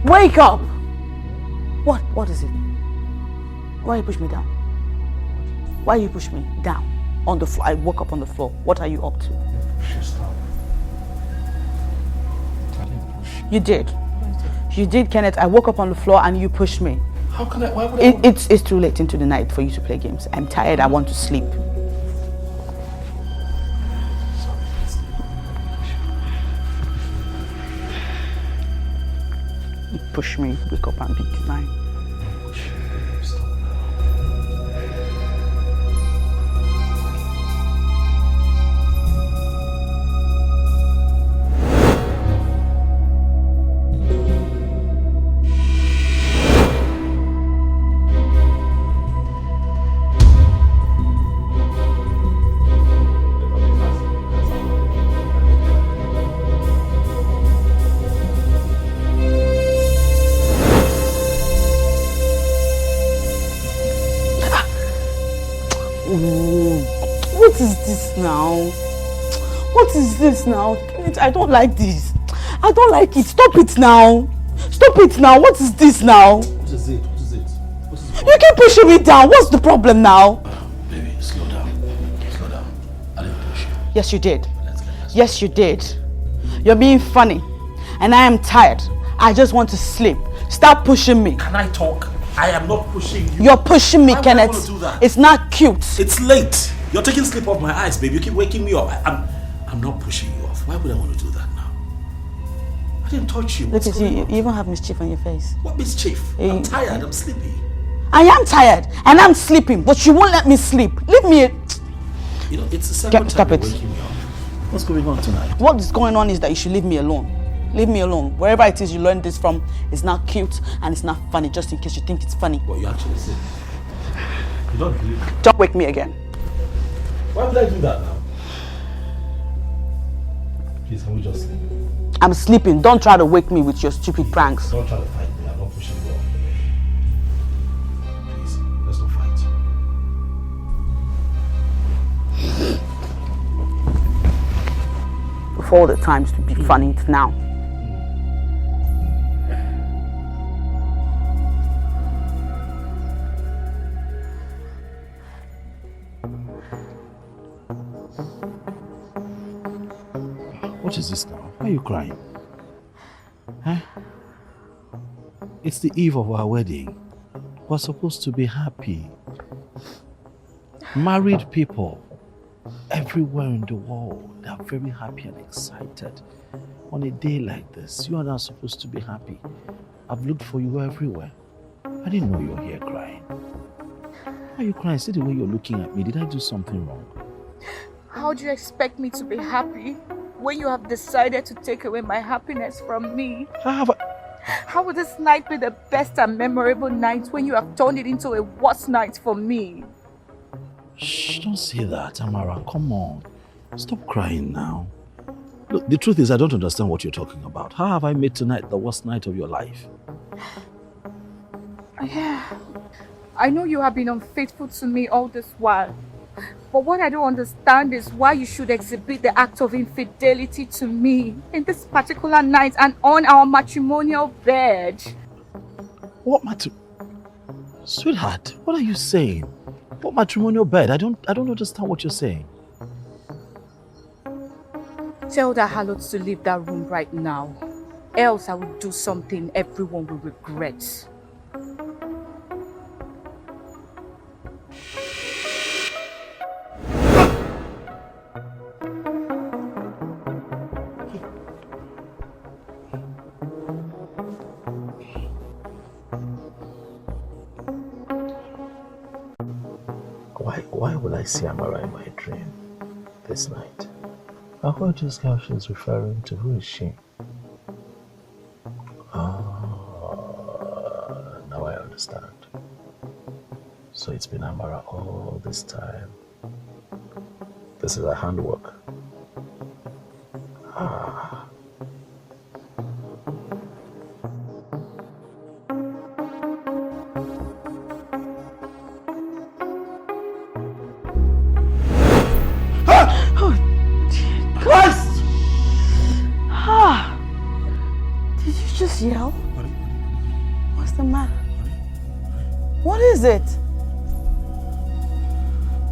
Wake up! What is it? Why you push me down? Why you push me down? On the floor. I woke up on the floor. What are you up to? You did. You did, Kenneth. I woke up on the floor and you pushed me. How can I? Why would I? It's too late into the night for you to play games. I'm tired. I want to sleep. You push me, wake up and be divine. What is this now? What is this now? I don't like this. I don't like it. Stop it now. Stop it now. What is this now? What is it? What is it? What is You keep pushing me down. What's the problem now? Baby, slow down. Slow down. I didn't push you. Yes, you did. Yes, you did. You're being funny. And I am tired. I just want to sleep. Stop pushing me. Can I talk? I am not pushing you. You're pushing me, Why Kenneth. would I want to do that? It's not cute. It's late. You're taking sleep off my eyes, baby. You keep waking me up. I'm not pushing you off. Why would I want to do that now? I didn't touch you. Look at you. You even have mischief on your face. What mischief? I'm tired. I'm sleepy. I am tired and I'm sleeping, but you won't let me sleep. Leave me. You know, it's the second Stop time it. you're waking me up. What's going on tonight? What is going on is that you should leave me alone. Leave me alone. Wherever it is you learned this from, it's not cute and it's not funny, just in case you think it's funny. What you actually say? You don't believe me? Don't wake me again. Why would I do that now? Please, can we just sleep? I'm sleeping. Don't try to wake me with your stupid pranks. Don't try to fight me. I'm not pushing you off. Please, let's not fight. Of all the times to be funny, it's now. What is this now? Why are you crying? Huh? It's the eve of our wedding. We're supposed to be happy. Married people everywhere in the world, they are very happy and excited. On a day like this, you and I are supposed to be happy. I've looked for you everywhere. I didn't know you were here crying. Why are you crying? See the way you're looking at me. Did I do something wrong? How do you expect me to be happy when you have decided to take away my happiness from me? How would this night be the best and memorable night when you have turned it into a worse night for me? Shh, don't say that, Amara. Come on. Stop crying now. Look, the truth is I don't understand what you're talking about. How have I made tonight the worst night of your life? Yeah, I know you have been unfaithful to me all this while. But what I don't understand is why you should exhibit the act of infidelity to me in this particular night and on our matrimonial bed. What Sweetheart, what are you saying? What matrimonial bed? I don't understand what you're saying. Tell that harlot to leave that room right now. Else I will do something everyone will regret. Why would I see Amara in my dream this night? I heard this girl she's referring to. Who is she? Now I understand. So it's been Amara all this time. This is her handwork. Yell? What's the matter? What is it?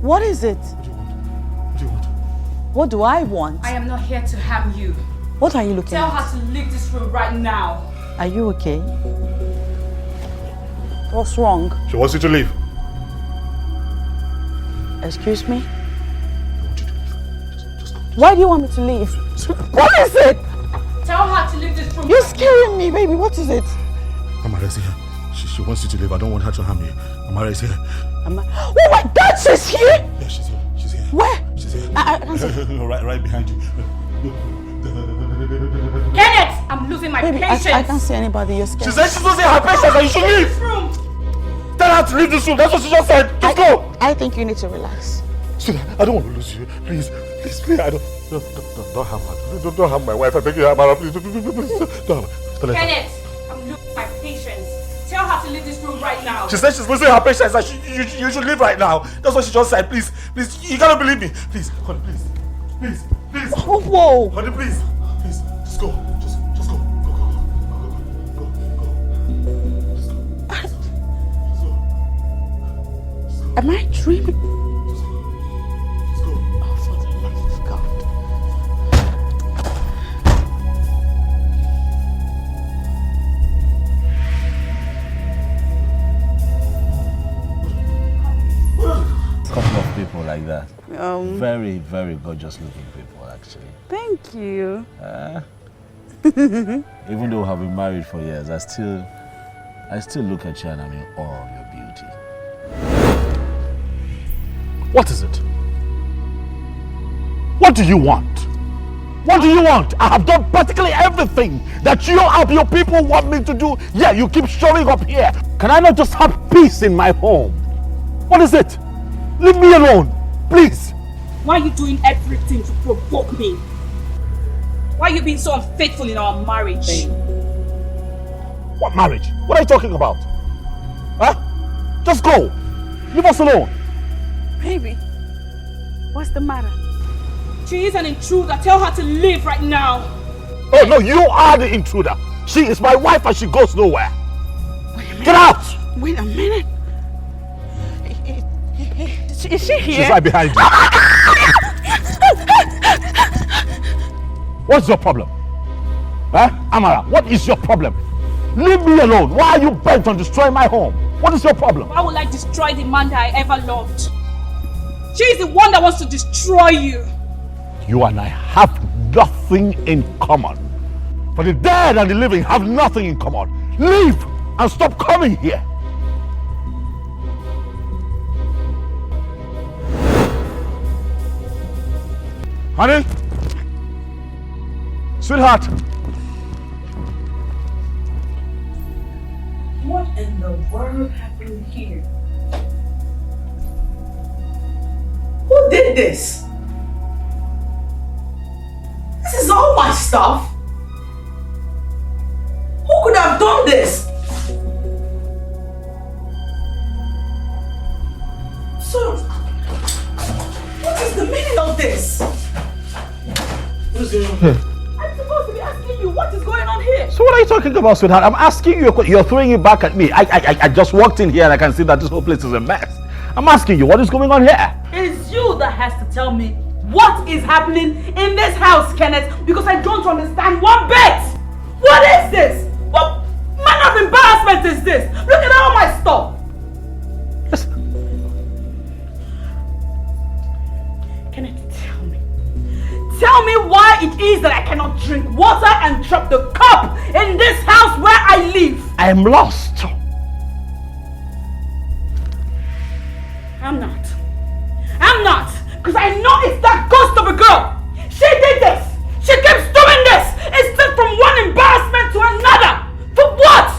What is it? What do you want? What do I want? I am not here to harm you. What are you looking Tell at? her to leave this room right now. Are you okay? What's wrong? She wants you to leave. Excuse me? Why do you want me to leave? What is it? Tell her to leave this room. You're scaring me, baby. What is it? Amara is here. She wants you to leave. I don't want her to harm you. Amara is here. Oh my God, she's here? Yeah, she's here. She's here. Where? She's here. I can't see. No, right behind you. Kenneth, I'm losing my patience. I can't see anybody. You're scared. She said she's losing her patience and you should leave. Tell her to leave this room. That's what she just said. Just go. I think you need to relax. Sweetheart, I don't want to lose you. Please, I don't harm her. Don't harm my wife. I beg you, Amara. Please, don't. Kenneth, I'm losing my patience. Tell her to leave this room right now. She said she's losing her patience and you should leave right now. That's what she just said. Please, you cannot believe me. Please, honey, please. Whoa. Honey, please, just go. Just go. Go. Am I dreaming? Couple of people like that. Very, very gorgeous looking people, actually. Thank you. Even though I've been married for years, I still look at you and I'm in awe of your beauty. What is it? What do you want? What do you want? I have done practically everything that you and your people want me to do. Yeah, you keep showing up here. Can I not just have peace in my home? What is it? Leave me alone, please. Why are you doing everything to provoke me? Why are you being so unfaithful in our marriage? What marriage? What are you talking about? Huh? Just go. Leave us alone. Baby, what's the matter? She is an intruder. Tell her to leave right now. Oh no, you are the intruder. She is my wife and she goes nowhere. Get out! Wait a minute. Is she here? She's right behind you. What's your problem? Huh? Amara, what is your problem? Leave me alone. Why are you bent on destroying my home? What is your problem? Why would I destroy the man that I ever loved? She is the one that wants to destroy you. You and I have nothing in common. For the dead and the living have nothing in common. Leave and stop coming here. Honey? Sweetheart? What in the world happened here? Who did this? This is all my stuff. Who could have done this? So, what is the meaning of this? What's going on here? I'm supposed to be asking you what is going on here. So what are you talking about, sweetheart? I'm asking you, you're throwing it back at me. I just walked in here and I can see that this whole place is a mess. I'm asking you, what is going on here? It's you that has to tell me what is happening in this house, Kenneth, because I don't understand one bit. What is this? What manner of embarrassment is this? Look at all my stuff. Kenneth, tell me why it is that I cannot drink water and drop the cup in this house where I live. I am lost. I'm not. Because I know it's that ghost of a girl. She did this. She keeps doing this. It's just from one embarrassment to another. For what?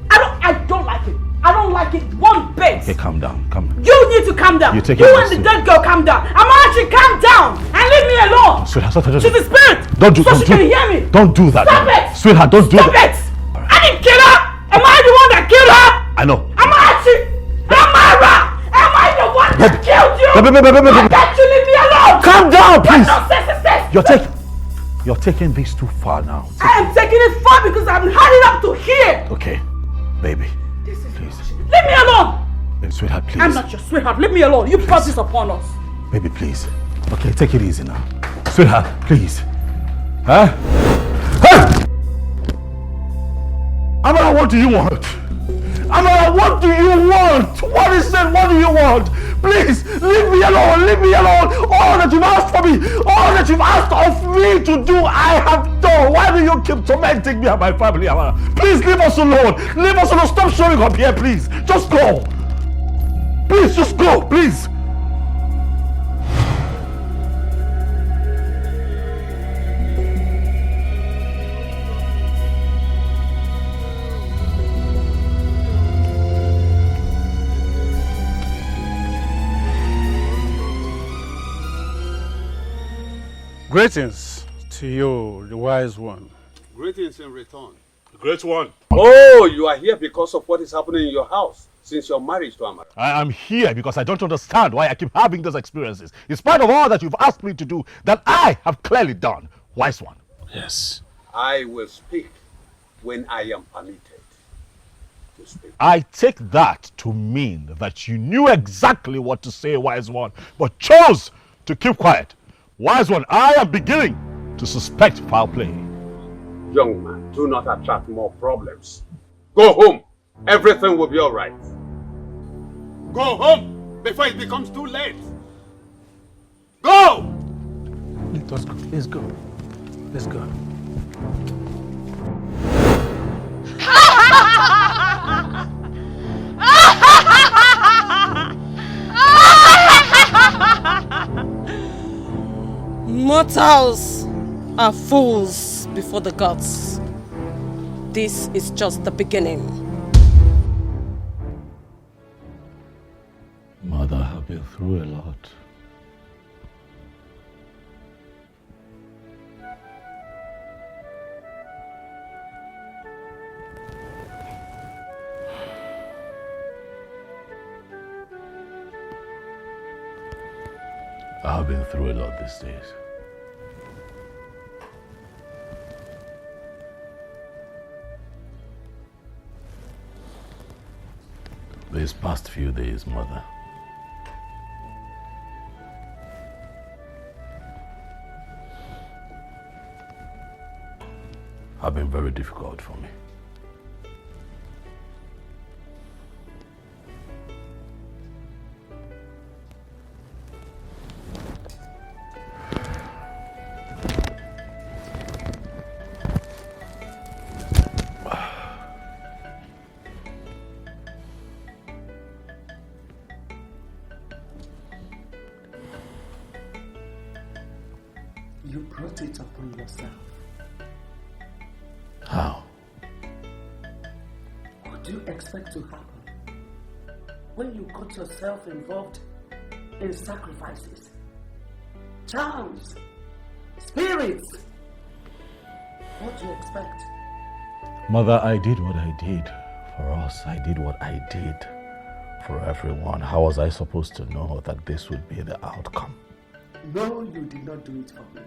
I don't like it. I don't like it one bit. Okay, calm down. You need to calm down. You take you it and the dead girl calm down. Amachi, calm down and leave me alone. Sweetheart, She's a spirit. So she can hear me. Don't do that. Stop it. Sweetheart, don't do Stop that. it. I didn't kill her. Am I the one that killed her? I know. Amachi, Amara. Am I the one that killed you? Why can't you leave me alone? Calm down, please. What nonsense is this? You're taking this too far now. I am taking it far because I'm hurrying up to here. Okay, baby. Leave me alone. Baby, sweetheart, please. I'm not your sweetheart. Leave me alone. You brought this upon us. Baby, please. Okay, take it easy now. Sweetheart, please. Huh? Hey! Amara, what do you want? Amara, what do you want? What is it? What do you want? Please, leave me alone. Leave me alone. All that you've asked for me, all that you've asked of me to do, I have done. Why do you keep tormenting me and my family, Amara? Please, leave us alone. Leave us alone. Stop showing up here, please. Just go. Please, just go, please. Greetings to you, the wise one. Greetings in return. Great one. Oh, you are here because of what is happening in your house since your marriage to Amara. I am here because I don't understand why I keep having those experiences. In spite of all that you've asked me to do, that I have clearly done. Wise one. Yes. I will speak when I am permitted to speak. I take that to mean that you knew exactly what to say, wise one, but chose to keep quiet. Wise one, I am beginning to suspect foul play. Young man, do not attract more problems. Go home. Everything will be all right. Go home before it becomes too late. Go! Let us go. Let's go. Let's go. Mortals are fools before the gods. This is just the beginning. Mother, I've been through a lot. I've been through a lot these days. These past few days, Mother, have been very difficult for me. You brought it upon yourself. How? What do you expect to happen when you got yourself involved in sacrifices, charms, spirits? What do you expect? Mother, I did what I did for us. I did what I did for everyone. How was I supposed to know that this would be the outcome? No, you did not do it for me.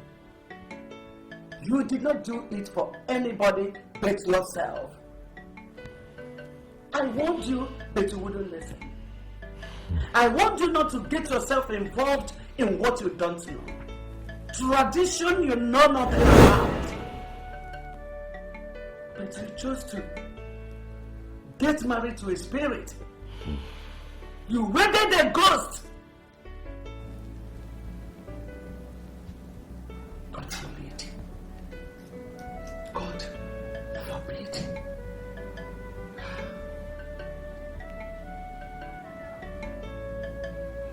You did not do it for anybody but yourself. I warned you, but you wouldn't listen. I warned you not to get yourself involved in what you don't know. Tradition you know nothing about. But you chose to get married to a spirit. You wedded a ghost. God forbid. God forbid.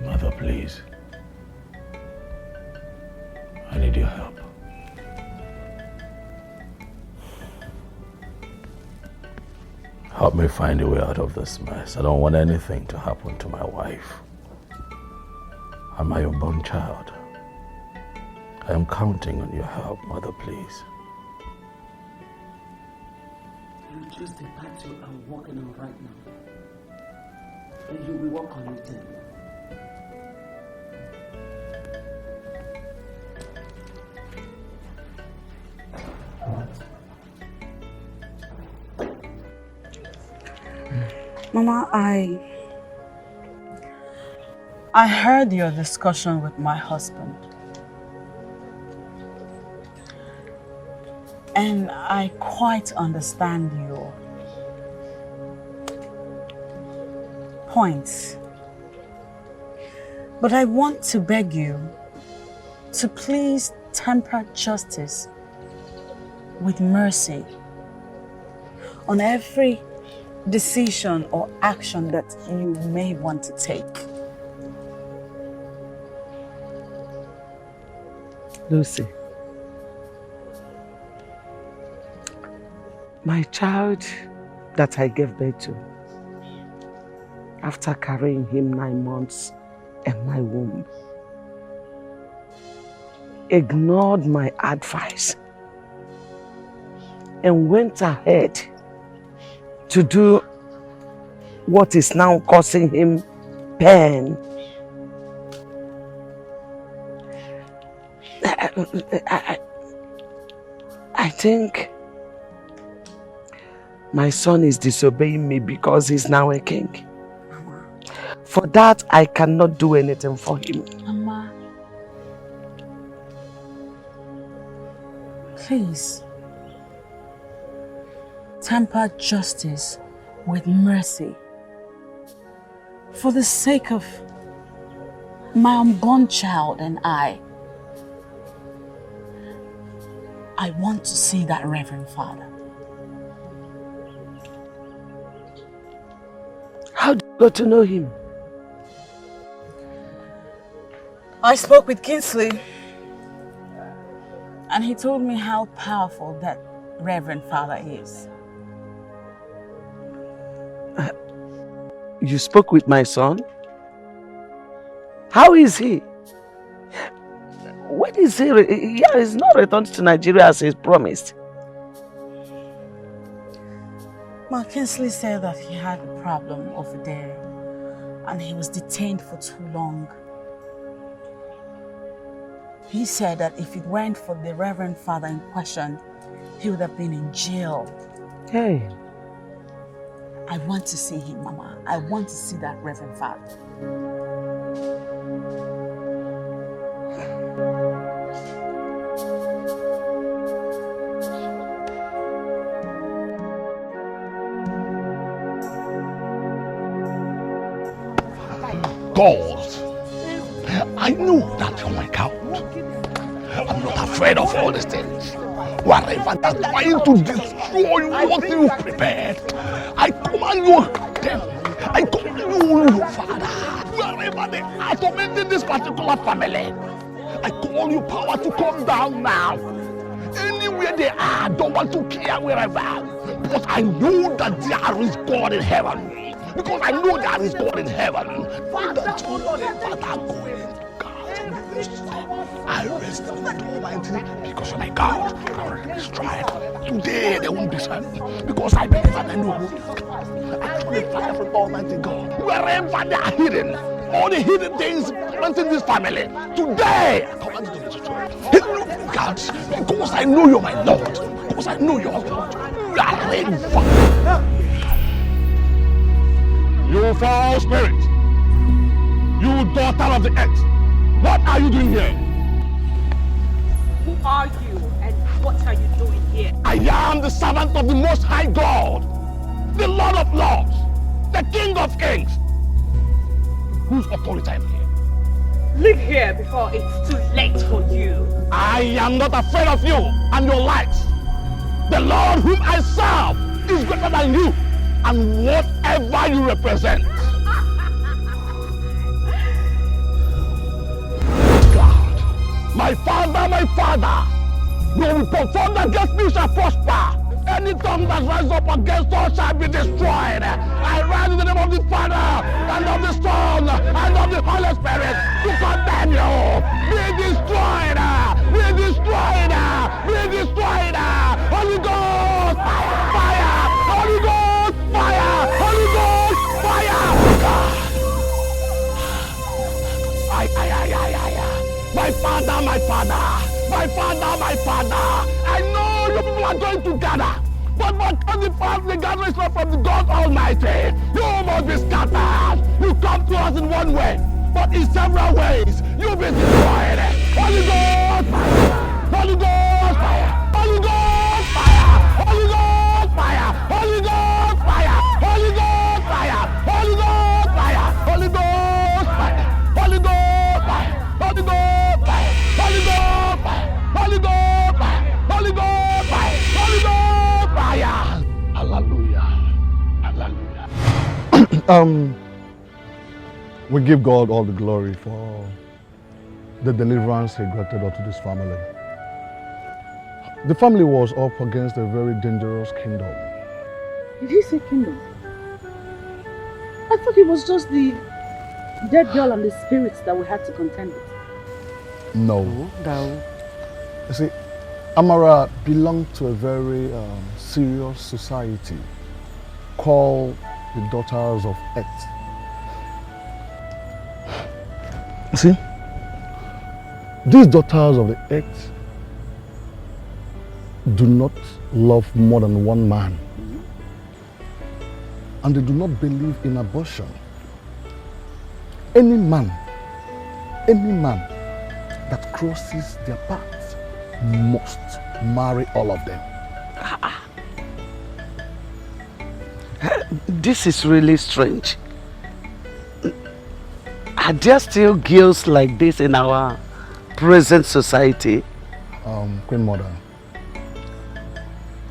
Mother, please. I need your help. Help me find a way out of this mess. I don't want anything to happen to my wife and my unborn child. I am counting on your help, Mother, please. You choose the path you are walking on right now. And you will walk on it anyway. Mama, I heard your discussion with my husband. And I quite understand your points. But I want to beg you to please temper justice with mercy on every decision or action that you may want to take. Lucy, my child that I gave birth to, after carrying him 9 months in my womb, ignored my advice and went ahead to do what is now causing him pain. I think my son is disobeying me because he's now a king. For that, I cannot do anything for him. Mama, please temper justice with mercy for the sake of my unborn child and I want to see that Reverend Father. How do you got to know him? I spoke with Kingsley And he told me how powerful that Reverend Father is. You spoke with my son? How is he? When is he? Yeah, he's not returned to Nigeria as he's promised. Mark Kinsley said that he had a problem over there and he was detained for too long. He said that if it weren't for the Reverend Father in question, he would have been in jail. Hey. I want to see him, Mama. I want to see that Reverend Father. God, I know that you're my God. I'm not afraid of all these things. Whatever that's trying to destroy what you prepared, I command you, them. I command you, your Father. Wherever they are tormenting this particular family, I call you power to come down now. Anywhere they are, I don't want to care wherever. Because I know that there is God in heaven. Because I know there is God in heaven. Father, I rest in the Almighty because you're my God. I already destroyed. Today they won't be silent because I believe and I know who is God. I truly fire from Almighty God. Wherever they are hidden, all the hidden things tormenting this family, today I command you to be destroyed. Look, God, because I know you're my Lord. Because I know you're God. You are ready. You foul spirit, you daughter of the earth, what are you doing here? Who are you and what are you doing here? I am the servant of the Most High God, the Lord of Lords, the King of Kings. Whose authority am here? Leave here before it's too late for you. I am not afraid of you and your lights. The Lord whom I serve is greater than you and whatever you represent. God, my Father, no weapon against me shall prosper. Any tongue that rises up against us shall be destroyed. I rise in the name of the Father, and of the Son, and of the Holy Spirit to condemn you. Be destroyed! Be destroyed! Be destroyed! Holy Ghost! Fire! Holy Ghost! Fire! Holy Ghost! Fire! My Father, my Father! My Father, my Father! I know you people are going to gather, but because the gathering is not from the God Almighty, you must be scattered. You come to us in one way, but in several ways, you'll be destroyed. Holy Ghost fire! Holy Ghost fire! Holy Ghost fire! Holy Ghost fire! Holy Ghost fire! Holy Ghost fire! Holy Ghost fire! Holy Ghost fire! Holy Ghost fire! Holy Ghost fire! Holy Ghost fire! Holy Ghost fire! Holy Ghost fire! Holy Ghost fire! Hallelujah! Hallelujah! We give God all the glory for the deliverance He granted unto this family. The family was up against a very dangerous kingdom. Did he say kingdom? I thought it was just the dead girl and the spirits that we had to contend with. No. No. You see, Amara belonged to a very serious society called the Daughters of Earth. You see, these Daughters of the Earth do not love more than one man. And they do not believe in abortion. Any man that crosses their path must marry all of them. This is really strange. Are there still girls like this in our present society? Queen Mother,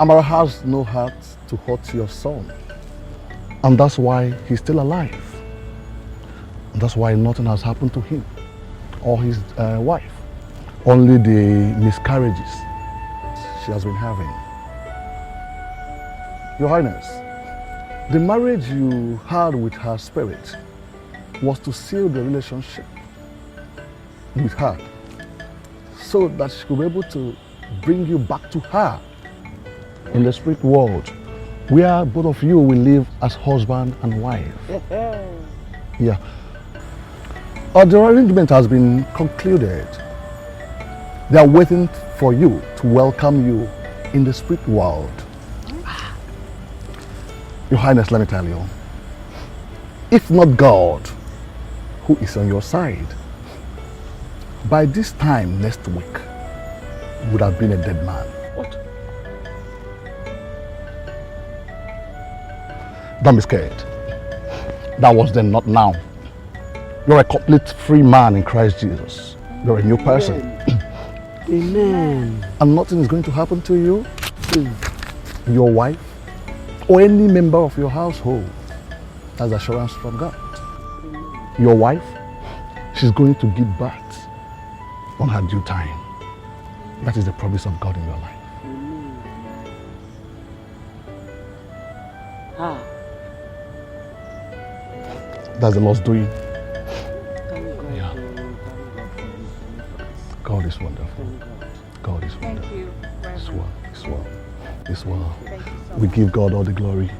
Amara has no heart to hurt your son. And that's why he's still alive. And that's why nothing has happened to him or his wife. Only the miscarriages she has been having. Your Highness, the marriage you had with her spirit was to seal the relationship with her so that she could be able to bring you back to her in the spirit world, where both of you will live as husband and wife. Yeah. The arrangement has been concluded. They are waiting for you to welcome you in the spirit world. Your Highness, let me tell you, if not God, who is on your side, by this time next week, you would have been a dead man. What? Don't be scared. That was then, not now. You're a complete free man in Christ Jesus. You're a new person. Amen. And nothing is going to happen to you, your wife, or any member of your household. That's assurance from God. Your wife, she's going to give birth on her due time. That is the promise of God in your life. Ah. That's the Lord's doing. Yeah. God is wonderful. God is wonderful. Thank you. It's well. It's well. It's well. We give God all the glory.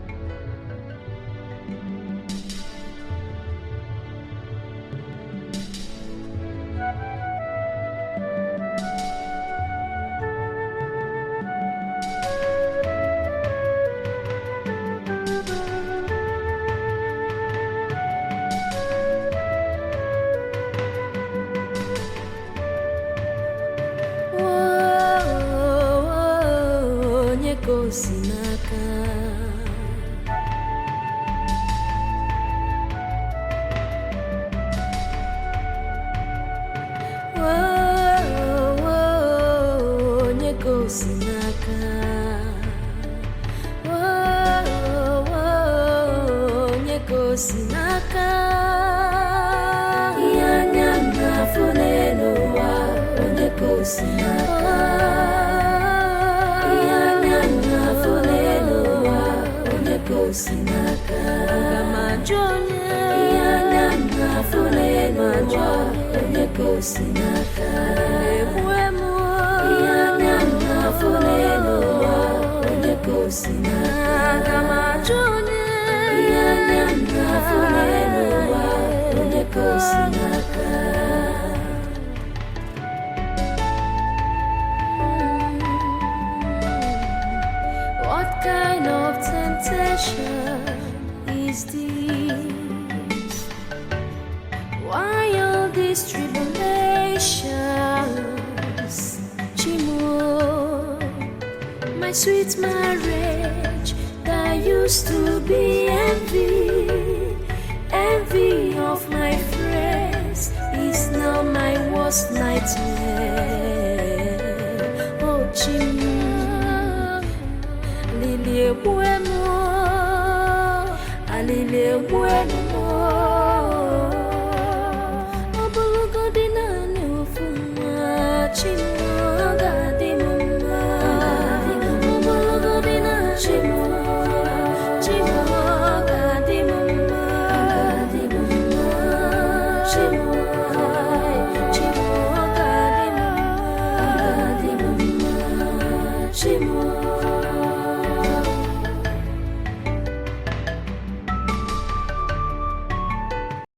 What kind of temptation is this? Why all these tribulations? Chimo, my sweet marriage that used to be envy of my friends is now my worst nightmare. Oh, Chimo. Alile bueno, obulugo na nufuma chimo gadi mama, obulugo na chimo gadi mama, chimo gadi mama, chimo.